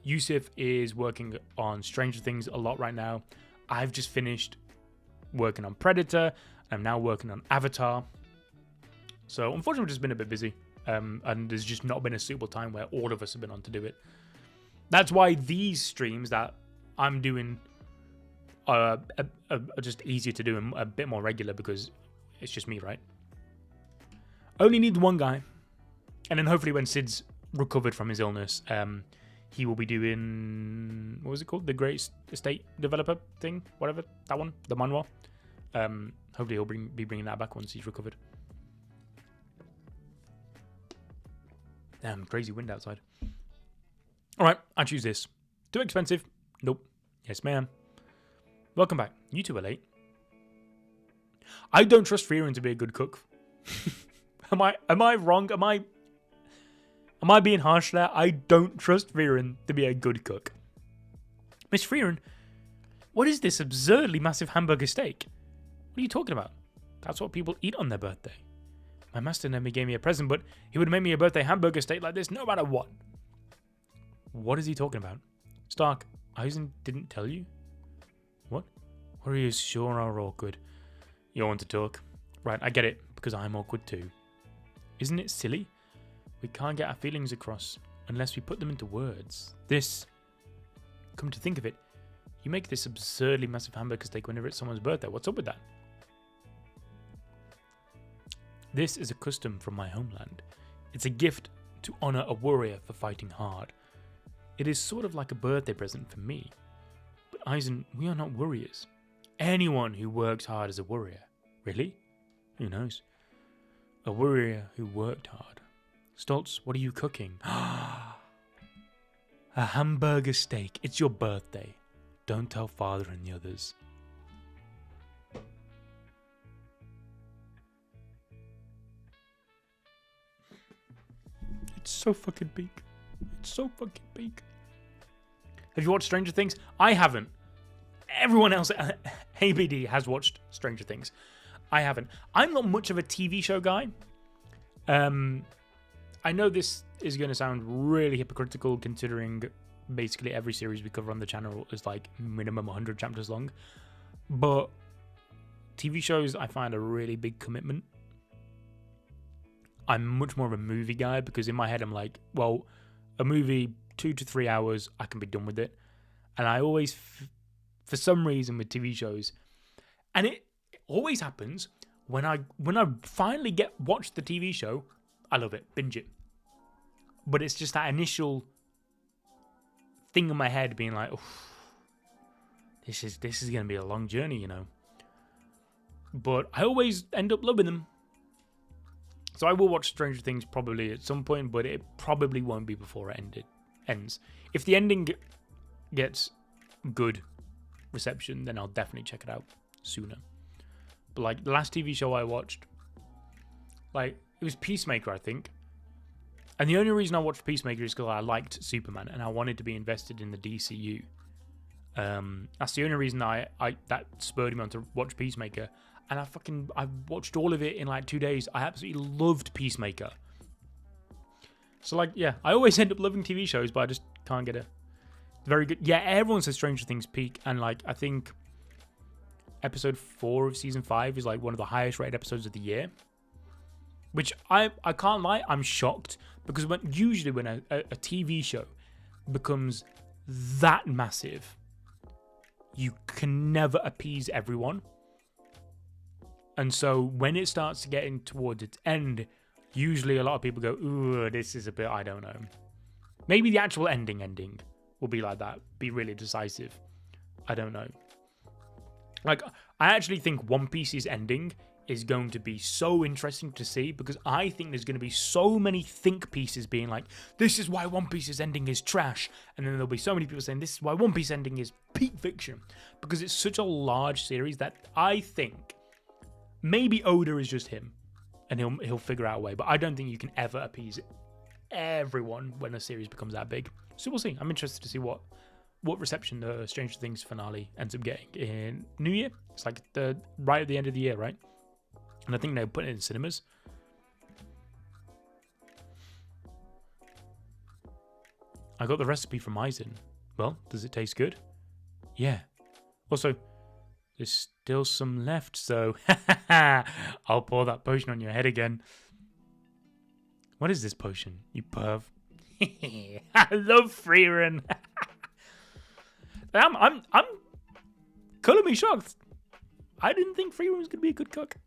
S1: Yusuf is working on Stranger Things a lot right now. I've just finished working on Predator. I'm now working on Avatar. So unfortunately, I've just been a bit busy. And there's just not been a suitable time where all of us have been on to do it. That's why these streams that I'm doing are just easier to do and a bit more regular, because it's just me, right? Only need one guy. And then hopefully when Sid's recovered from his illness, he will be doing... What was it called? The Great Estate Developer thing? Whatever. That one. The manhwa. Hopefully he'll be bringing that back once he's recovered. Damn, crazy wind outside. Alright, I choose this. Too expensive? Nope. Yes, ma'am. Welcome back. You two are late. I don't trust Frieren to be a good cook. Am I wrong? Am I being harsh there? I don't trust Frieren to be a good cook. Miss Frieren, what is this absurdly massive hamburger steak? What are you talking about? That's what people eat on their birthday. My master never gave me a present, but he would make me a birthday hamburger steak like this no matter what. What is he talking about? Stark, Eisen didn't tell you? What? Warriors sure are awkward. You want to talk? Right, I get it, because I'm awkward too. Isn't it silly? We can't get our feelings across unless we put them into words. This, come to think of it, you make this absurdly massive hamburger steak whenever it's someone's birthday. What's up with that? This is a custom from my homeland. It's a gift to honor a warrior for fighting hard. It is sort of like a birthday present for me. But Eisen, we are not warriors. Anyone who works hard is a warrior. Really? Who knows? A warrior who worked hard. Stoltz, what are you cooking? A hamburger steak. It's your birthday. Don't tell father and the others. It's so fucking peak. It's so fucking peak. Have you watched Stranger Things? I haven't. Everyone else at ABD has watched Stranger Things. I haven't. I'm not much of a TV show guy. I know this is going to sound really hypocritical considering basically every series we cover on the channel is like minimum 100 chapters long. But TV shows I find a really big commitment. I'm much more of a movie guy because in my head I'm like, well, a movie 2 to 3 hours, I can be done with it. And I always, for some reason with TV shows, and it always happens when I finally watch the TV show, I love it, binge it. But it's just that initial thing in my head being like, this is going to be a long journey, you know. But I always end up loving them. So I will watch Stranger Things probably at some point, but it probably won't be before it ends. If the ending gets good reception, then I'll definitely check it out sooner. But like the last TV show I watched, like it was Peacemaker, I think. And the only reason I watched Peacemaker is because I liked Superman and I wanted to be invested in the DCU. That's the only reason that spurred me on to watch Peacemaker. And I watched all of it in like 2 days. I absolutely loved Peacemaker. So like, yeah, I always end up loving TV shows, but I just can't get it. Very good. Yeah, everyone says Stranger Things peak. And like, I think episode 4 of season 5 is like one of the highest rated episodes of the year. Which I can't lie, I'm shocked. Because usually when a TV show becomes that massive, you can never appease everyone. And so when it starts to get in towards its end, usually a lot of people go, ooh, this is a bit, I don't know. Maybe the actual ending will be like that, be really decisive. I don't know. Like, I actually think One Piece's ending is going to be so interesting to see because I think there's going to be so many think pieces being like, this is why One Piece's ending is trash. And then there'll be so many people saying, this is why One Piece ending is peak fiction. Because it's such a large series that I think maybe Oda is just him and he'll figure out a way. But I don't think you can ever appease everyone when a series becomes that big. So we'll see. I'm interested to see what reception the Stranger Things finale ends up getting in New Year. It's like right at the end of the year, right? And I think they'll put it in cinemas. I got the recipe from Aizen. Well, does it taste good? Yeah. Also, there's still some left, so I'll pour that potion on your head again. What is this potion, you perv? I love Frieren. I'm color me shocked. I didn't think Frieren was going to be a good cook.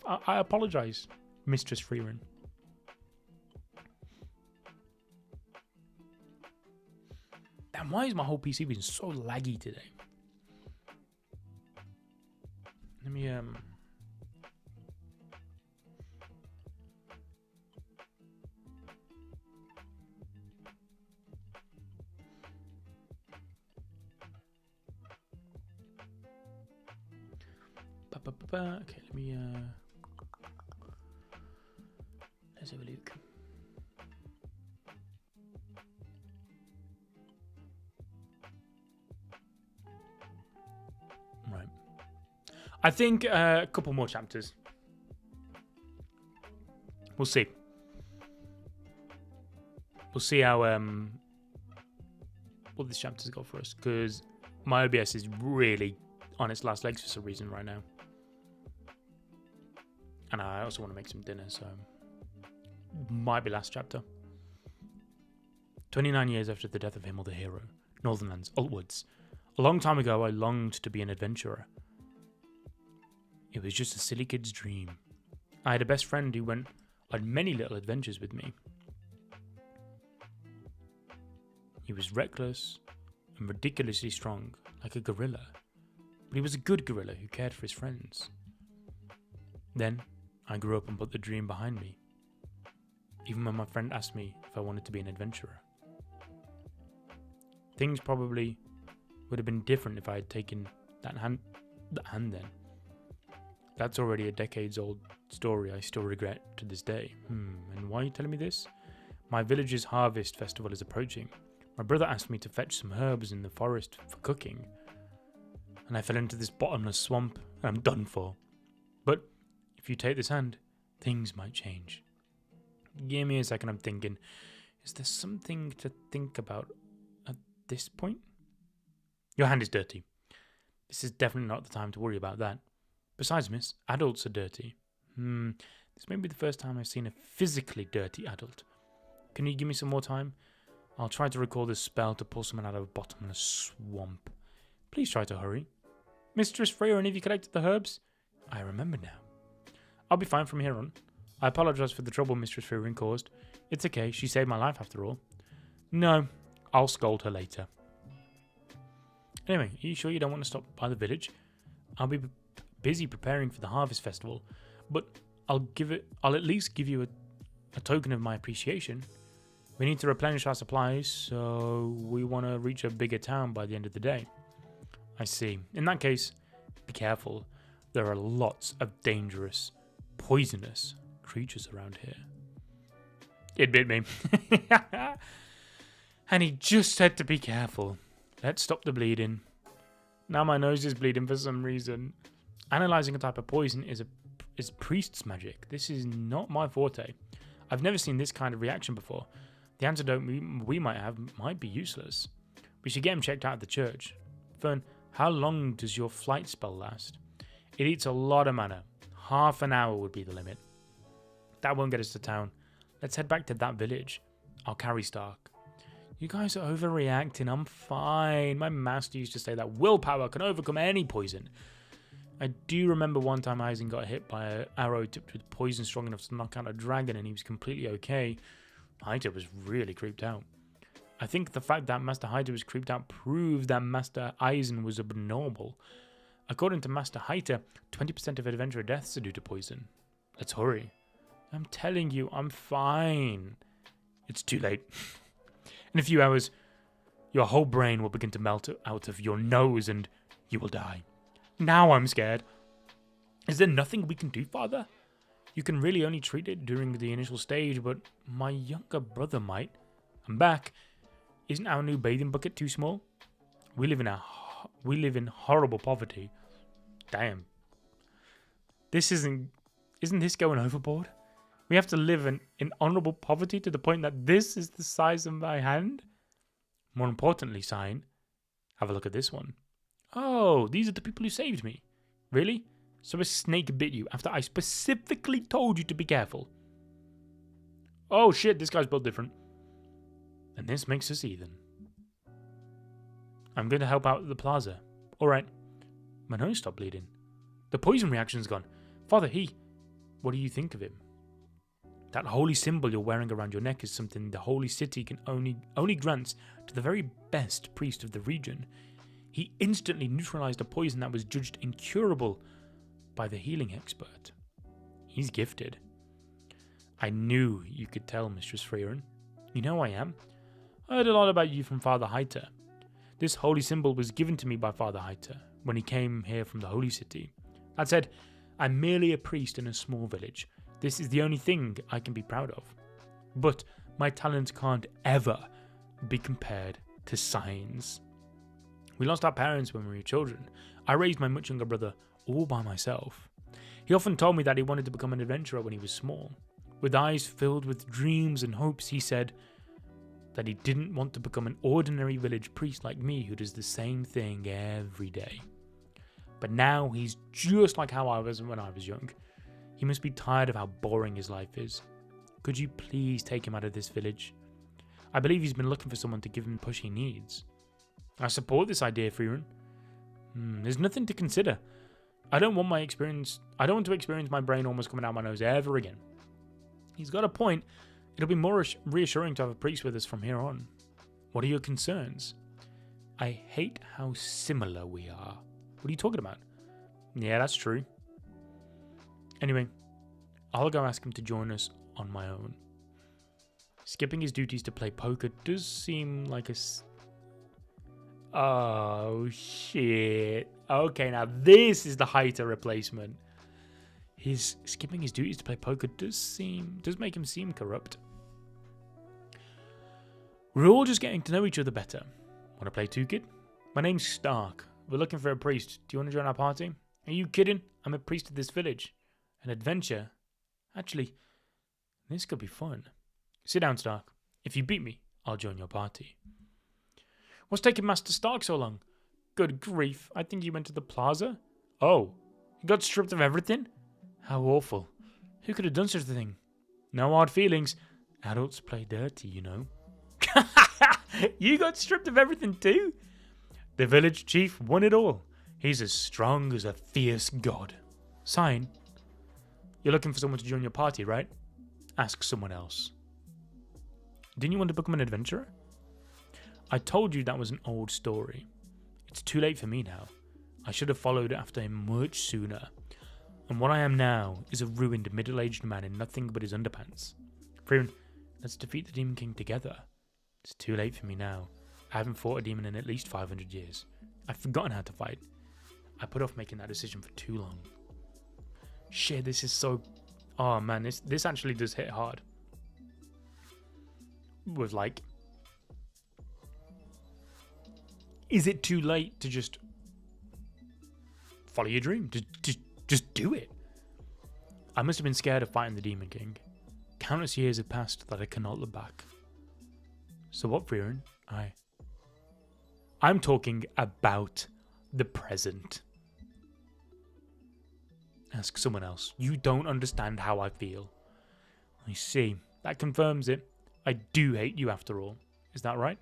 S1: I apologize, Mistress Frieren. Damn, why is my whole PC being so laggy today? Let me okay, let me let's have a look. Right. I think a couple more chapters. We'll see. We'll see how what this chapter's got for us, because my OBS is really on its last legs for some reason right now. And I also want to make some dinner, so might be last chapter. 29 years after the death of Himmel the hero, Northernlands, Altwoods. A long time ago, I longed to be an adventurer. It was just a silly kid's dream. I had a best friend who went on many little adventures with me. He was reckless and ridiculously strong, like a gorilla. But he was a good gorilla who cared for his friends. Then, I grew up and put the dream behind me. even when my friend asked me if I wanted to be an adventurer. Things probably would have been different if I had taken that hand then. That's already a decades-old story I still regret to this day. And why are you telling me this? My village's harvest festival is approaching. My brother asked me to fetch some herbs in the forest for cooking, and I fell into this bottomless swamp, and I'm done for. But if you take this hand, things might change. Give me a second, I'm thinking. Is there something to think about at this point? Your hand is dirty. This is definitely not the time to worry about that. Besides, miss, adults are dirty. This may be the first time I've seen a physically dirty adult. Can you give me some more time? I'll try to recall this spell to pull someone out of a bottomless swamp. Please try to hurry. Mistress Frieren, have you collected the herbs? I remember now. I'll be fine from here on. I apologize for the trouble Mistress Frieren caused. It's okay, she saved my life after all. No, I'll scold her later. Anyway, are you sure you don't want to stop by the village? I'll be busy preparing for the harvest festival, but I'll at least give you a token of my appreciation. We need to replenish our supplies, so we want to reach a bigger town by the end of the day. I see. In that case, be careful. There are lots of dangerous, poisonous creatures around here. It bit me. And he just said to be careful. Let's stop the bleeding. Now my nose is bleeding for some reason. Analysing a type of poison is priest's magic. This is not my forte. I've never seen this kind of reaction before. The antidote we might have might be useless. We should get him checked out at the church. Fern, how long does your flight spell last? It eats a lot of mana. Half an hour would be the limit. That won't get us to town. Let's head back to that village. I'll carry Stark. You guys are overreacting. I'm fine. My master used to say that willpower can overcome any poison. I do remember one time Aizen got hit by an arrow tipped with poison strong enough to knock out a dragon and he was completely okay. Haida was really creeped out. I think the fact that Master Haida was creeped out proved that Master Aizen was abnormal. According to Master Haida, 20% of adventurer deaths are due to poison. Let's hurry. I'm telling you, I'm fine. It's too late. In a few hours, your whole brain will begin to melt out of your nose and you will die. Now I'm scared. Is there nothing we can do, Father? You can really only treat it during the initial stage, but my younger brother might. I'm back. Isn't our new bathing bucket too small? We live in horrible poverty. Damn. Isn't this going overboard? We have to live in honorable poverty to the point that this is the size of my hand? More importantly, Sign, have a look at this one. Oh, these are the people who saved me. Really? So a snake bit you after I specifically told you to be careful. Oh shit, this guy's built different. And this makes us even. I'm going to help out at the plaza. Alright. My nose stopped bleeding. The poison reaction's gone. Father, what do you think of him? That holy symbol you're wearing around your neck is something the holy city can only grants to the very best priest of the region. He instantly neutralized a poison that was judged incurable by the healing expert. He's gifted. I knew you could tell, Mistress Frieren. You know I am. I heard a lot about you from Father Haita. This holy symbol was given to me by Father Haita when he came here from the holy city. That said, I'm merely a priest in a small village. This is the only thing I can be proud of. But my talents can't ever be compared to Sign's. We lost our parents when we were children. I raised my much younger brother all by myself. He often told me that he wanted to become an adventurer when he was small. With eyes filled with dreams and hopes, he said that he didn't want to become an ordinary village priest like me who does the same thing every day. But now he's just like how I was when I was young. He must be tired of how boring his life is. Could you please take him out of this village? I believe he's been looking for someone to give him the push he needs. I support this idea, Frieren. There's nothing to consider. I don't want to experience my brain almost coming out my nose ever again. He's got a point. It'll be more reassuring to have a priest with us from here on. What are your concerns? I hate how similar we are. What are you talking about? Yeah, that's true. Anyway, I'll go ask him to join us on my own. Skipping his duties to play poker does seem like a... Oh, shit. Okay, now this is the Heiter replacement. His skipping his duties to play poker does make him seem corrupt. We're all just getting to know each other better. Want to play too, kid? My name's Stark. We're looking for a priest. Do you want to join our party? Are you kidding? I'm a priest of this village. An adventure? Actually, this could be fun. Sit down, Stark. If you beat me, I'll join your party. What's taking Master Stark so long? Good grief, I think he went to the plaza. Oh, he got stripped of everything? How awful. Who could have done such a thing? No hard feelings. Adults play dirty, you know. You got stripped of everything too? The village chief won it all. He's as strong as a fierce god. Sign. You're looking for someone to join your party, right? Ask someone else. Didn't you want to become an adventurer? I told you that was an old story. It's too late for me now. I should have followed after him much sooner. And what I am now is a ruined middle-aged man in nothing but his underpants. Frieren, let's defeat the Demon King together. It's too late for me now. I haven't fought a demon in at least 500 years. I've forgotten how to fight. I put off making that decision for too long. Shit, this is so... Oh man, this actually does hit hard. With like... Is it too late to just follow your dream? Just do it. I must have been scared of fighting the Demon King. Countless years have passed that I cannot look back. So what, Frieren? I'm talking about the present. Ask someone else. You don't understand how I feel. I see. That confirms it. I do hate you after all. Is that right?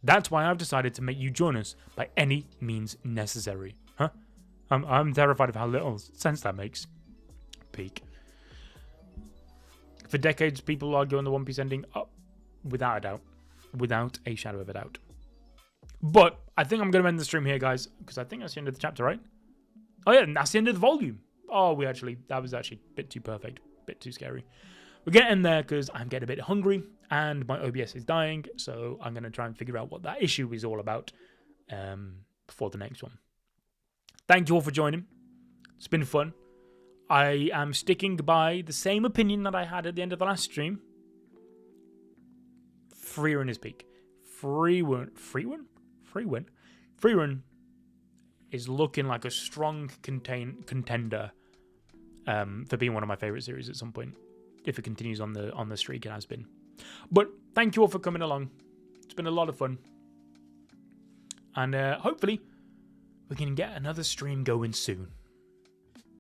S1: That's why I've decided to make you join us by any means necessary. Huh? I'm terrified of how little sense that makes. Peak. For decades, people argue on the One Piece ending. Oh, without a doubt. Without a shadow of a doubt. But I think I'm going to end the stream here, guys, because I think that's the end of the chapter, right? Oh, yeah, and that's the end of the volume. Oh, that was actually a bit too perfect. A bit too scary. We're getting there because I'm getting a bit hungry and my OBS is dying. So I'm going to try and figure out what that issue is all about before the next one. Thank you all for joining. It's been fun. I am sticking by the same opinion that I had at the end of the last stream. Frieren is peak. Frieren is looking like a strong contender for being one of my favorite series at some point, if it continues on the streak it has been. But thank you all for coming along. It's been a lot of fun, and hopefully we can get another stream going soon.